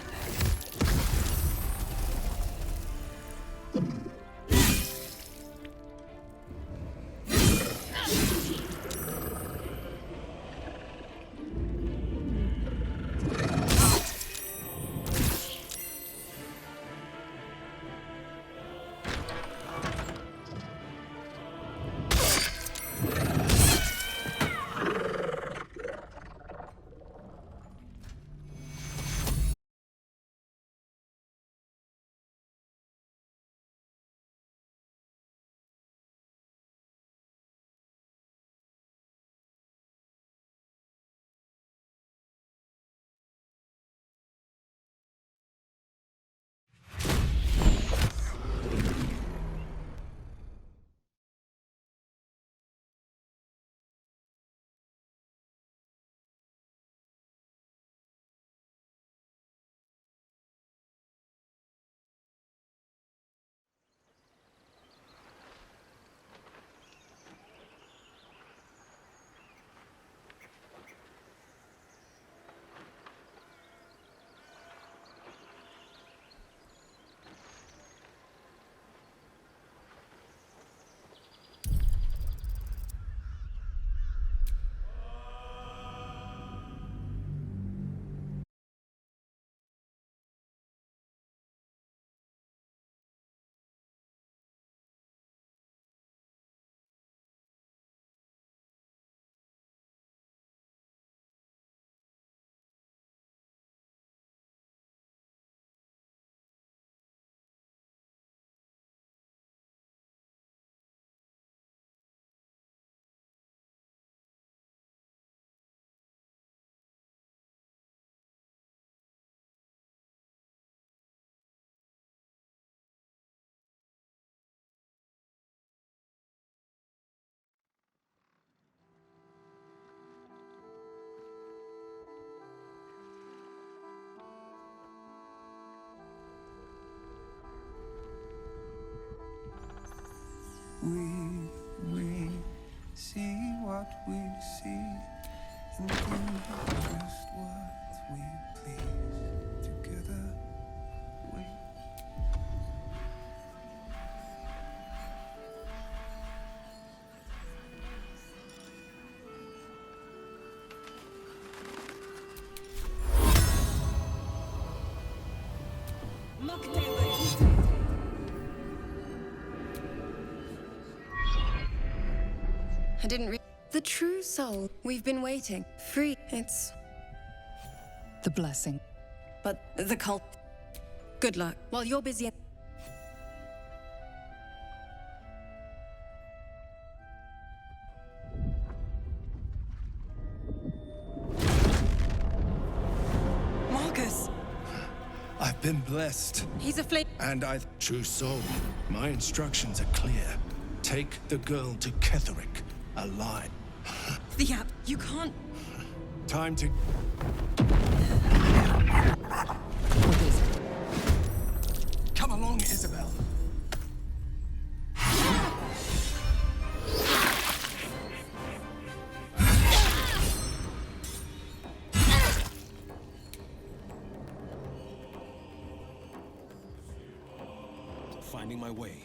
we see what we see, and do just what we please. Together we. I didn't the true soul. We've been waiting. Free. It's... The blessing. But the cult... Good luck. While you're busy... Marcus! I've been blessed. He's a flame... And I've... True soul, my instructions are clear. Take the girl to Ketherick, alive. Yeah, you can't... Time to... What is it? Come along, Isabel. Finding my way.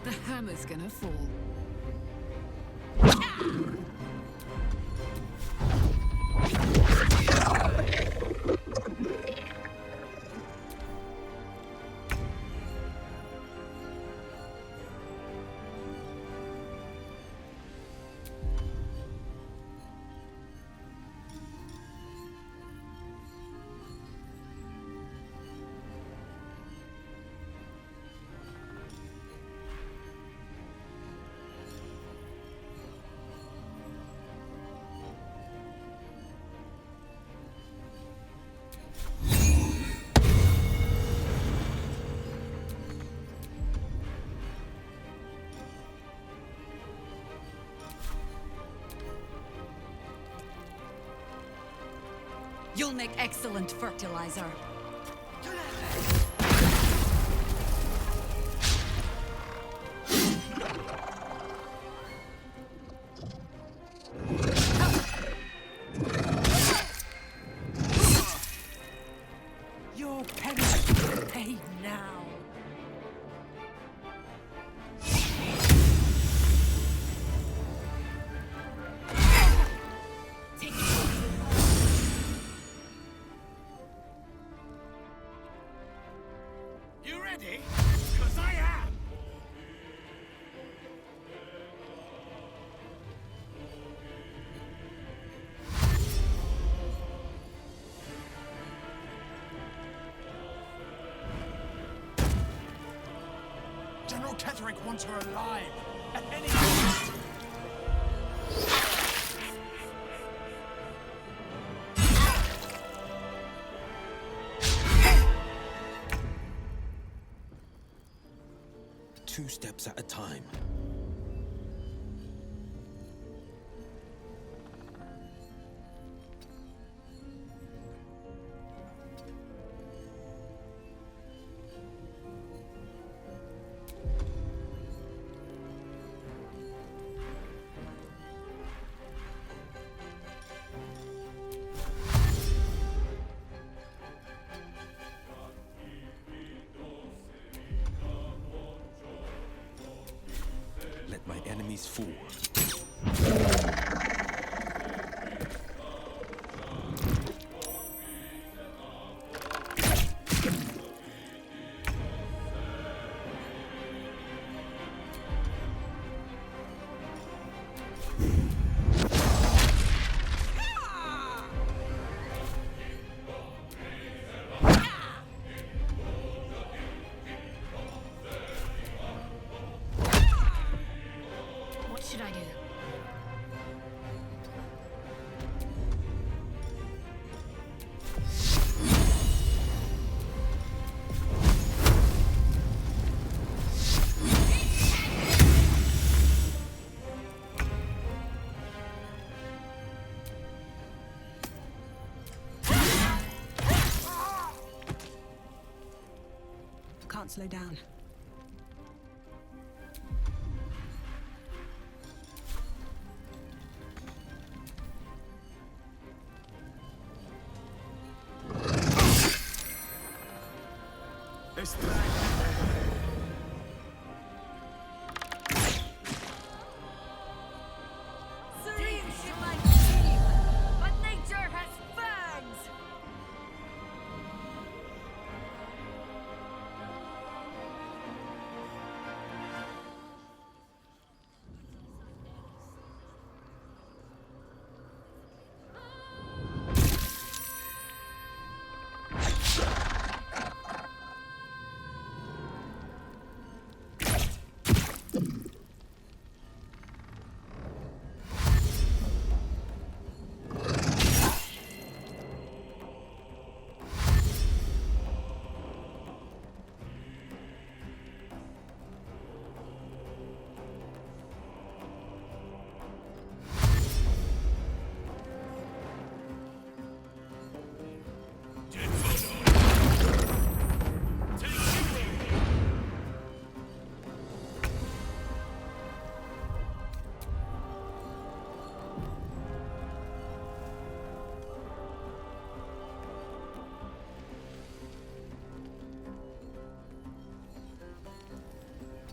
The hammer's gonna fall. You'll make excellent fertilizer. Your penance paid now. You ready? 'Cause I am! General Ketherick wants her alive. At any cost. Two steps at a time. Let my enemies fall. can't slow down. Dreams you might dream, but nature has fangs!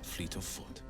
Fleet of foot.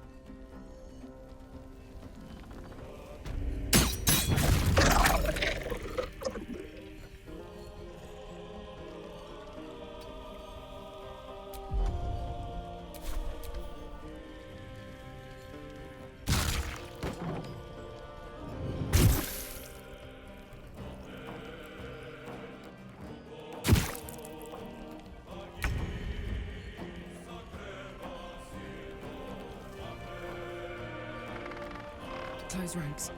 Close ranks.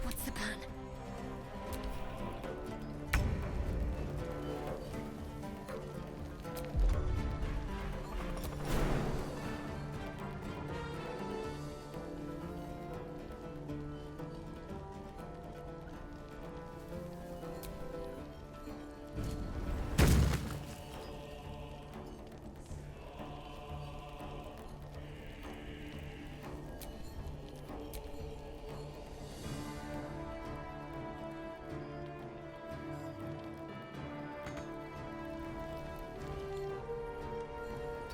What's the plan?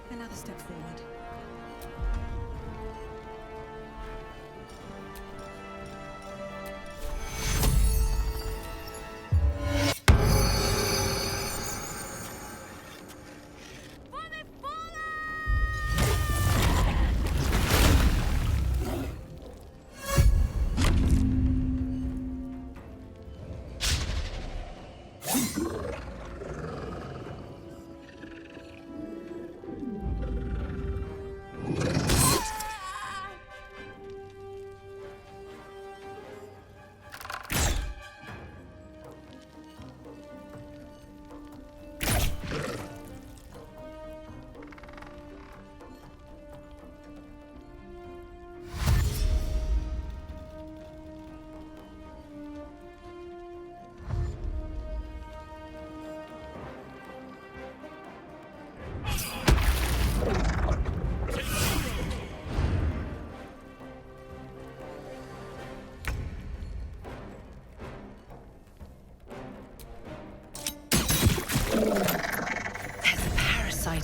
Another step forward.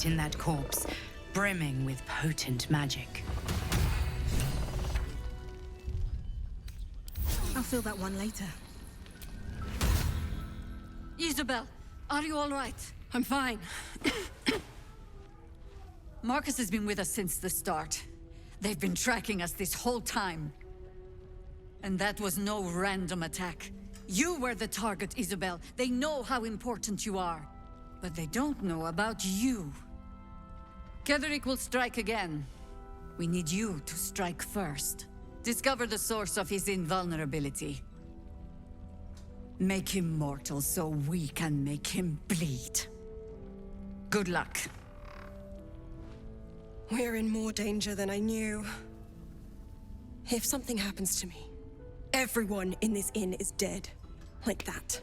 In that corpse, brimming with potent magic. I'll fill that one later. Isabel, are you all right? I'm fine. Marcus has been with us since the start. They've been tracking us this whole time. And that was no random attack. You were the target, Isabel. They know how important you are. But they don't know about you. Ketheric will strike again. We need you to strike first. Discover the source of his invulnerability. Make him mortal so we can make him bleed. Good luck. We're in more danger than I knew. If something happens to me, everyone in this inn is dead. Like that.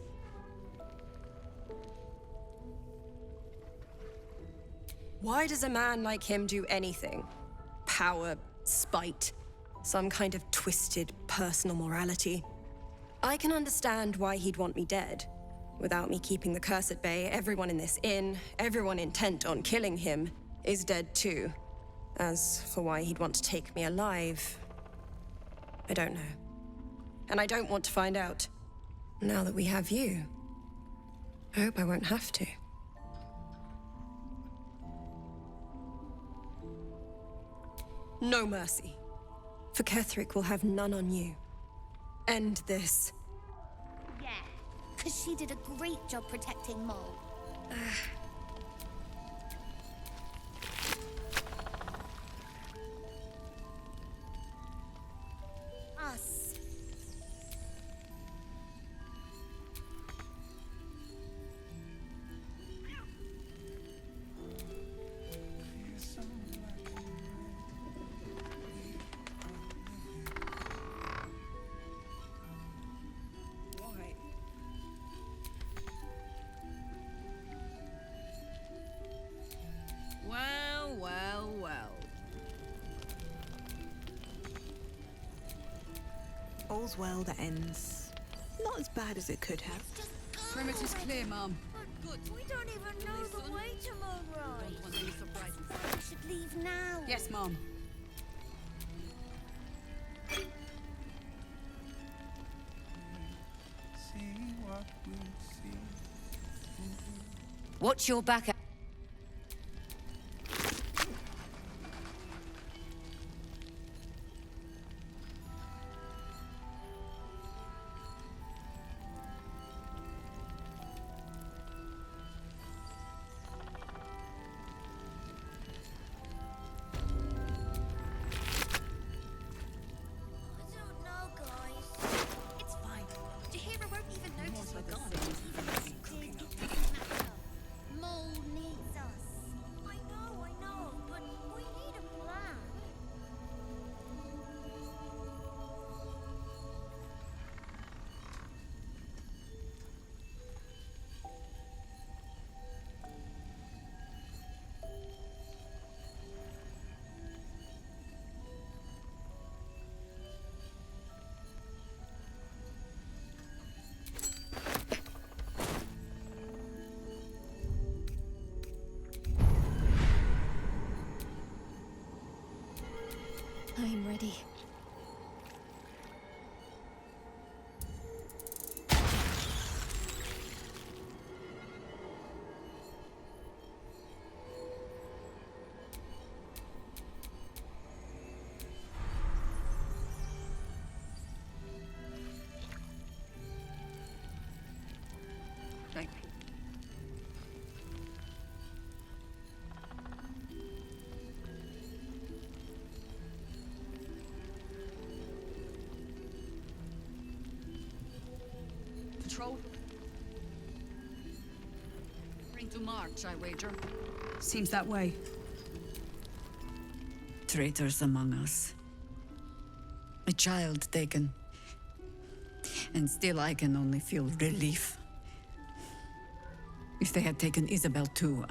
Why does a man like him do anything? Power, spite, some kind of twisted personal morality. I can understand why he'd want me dead. Without me keeping the curse at bay, everyone in this inn, everyone intent on killing him, is dead too. As for why he'd want to take me alive, I don't know. And I don't want to find out. Now that we have you, I hope I won't have to. No mercy. For Ketherick will have none on you. End this. Yeah, because she did a great job protecting Mole. Us. Well, well, well. All's well that ends. Not as bad as it could have. Perimeter's clear, Mom. Good. We don't even know the way to Moonrise. Don't want any surprises. We should leave now. Yes, Mom. See what we see. Watch your back. I'm ready. Thank you. Patrol? Bring to march, I wager. Seems that way. Traitors among us. A child taken. And still I can only feel relief. If they had taken Isabel too,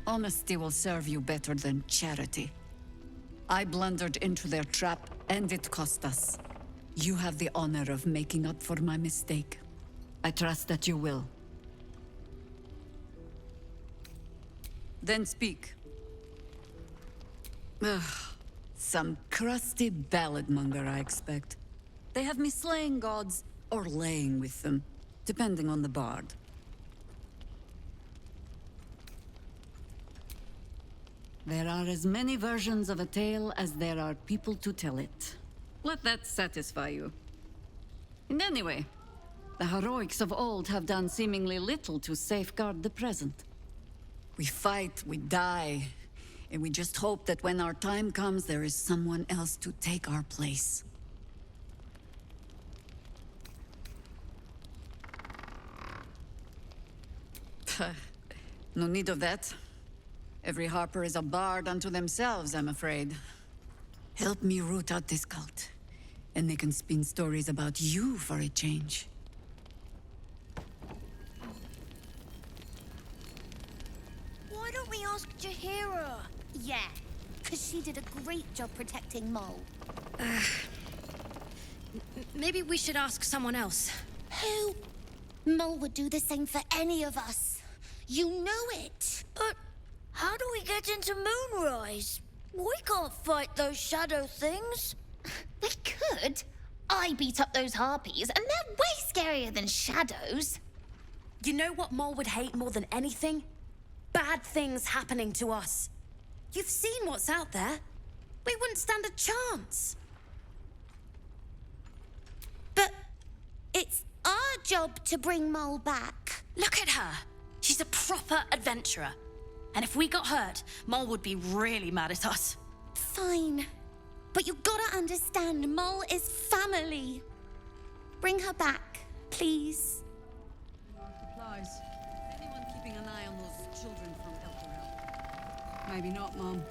Honesty will serve you better than charity. I blundered into their trap, and it cost us. You have the honor of making up for my mistake. I trust that you will. Then speak. Ugh, some crusty ballad monger, I expect. They have me slaying gods or laying with them, depending on the bard. There are as many versions of a tale as there are people to tell it. Let that satisfy you. And anyway, the heroics of old have done seemingly little to safeguard the present. We fight, we die, and we just hope that when our time comes, there is someone else to take our place. No need of that. Every Harper is a bard unto themselves, I'm afraid. Help me root out this cult, and they can spin stories about you for a change. Why don't we ask Jaheira? Yeah, because she did a great job protecting Mole. Maybe we should ask someone else. Who? Mole would do the same for any of us. You know it. But how do we get into Moonrise? We can't fight those shadow things. We could. I beat up those harpies, and they're way scarier than shadows. You know what Mole would hate more than anything? Bad things happening to us. You've seen what's out there. We wouldn't stand a chance. But it's our job to bring Mole back. Look at her. She's a proper adventurer. And if we got hurt, Mole would be really mad at us. Fine. But you gotta understand, Mole is family. Bring her back, please. Supplies. Anyone keeping an eye on those children from Elturel? Maybe not, Mom.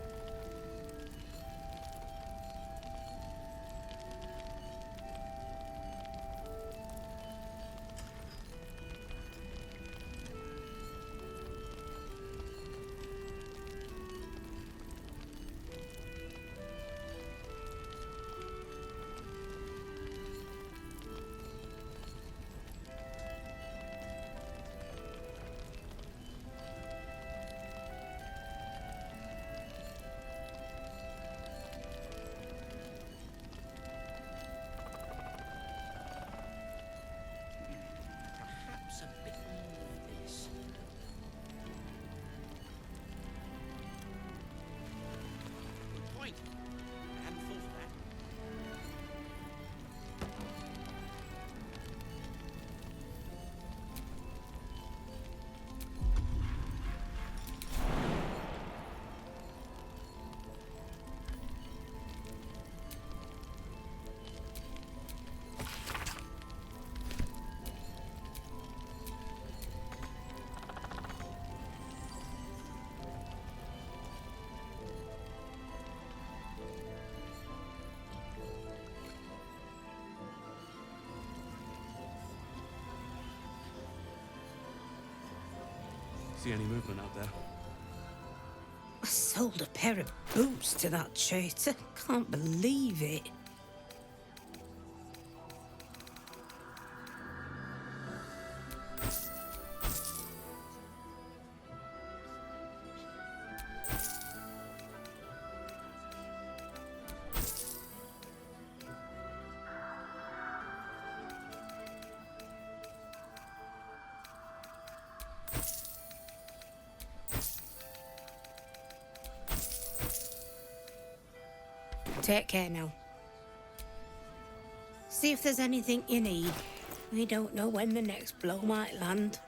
See any movement out there? I sold a pair of boots to that traitor. Can't believe it. Take care now. See if there's anything you need. We don't know when the next blow might land.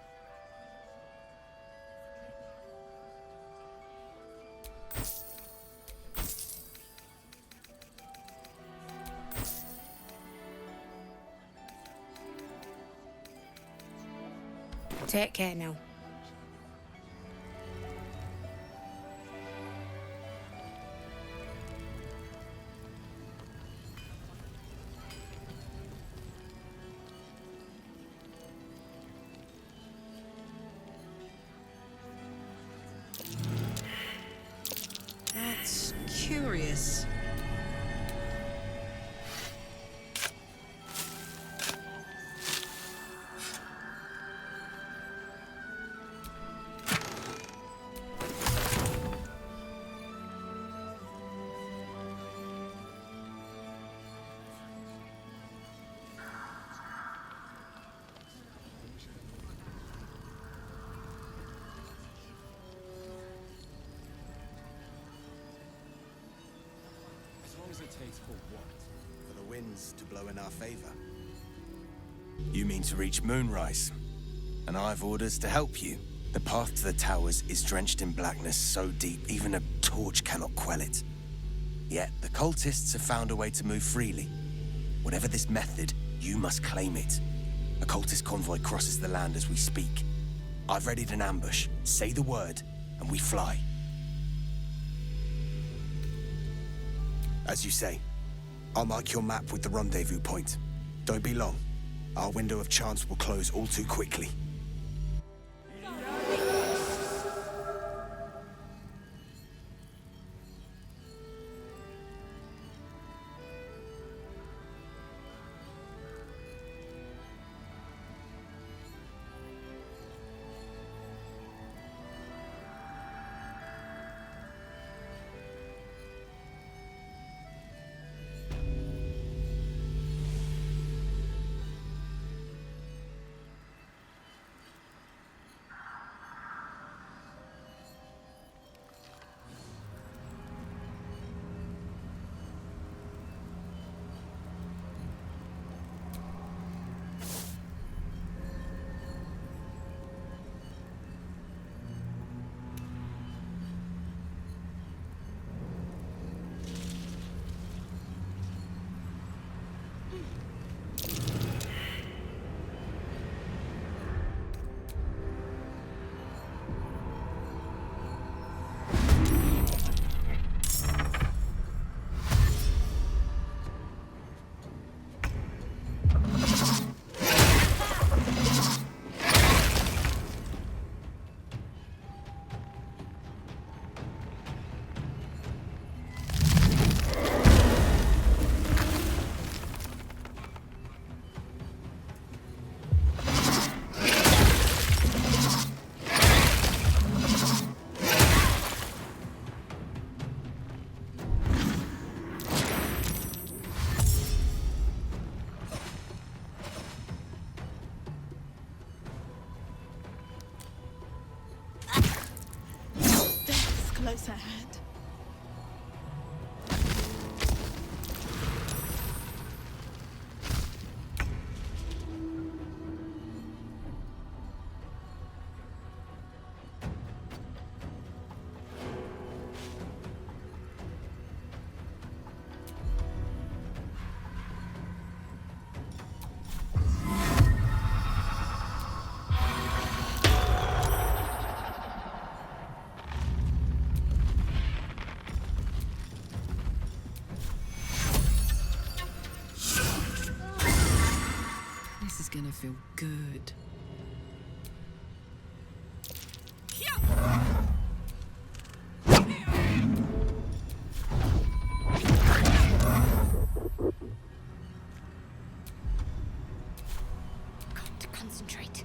Take care now. That's curious. As long as it takes for what? For the winds to blow in our favor. You mean to reach Moonrise? And I've orders to help you. The path to the towers is drenched in blackness so deep even a torch cannot quell it. Yet the cultists have found a way to move freely. Whatever this method, you must claim it. A cultist convoy crosses the land as we speak. I've readied an ambush. Say the word, and we fly. As you say, I'll mark your map with the rendezvous point. Don't be long. Our window of chance will close all too quickly. Close ahead. This is gonna feel good. Got to concentrate.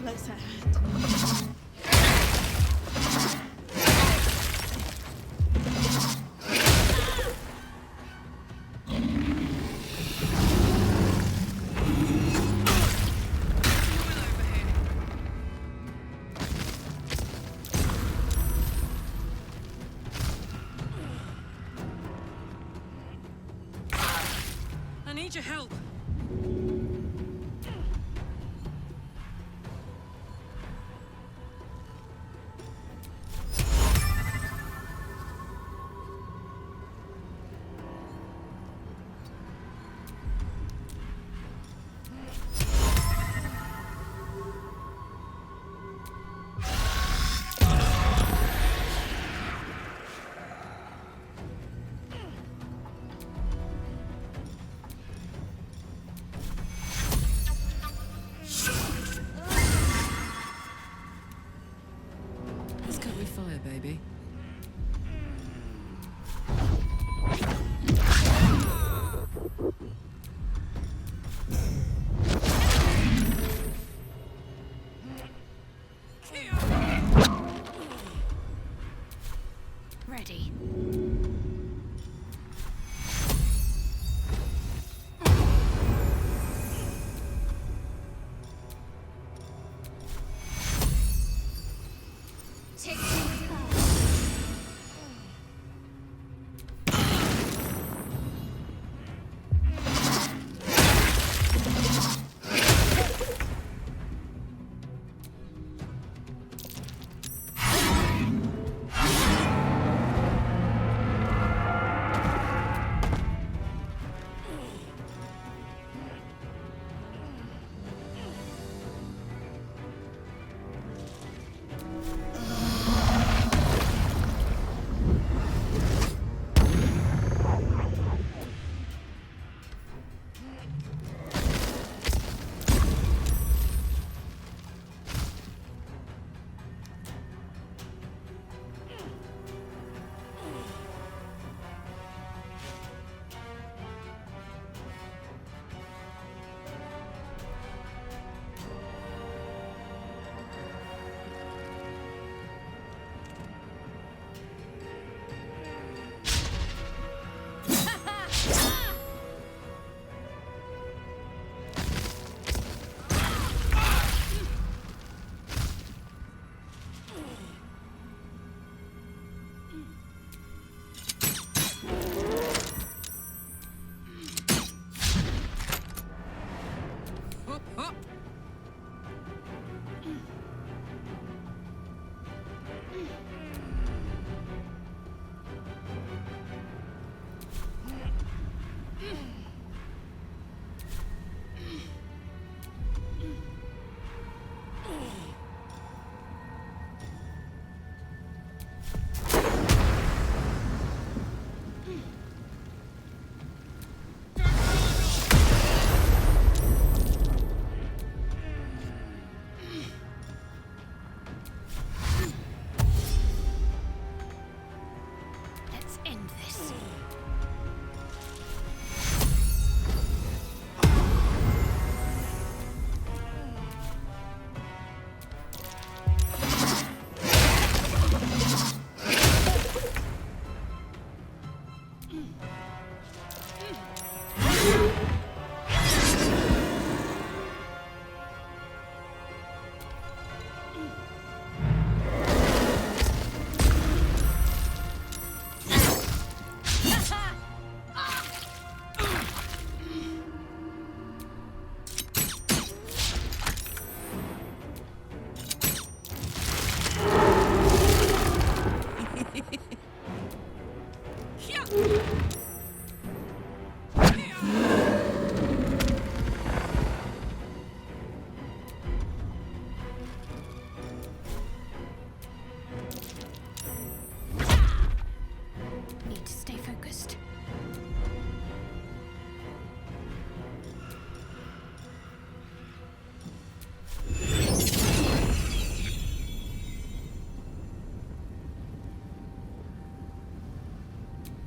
Close ahead. I need your help. Ready.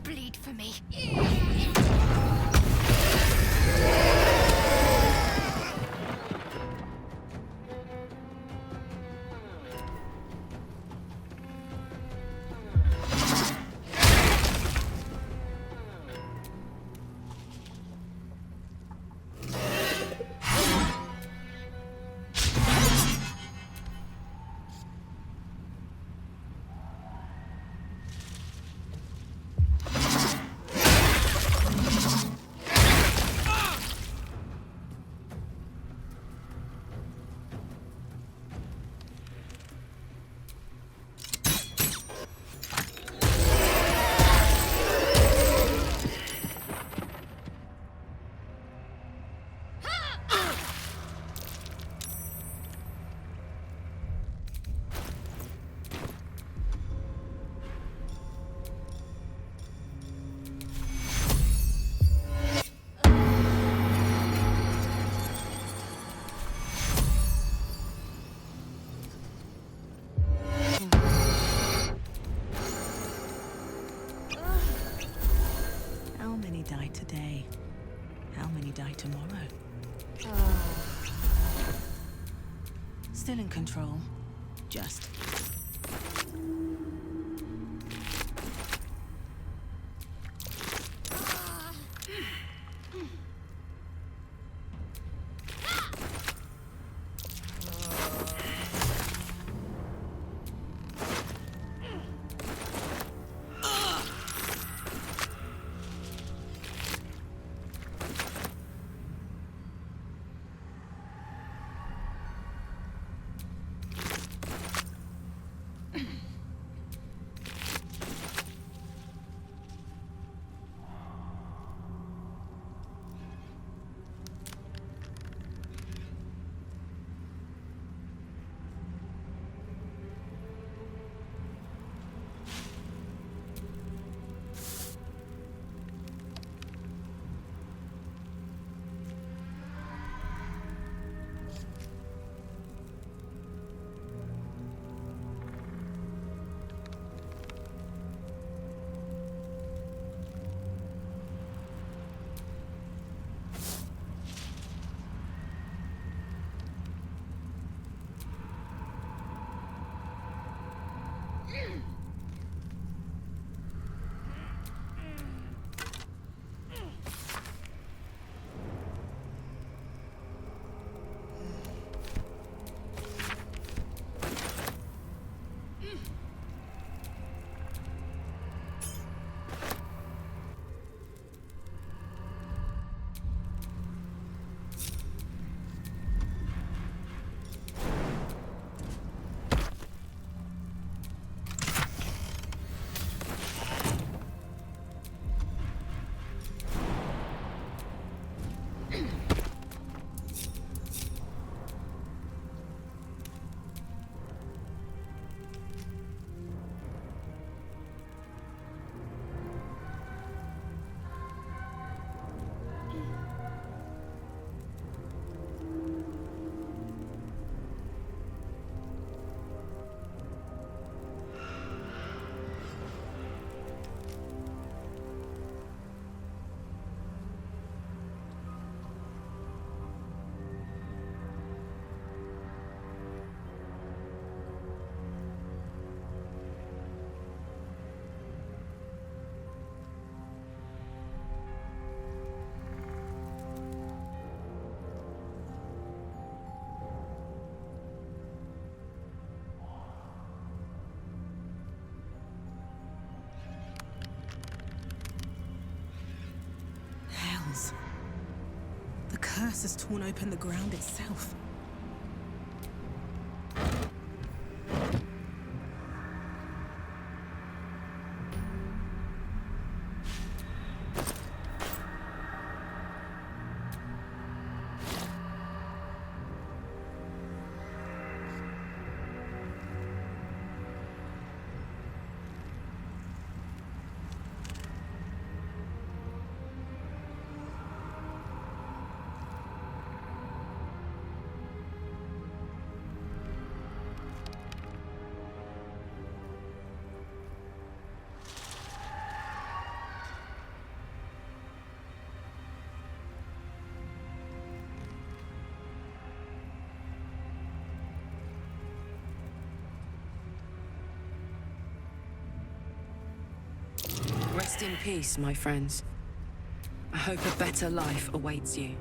Bleed for me. Die today? How many die tomorrow? Still in control. Just. curse has torn open the ground itself. Rest in peace, my friends. I hope a better life awaits you.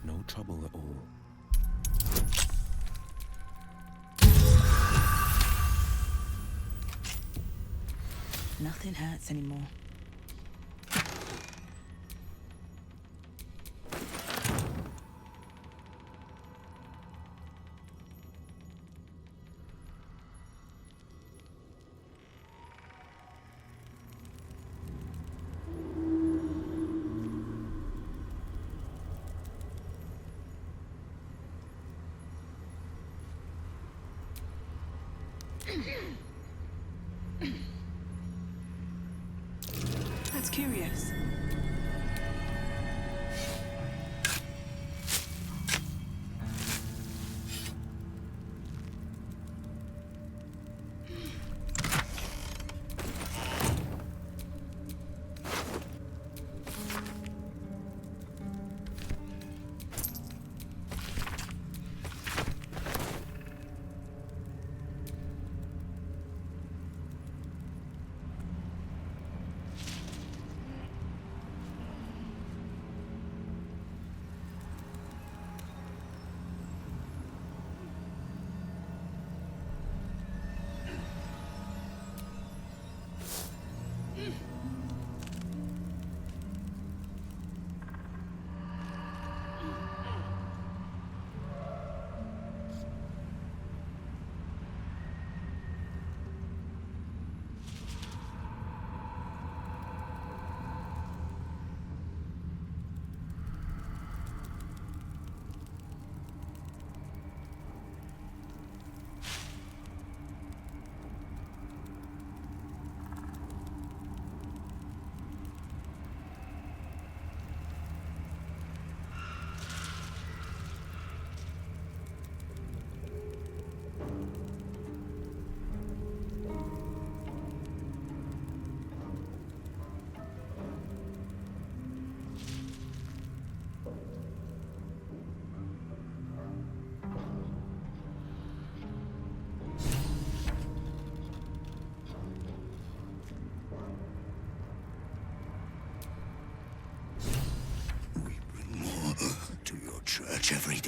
No trouble at all. Nothing hurts anymore.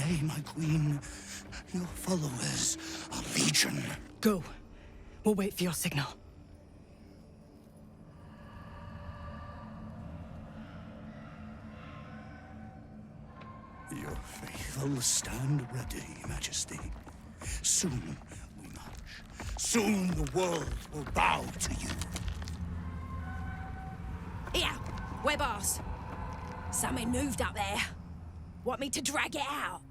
day, my queen. Your followers are legion. Go. We'll wait for your signal. Your faithful stand ready, Majesty. Soon we march. Soon the world will bow to you. Here, we're boss. Something moved up there. Want me to drag it out?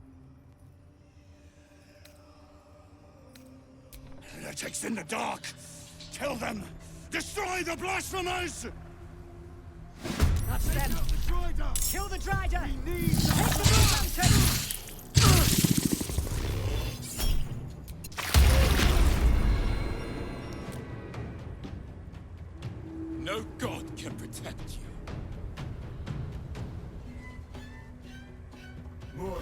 Heretics in the dark! Kill them! Destroy the blasphemers! That's them. Kill the Drider! Take the mountain! No god can protect you. More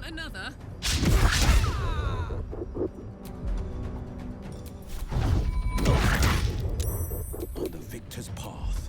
Another? On the victor's path.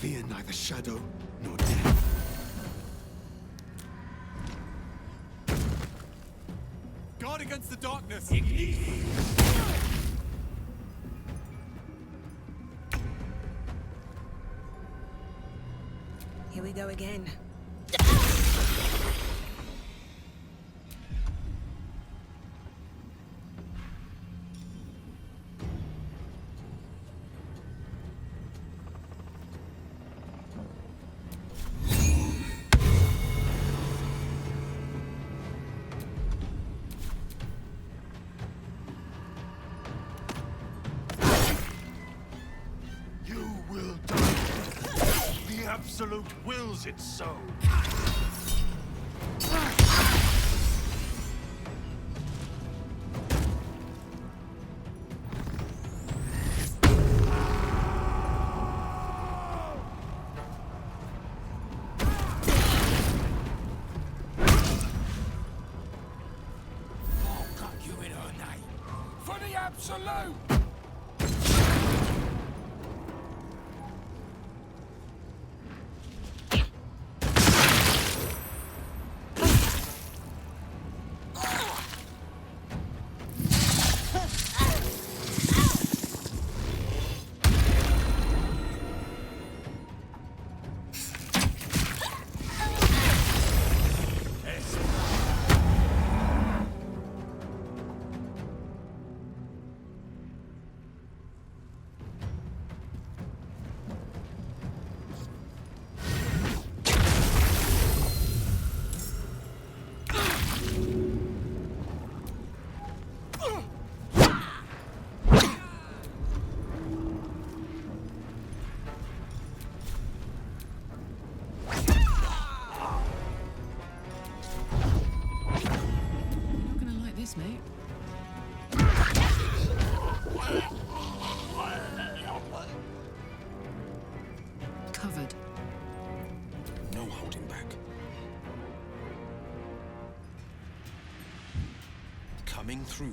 Fear neither shadow nor death. Guard against the darkness! Here we go again. Absolute wills it so. I'll cut you in her name. For the absolute! covered. No holding back. Coming through.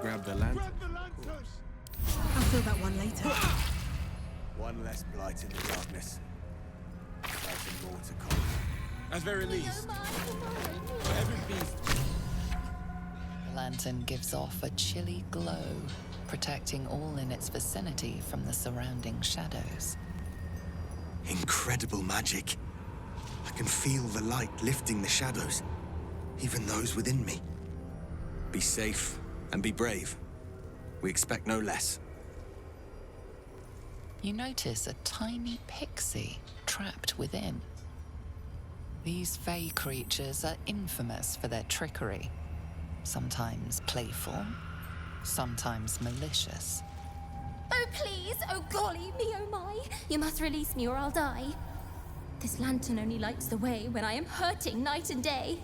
Grab the lantern. I'll fill that one later. One less blight in the darkness. 1,000 more to come. At very least. For every beast. The lantern gives off a chilly glow, protecting all in its vicinity from the surrounding shadows. Incredible magic. I can feel the light lifting the shadows, even those within me. Be safe and be brave. We expect no less. You notice a tiny pixie trapped within. These fey creatures are infamous for their trickery. Sometimes playful, sometimes malicious. Oh, please! Oh, golly me, oh my! You must release me or I'll die. This lantern only lights the way when I am hurting night and day.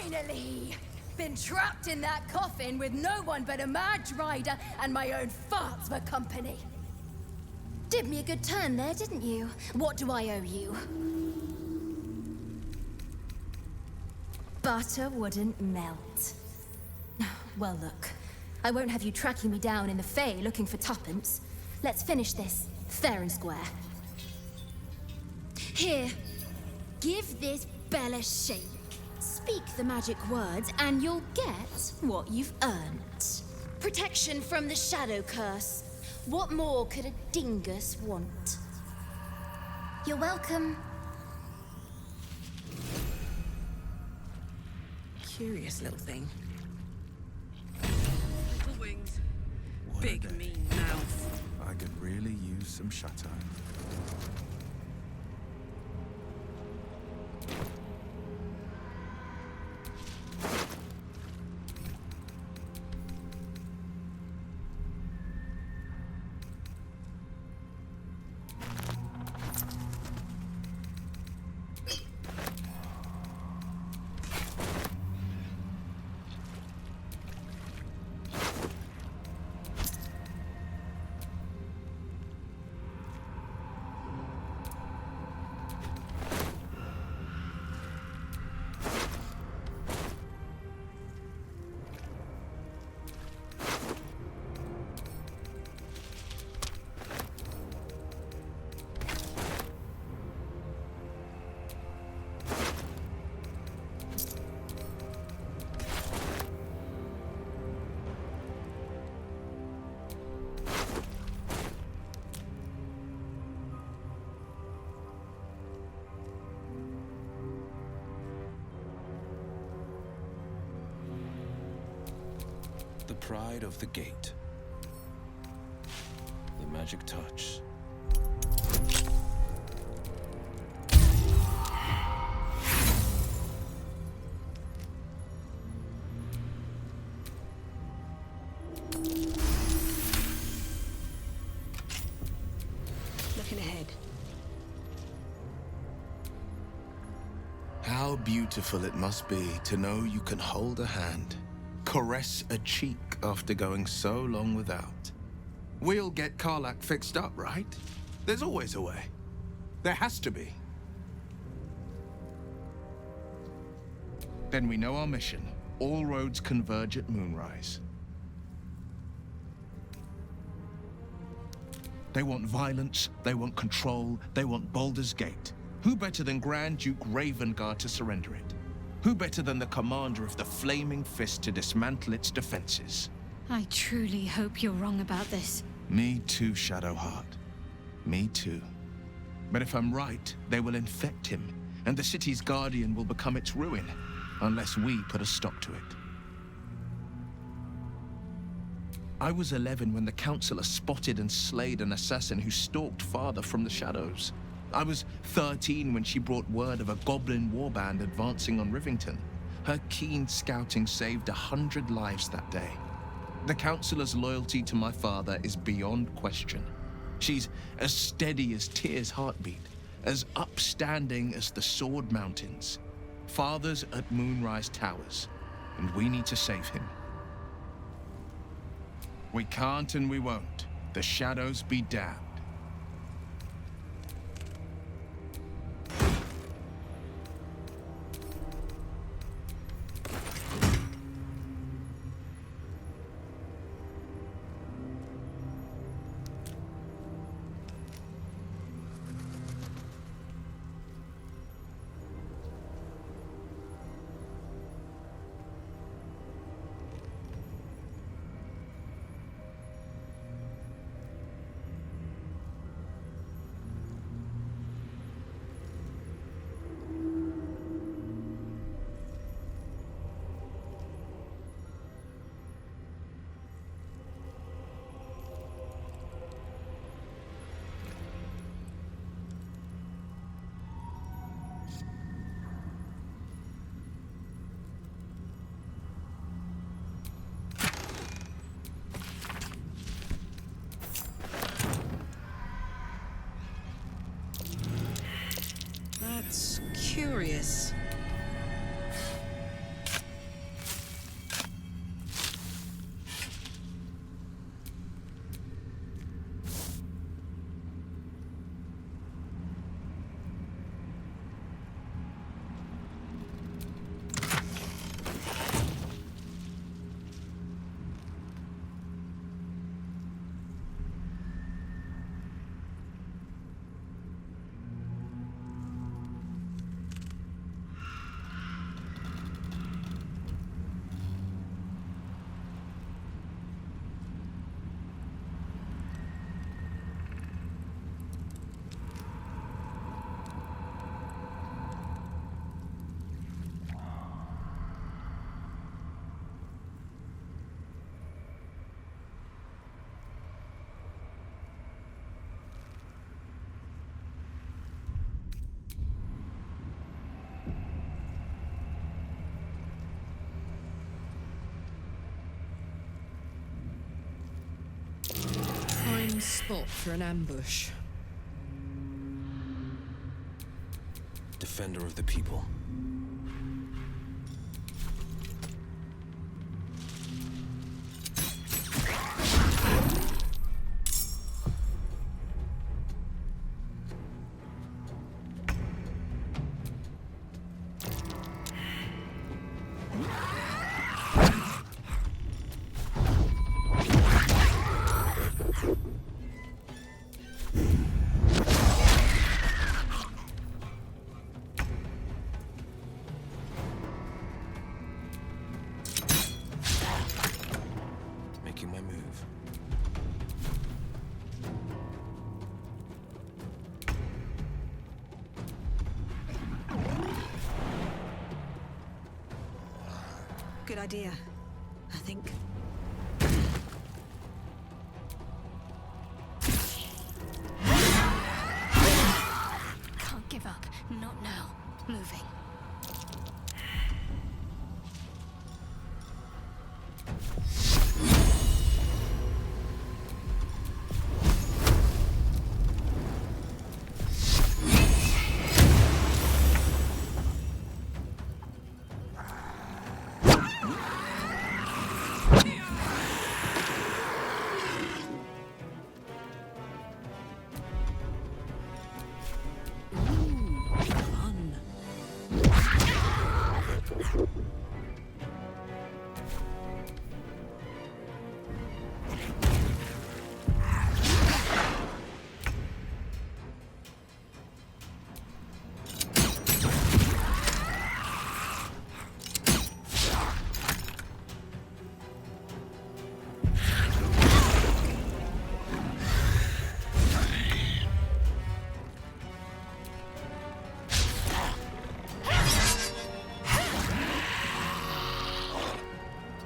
Finally! Been trapped in that coffin with no one but a Mad Rider and my own farts for company. Did me a good turn there, didn't you? What do I owe you? Butter wouldn't melt. Well, look. I won't have you tracking me down in the Fae looking for tuppence. Let's finish this fair and square. Here, give this bell a shake. Speak the magic words and you'll get what you've earned. Protection from the shadow curse. What more could a dingus want? You're welcome. Curious little thing. Little wings. What Big a day. mean mouth. I could really use some shut-eye. The pride of the gate. The magic touch. Looking ahead. How beautiful it must be to know you can hold a hand, caress a cheek after going so long without. We'll get Karlach fixed up, right? There's always a way. There has to be. Then we know our mission. All roads converge at Moonrise. They want violence, they want control, they want Baldur's Gate. Who better than Grand Duke Ravengard to surrender it? Who better than the commander of the Flaming Fist to dismantle its defenses? I truly hope you're wrong about this. Me too, Shadowheart. Me too. But if I'm right, they will infect him, and the city's guardian will become its ruin, unless we put a stop to it. I was 11 when the Councillor spotted and slayed an assassin who stalked Father from the shadows. I was 13 when she brought word of a goblin warband advancing on Rivington. Her keen scouting saved 100 lives that day. The Councillor's loyalty to my father is beyond question. She's as steady as Tyr's heartbeat, as upstanding as the Sword Mountains. Father's at Moonrise Towers, and we need to save him. We can't and we won't. The shadows be damned. That's curious. Prime spot for an ambush. Defender of the people. Making my move. Good idea, I think. Not now. Moving.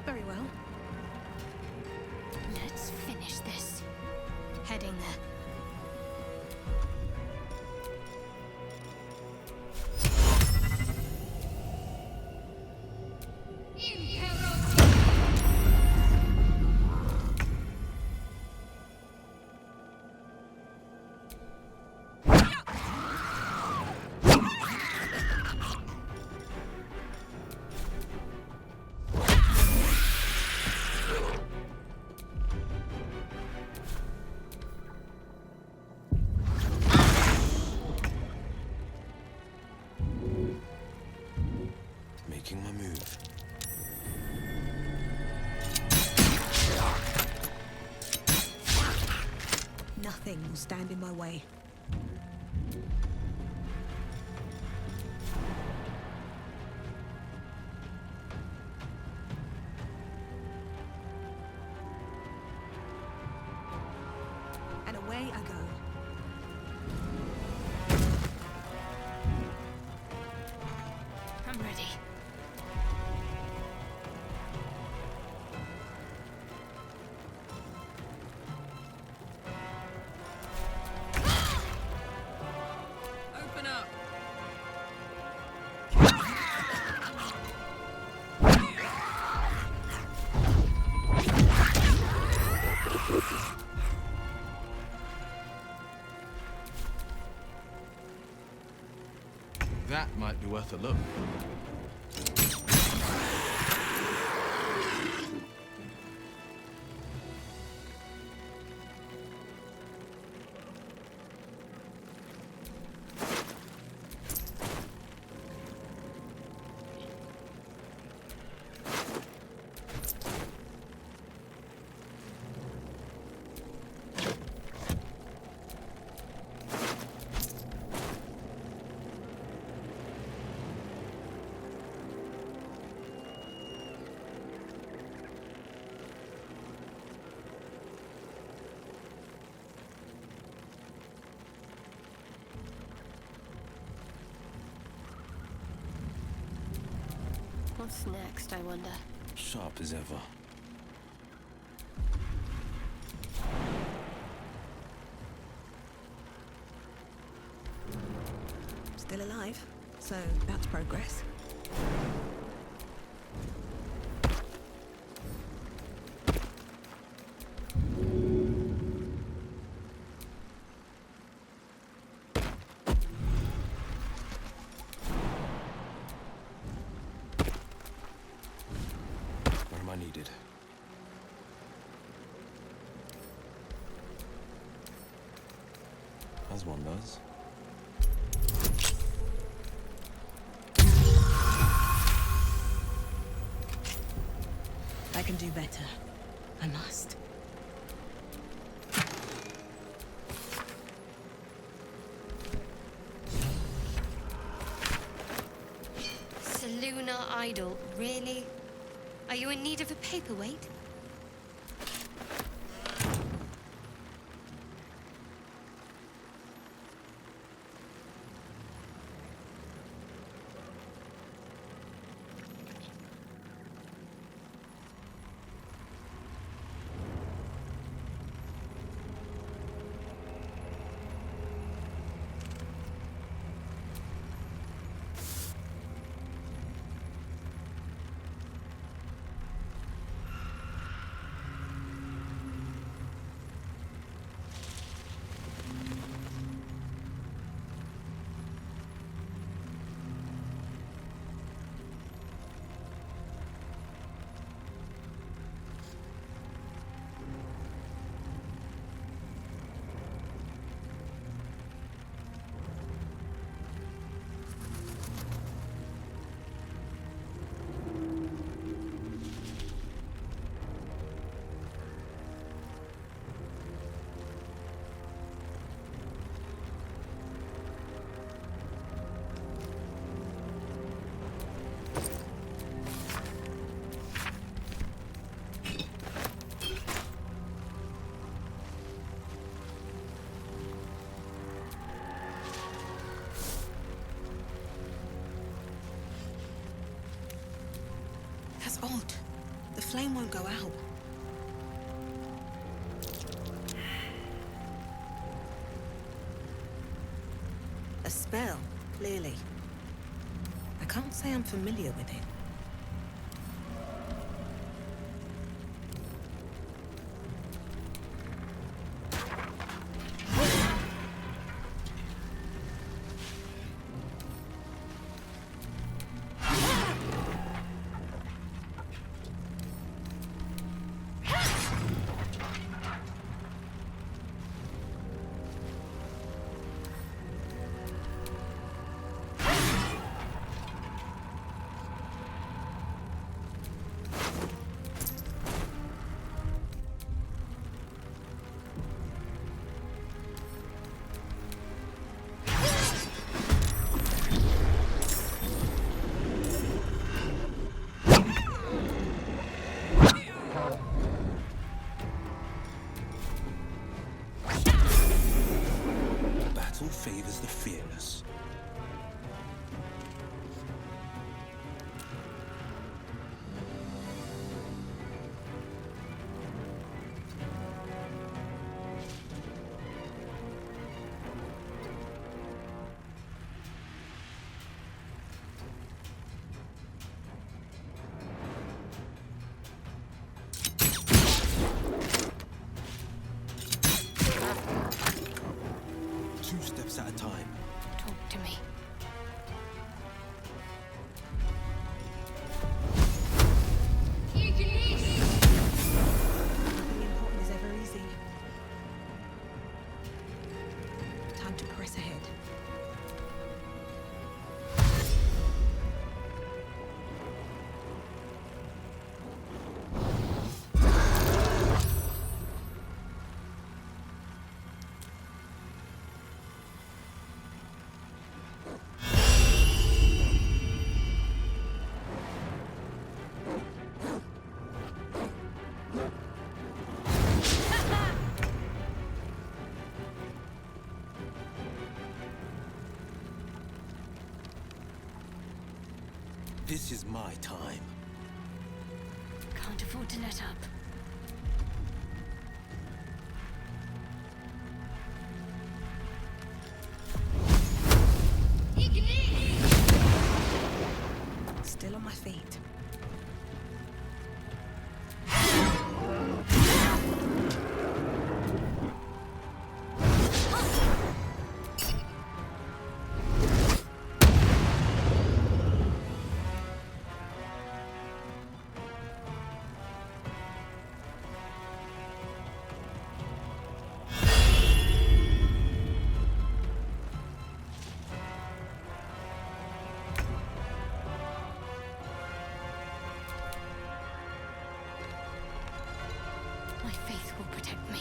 Very well. Let's finish this. Heading there. Making my move. Nothing will stand in my way. And away I go. I'm ready. Open up. That might be worth a look. What's next, I wonder? Sharp as ever. Still alive, so that's progress. Where am I needed? As one does. I can do better. I must. Seluna Idol, really? Are you in need of a paperweight? Odd. The flame won't go out. A spell, clearly. I can't say I'm familiar with it. Favors the fearless. Two steps at a time. Talk to me. Nothing important is ever easy. Time to press ahead. This is my time. Can't afford to let up. Still on my feet. My faith will protect me.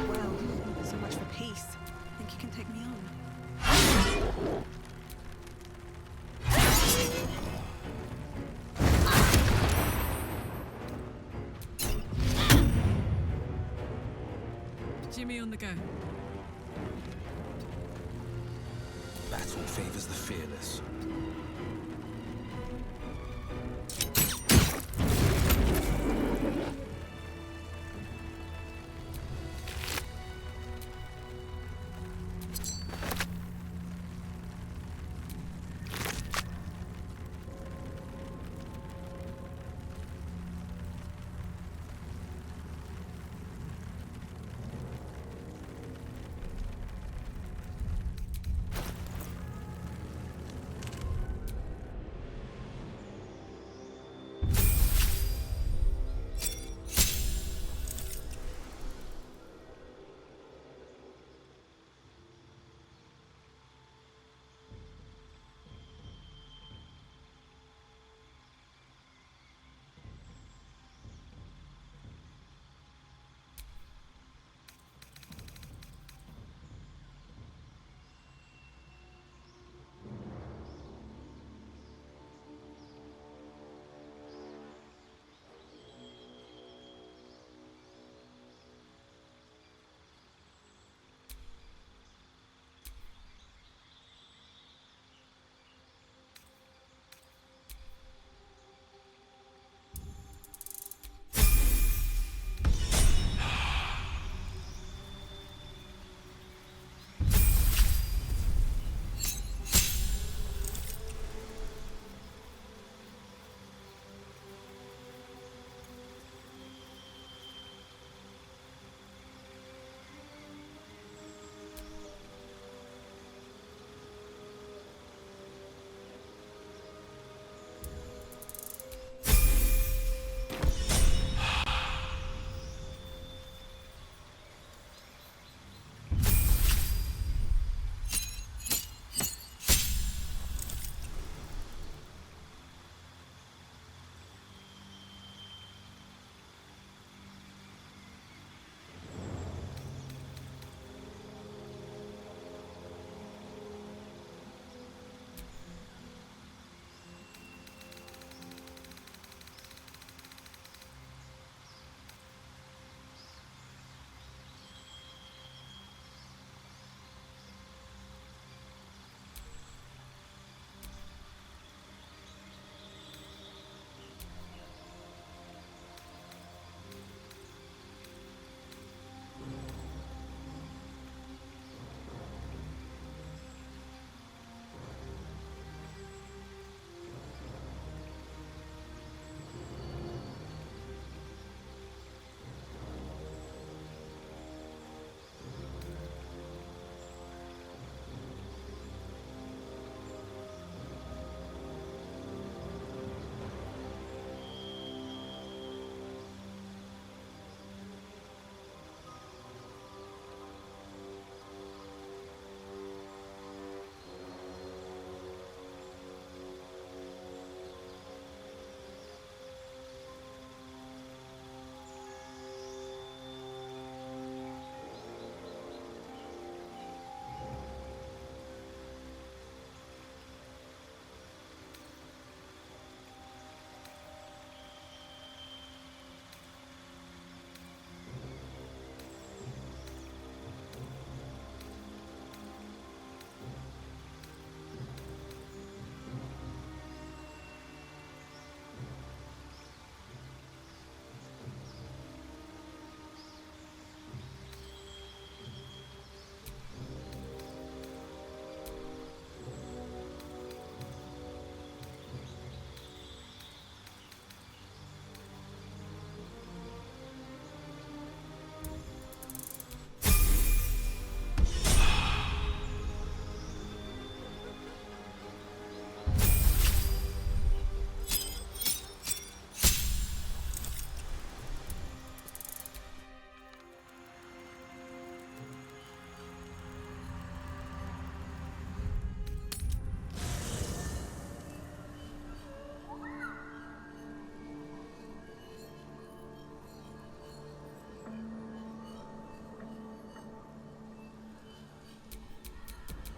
Well, so much for peace. Think you can take me on? Jimmy on the go. Battle favors the fearless.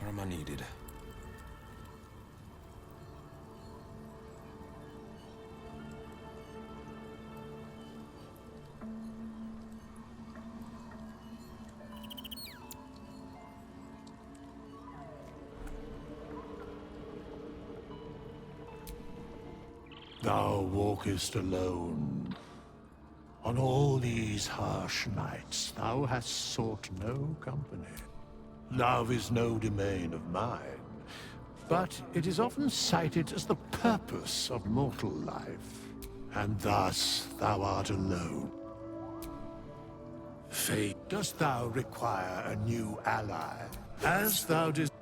am I needed? Thou walkest alone. On all these harsh nights, thou hast sought no company. Love is no domain of mine, but it is often cited as the purpose of mortal life. And thus thou art alone. Fate, dost thou require a new ally? As thou desires.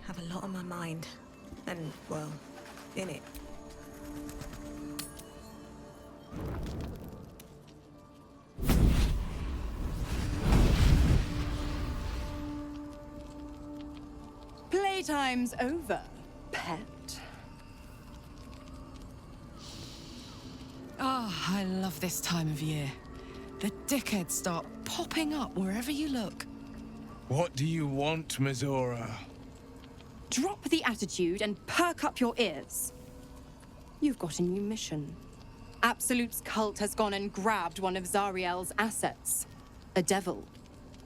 have a lot on my mind. And, well, in it. Playtime's over, pet. Ah, I love this time of year. The dickheads start popping up wherever you look. What do you want, Mizora? Drop the attitude and perk up your ears. You've got a new mission. Absolute's cult has gone and grabbed one of Zariel's assets. A devil.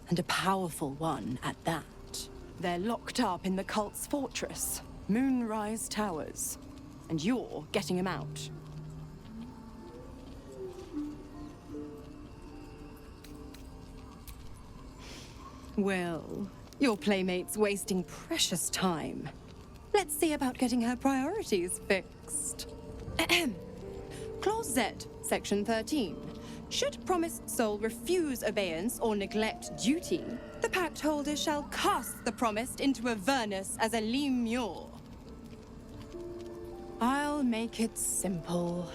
And a powerful one at that. They're locked up in the cult's fortress, Moonrise Towers. And you're getting him out. Well, your playmate's wasting precious time. Let's see about getting her priorities fixed. Clause Z, Section 13. Should promised soul refuse abeyance or neglect duty, the pact holder shall cast the promised into Avernus as a lemure. I'll make it simple.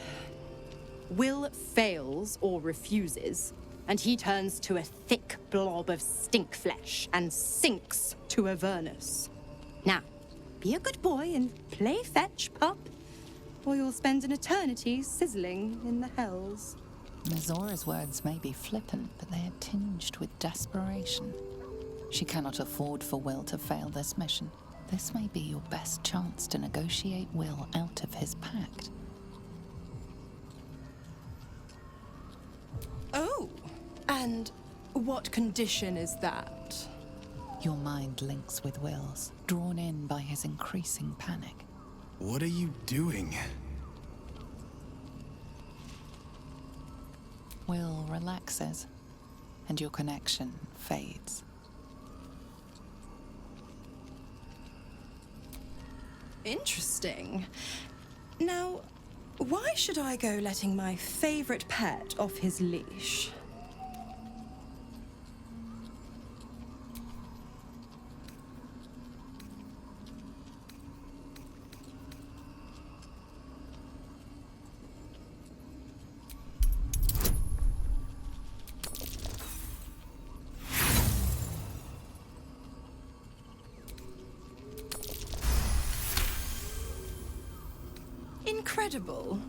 Will fails or refuses, and he turns to a thick blob of stink flesh and sinks to Avernus. Now, be a good boy and play fetch, pup, or you'll spend an eternity sizzling in the hells. Mizora's words may be flippant, but they are tinged with desperation. She cannot afford for Will to fail this mission. This may be your best chance to negotiate Will out of his pact. Oh, and what condition is that? Your mind links with Will's, drawn in by his increasing panic. What are you doing? Will relaxes, and your connection fades. Interesting. Now, why should I go letting my favorite pet off his leash? Incredible.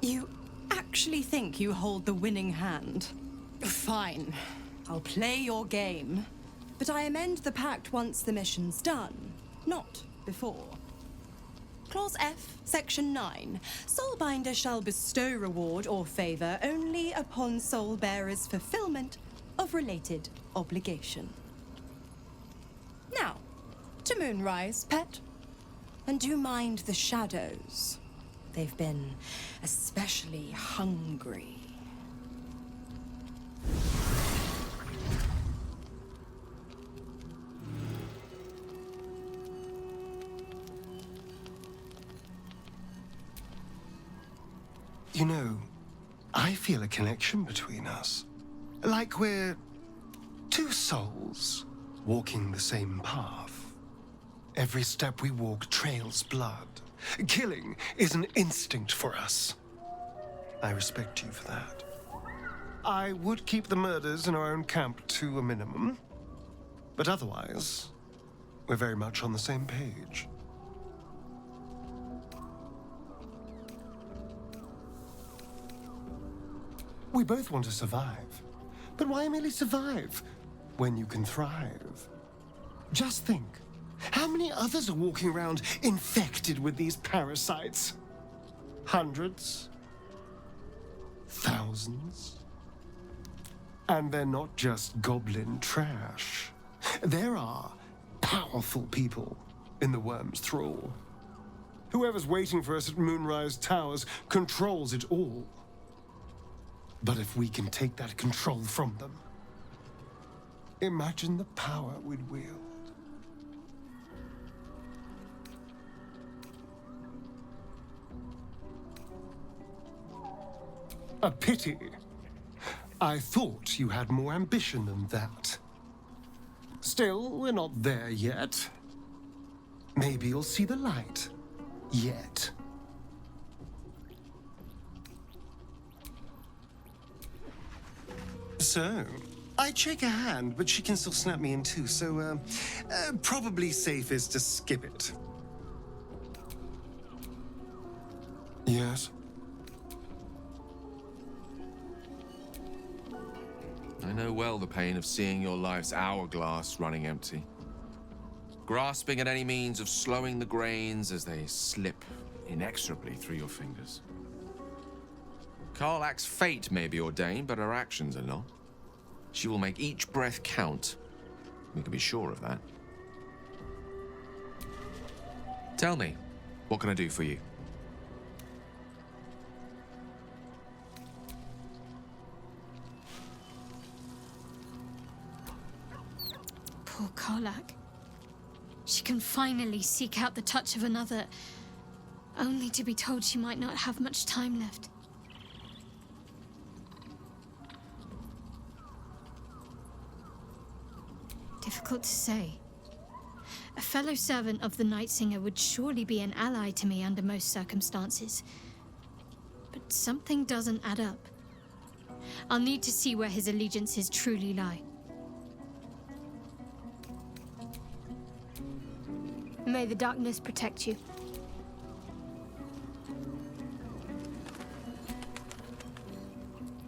You actually think you hold the winning hand? Fine. I'll play your game. But I amend the pact once the mission's done, not before. Clause F, Section 9. Soulbinder shall bestow reward or favor only upon soul bearer's fulfillment of related obligation. Now, to Moonrise, pet. And do mind the shadows. They've been especially hungry. You know, I feel a connection between us. Like we're two souls walking the same path. Every step we walk trails blood. Killing is an instinct for us. I respect you for that. I would keep the murders in our own camp to a minimum. But otherwise, we're very much on the same page. We both want to survive. But why merely survive when you can thrive? Just think. How many others are walking around infected with these parasites? Hundreds? Thousands? And they're not just goblin trash. There are powerful people in the worm's thrall. Whoever's waiting for us at Moonrise Towers controls it all. But if we can take that control from them, imagine the power we'd wield. A pity. I thought you had more ambition than that. Still, we're not there yet. Maybe you'll see the light. Yet. So, I'd shake her hand, but she can still snap me in two, so, probably safest to skip it. Yes? I know well the pain of seeing your life's hourglass running empty. Grasping at any means of slowing the grains as they slip inexorably through your fingers. Karlach's fate may be ordained, but her actions are not. She will make each breath count. We can be sure of that. Tell me, what can I do for you? Poor Karlach. She can finally seek out the touch of another, only to be told she might not have much time left. Difficult to say. A fellow servant of the Night Singer would surely be an ally to me under most circumstances. But something doesn't add up. I'll need to see where his allegiances truly lie. May the darkness protect you.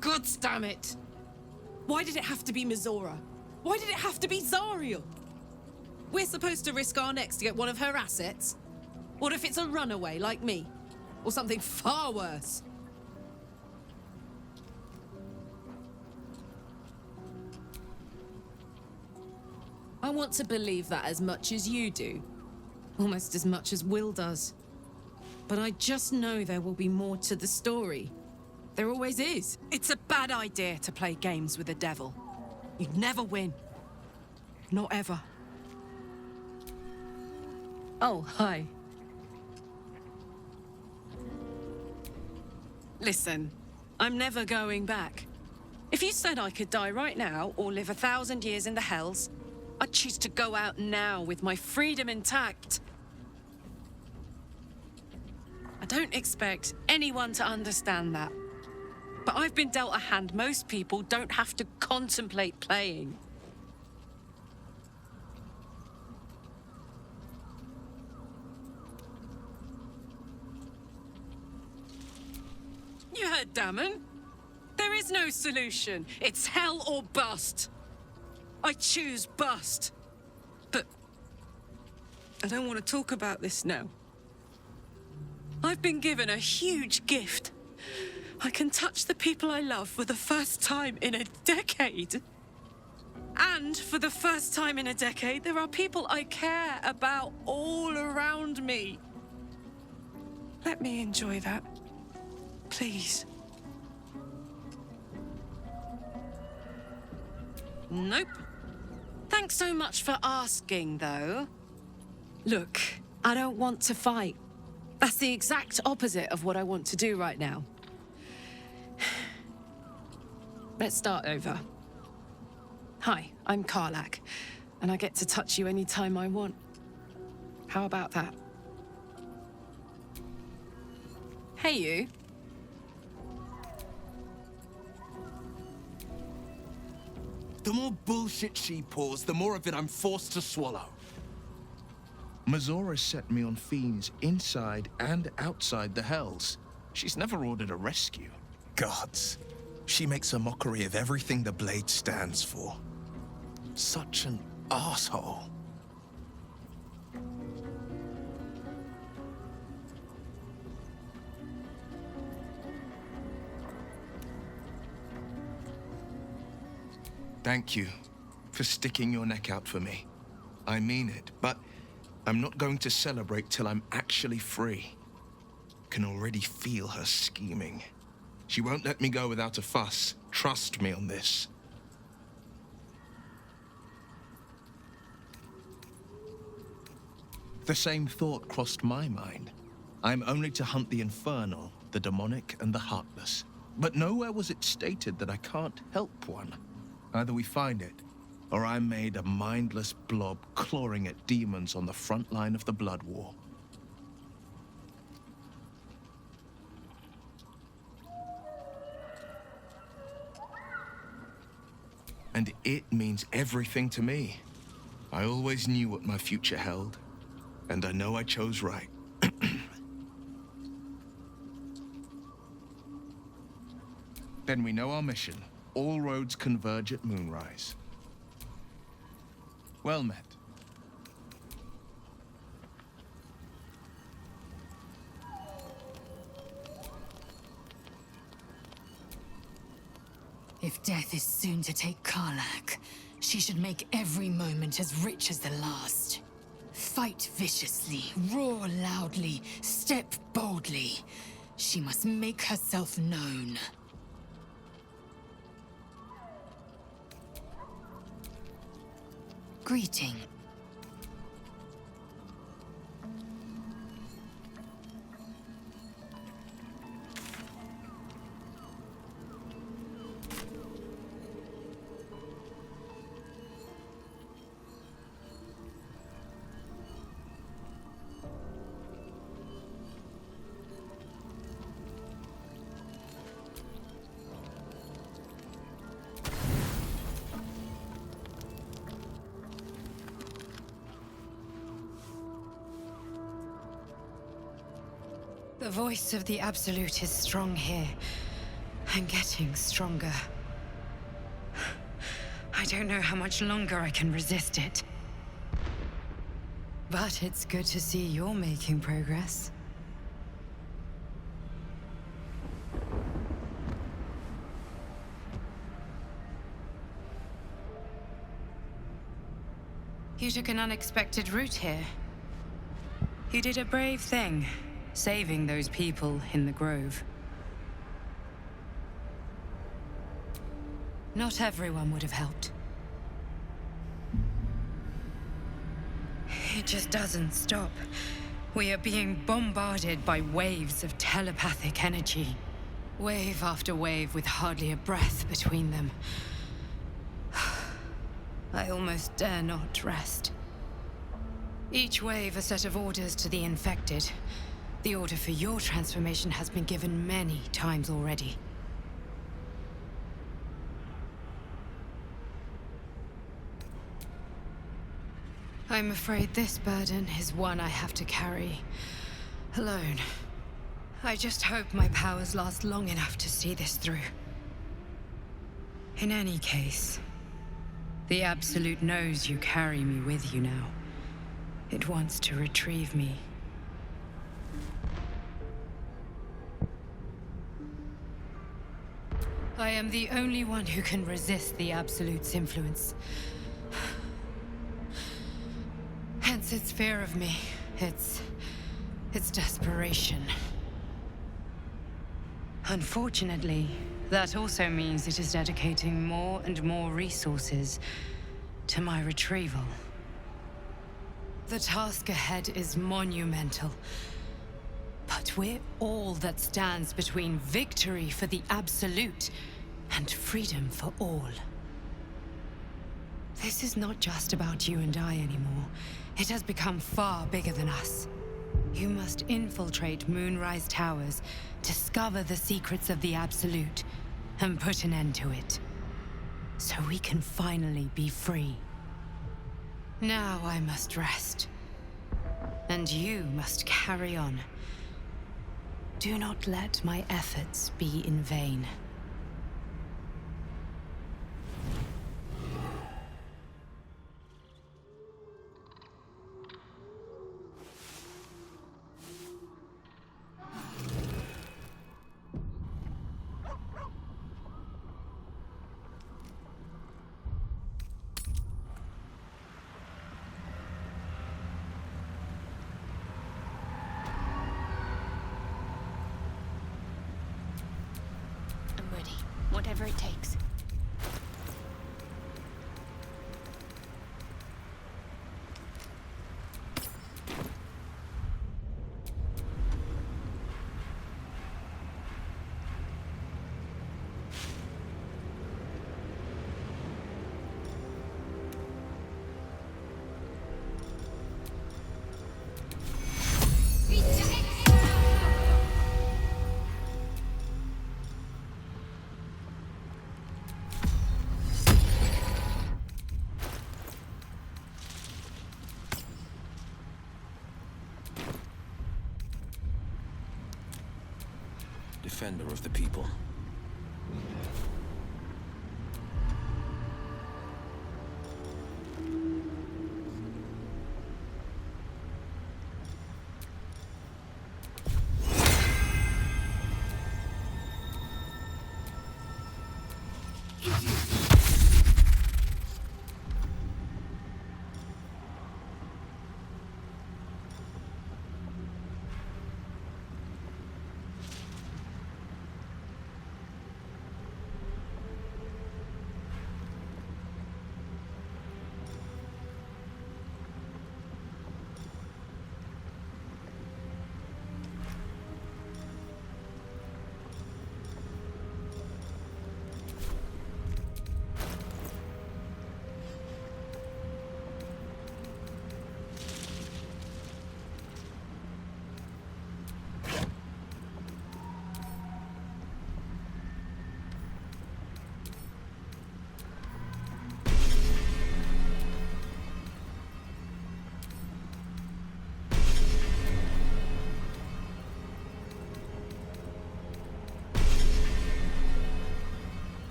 God damn it! Why did it have to be Mizora? Why did it have to be Zariel? We're supposed to risk our necks to get one of her assets? What if it's a runaway like me? Or something far worse? I want to believe that as much as you do. Almost as much as Will does. But I just know there will be more to the story. There always is. It's a bad idea to play games with the devil. You'd never win. Not ever. Oh, hi. Listen, I'm never going back. If you said I could die right now or live 1,000 years in the Hells, I'd choose to go out now with my freedom intact. I don't expect anyone to understand that. But I've been dealt a hand most people don't have to contemplate playing. You heard Damon. There is no solution. It's hell or bust. I choose bust. But I don't want to talk about this now. I've been given a huge gift. I can touch the people I love for the first time in a decade. And for the first time in a decade, there are people I care about all around me. Let me enjoy that. Please. Nope. Thanks so much for asking, though. Look, I don't want to fight. That's the exact opposite of what I want to do right now. Let's start over. Hi, I'm Karlach, and I get to touch you anytime I want. How about that? Hey, you. The more bullshit she pours, the more of it I'm forced to swallow. Mizora set me on fiends inside and outside the Hells. She's never ordered a rescue. Gods. She makes a mockery of everything the Blade stands for. Such an asshole. Thank you for sticking your neck out for me. I mean it, but I'm not going to celebrate till I'm actually free. Can already feel her scheming. She won't let me go without a fuss. Trust me on this. The same thought crossed my mind. I'm only to hunt the infernal, the demonic, and the heartless. But nowhere was it stated that I can't help one. Either we find it, or I'm made a mindless blob clawing at demons on the front line of the Blood War. And it means everything to me. I always knew what my future held, and I know I chose right. Then we know our mission. All roads converge at moonrise. Well met. If death is soon to take Karlach, she should make every moment as rich as the last. Fight viciously, roar loudly, step boldly. She must make herself known. Greeting. The voice of the Absolute is strong here, and getting stronger. I don't know how much longer I can resist it. But it's good to see you're making progress. You took an unexpected route here. You did a brave thing. Saving those people in the grove. Not everyone would have helped. It just doesn't stop. We are being bombarded by waves of telepathic energy. Wave after wave with hardly a breath between them. I almost dare not rest. Each wave a set of orders to the infected. The order for your transformation has been given many times already. I'm afraid this burden is one I have to carry alone. I just hope my powers last long enough to see this through. In any case, the Absolute knows you carry me with you now. It wants to retrieve me. I am the only one who can resist the Absolute's influence. Hence its fear of me, its desperation. Unfortunately, that also means it is dedicating more and more resources to my retrieval. The task ahead is monumental. But we're all that stands between victory for the Absolute and freedom for all. This is not just about you and I anymore. It has become far bigger than us. You must infiltrate Moonrise Towers, discover the secrets of the Absolute, and put an end to it. So we can finally be free. Now I must rest. And you must carry on. Do not let my efforts be in vain. Whatever it takes. defender of the people.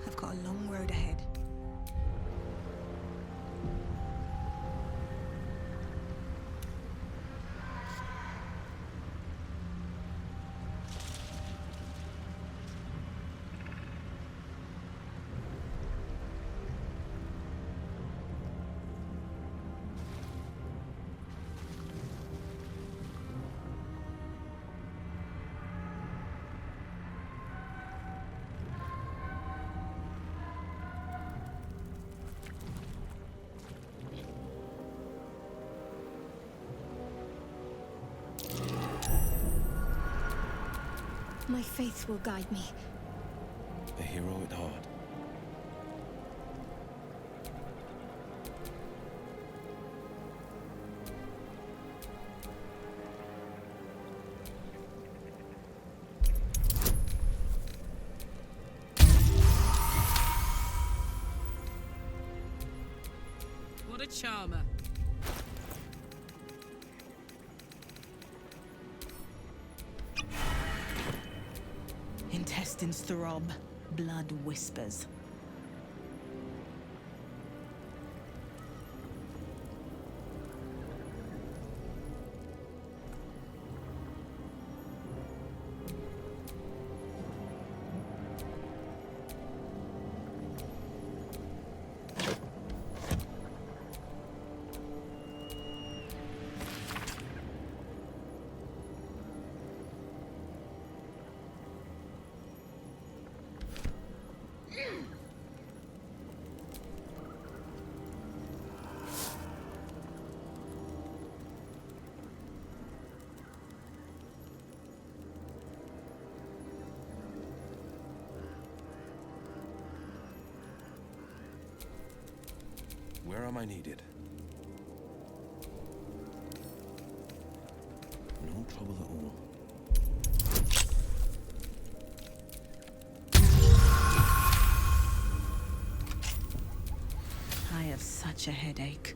I've got a long road ahead. My faith will guide me. A hero at heart. What a charmer. Intestines throb, blood whispers. Where am I needed? No trouble at all. I have such a headache.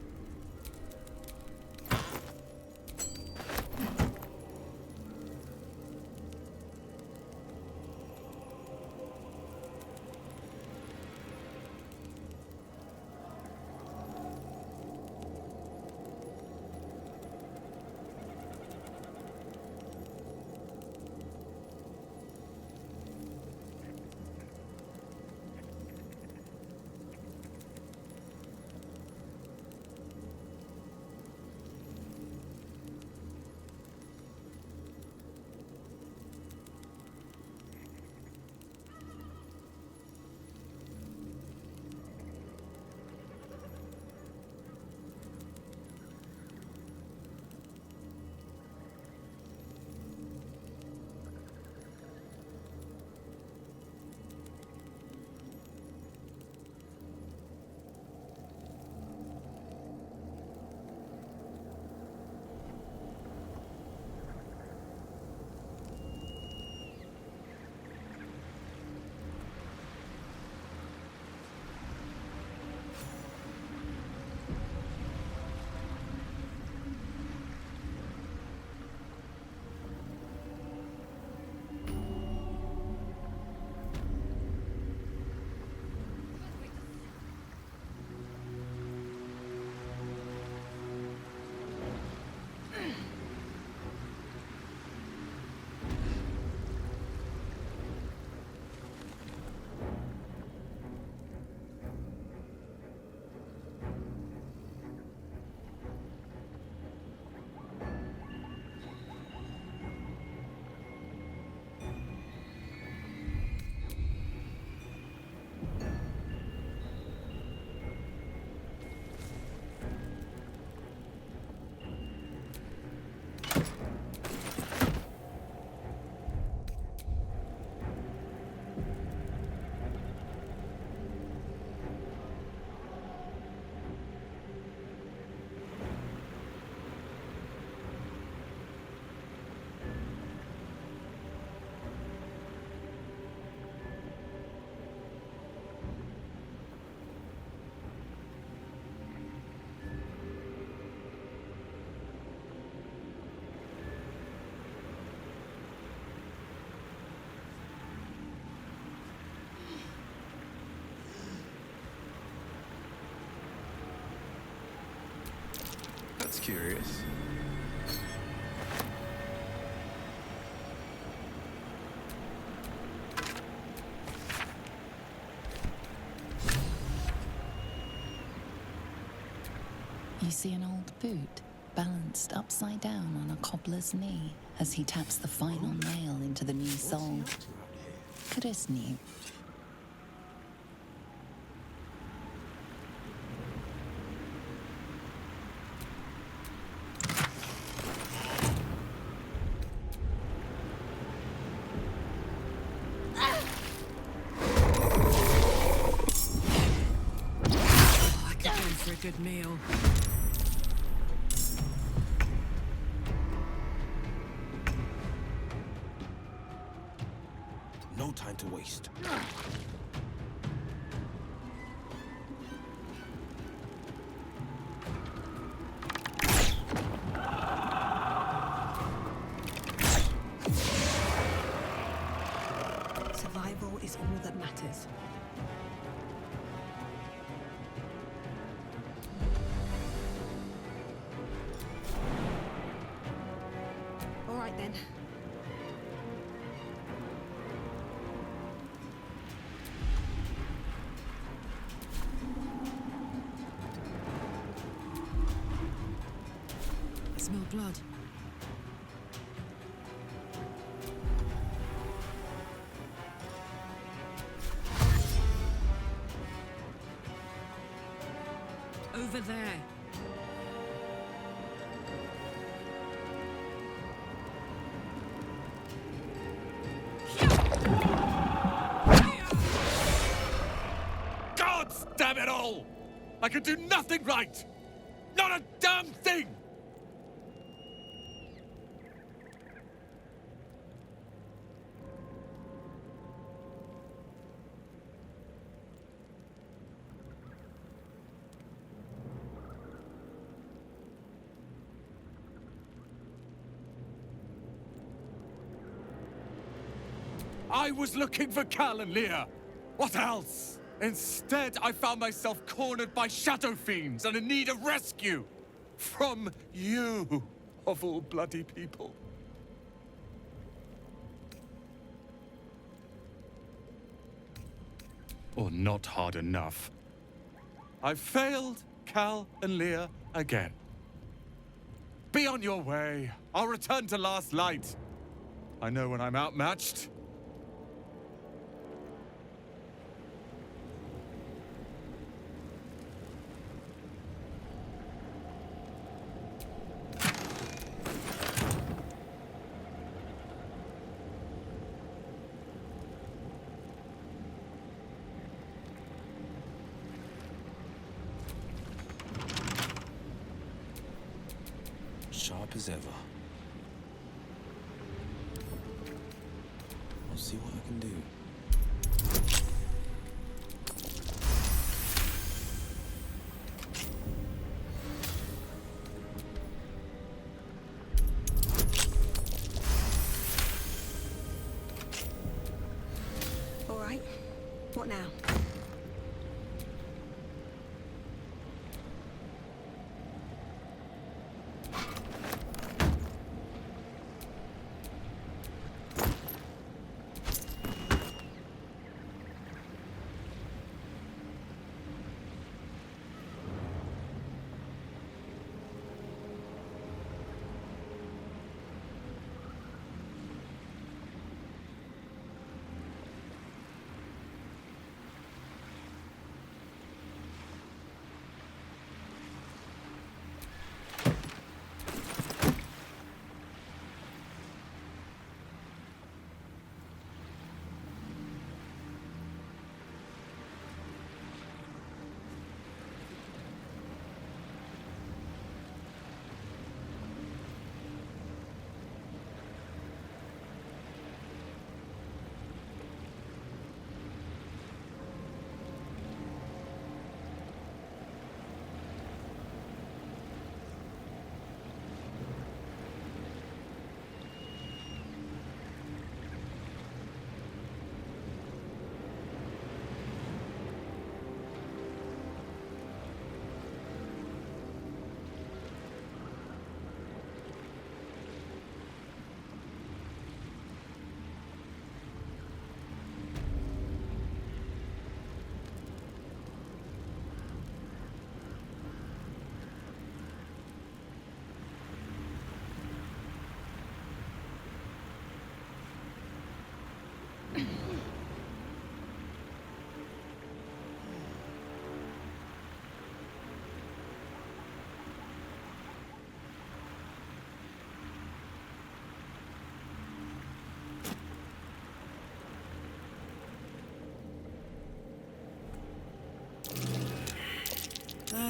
Just curious. You see an old boot balanced upside down on a cobbler's knee as he taps the final nail into the new sole. Chris knew. I could go for a good meal. No time to waste. Survival is all that matters. All right then. I smell blood. Over there. God damn it all! I can do nothing right! Not a damn thing! I was looking for Cal and Leah. What else? Instead, I found myself cornered by shadow fiends and in need of rescue. From you, of all bloody people. Or not hard enough. I failed Cal and Leah again. Be on your way. I'll return to Last Light. I know when I'm outmatched. Sharp as ever. I'll see what I can do. All right. What now?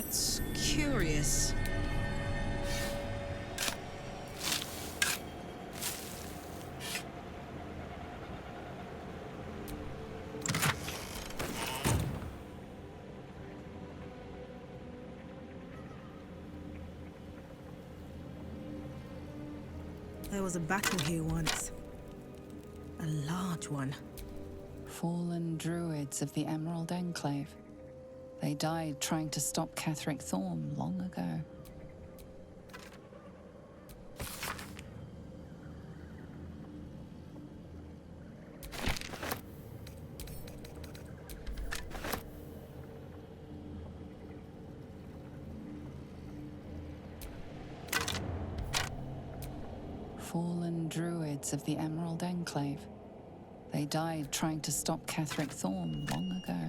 That's curious. There was a battle here once. A large one. Fallen druids of the Emerald Enclave. They died trying to stop Catherick Thorm long ago. Fallen druids of the Emerald Enclave. They died trying to stop Catherick Thorm long ago.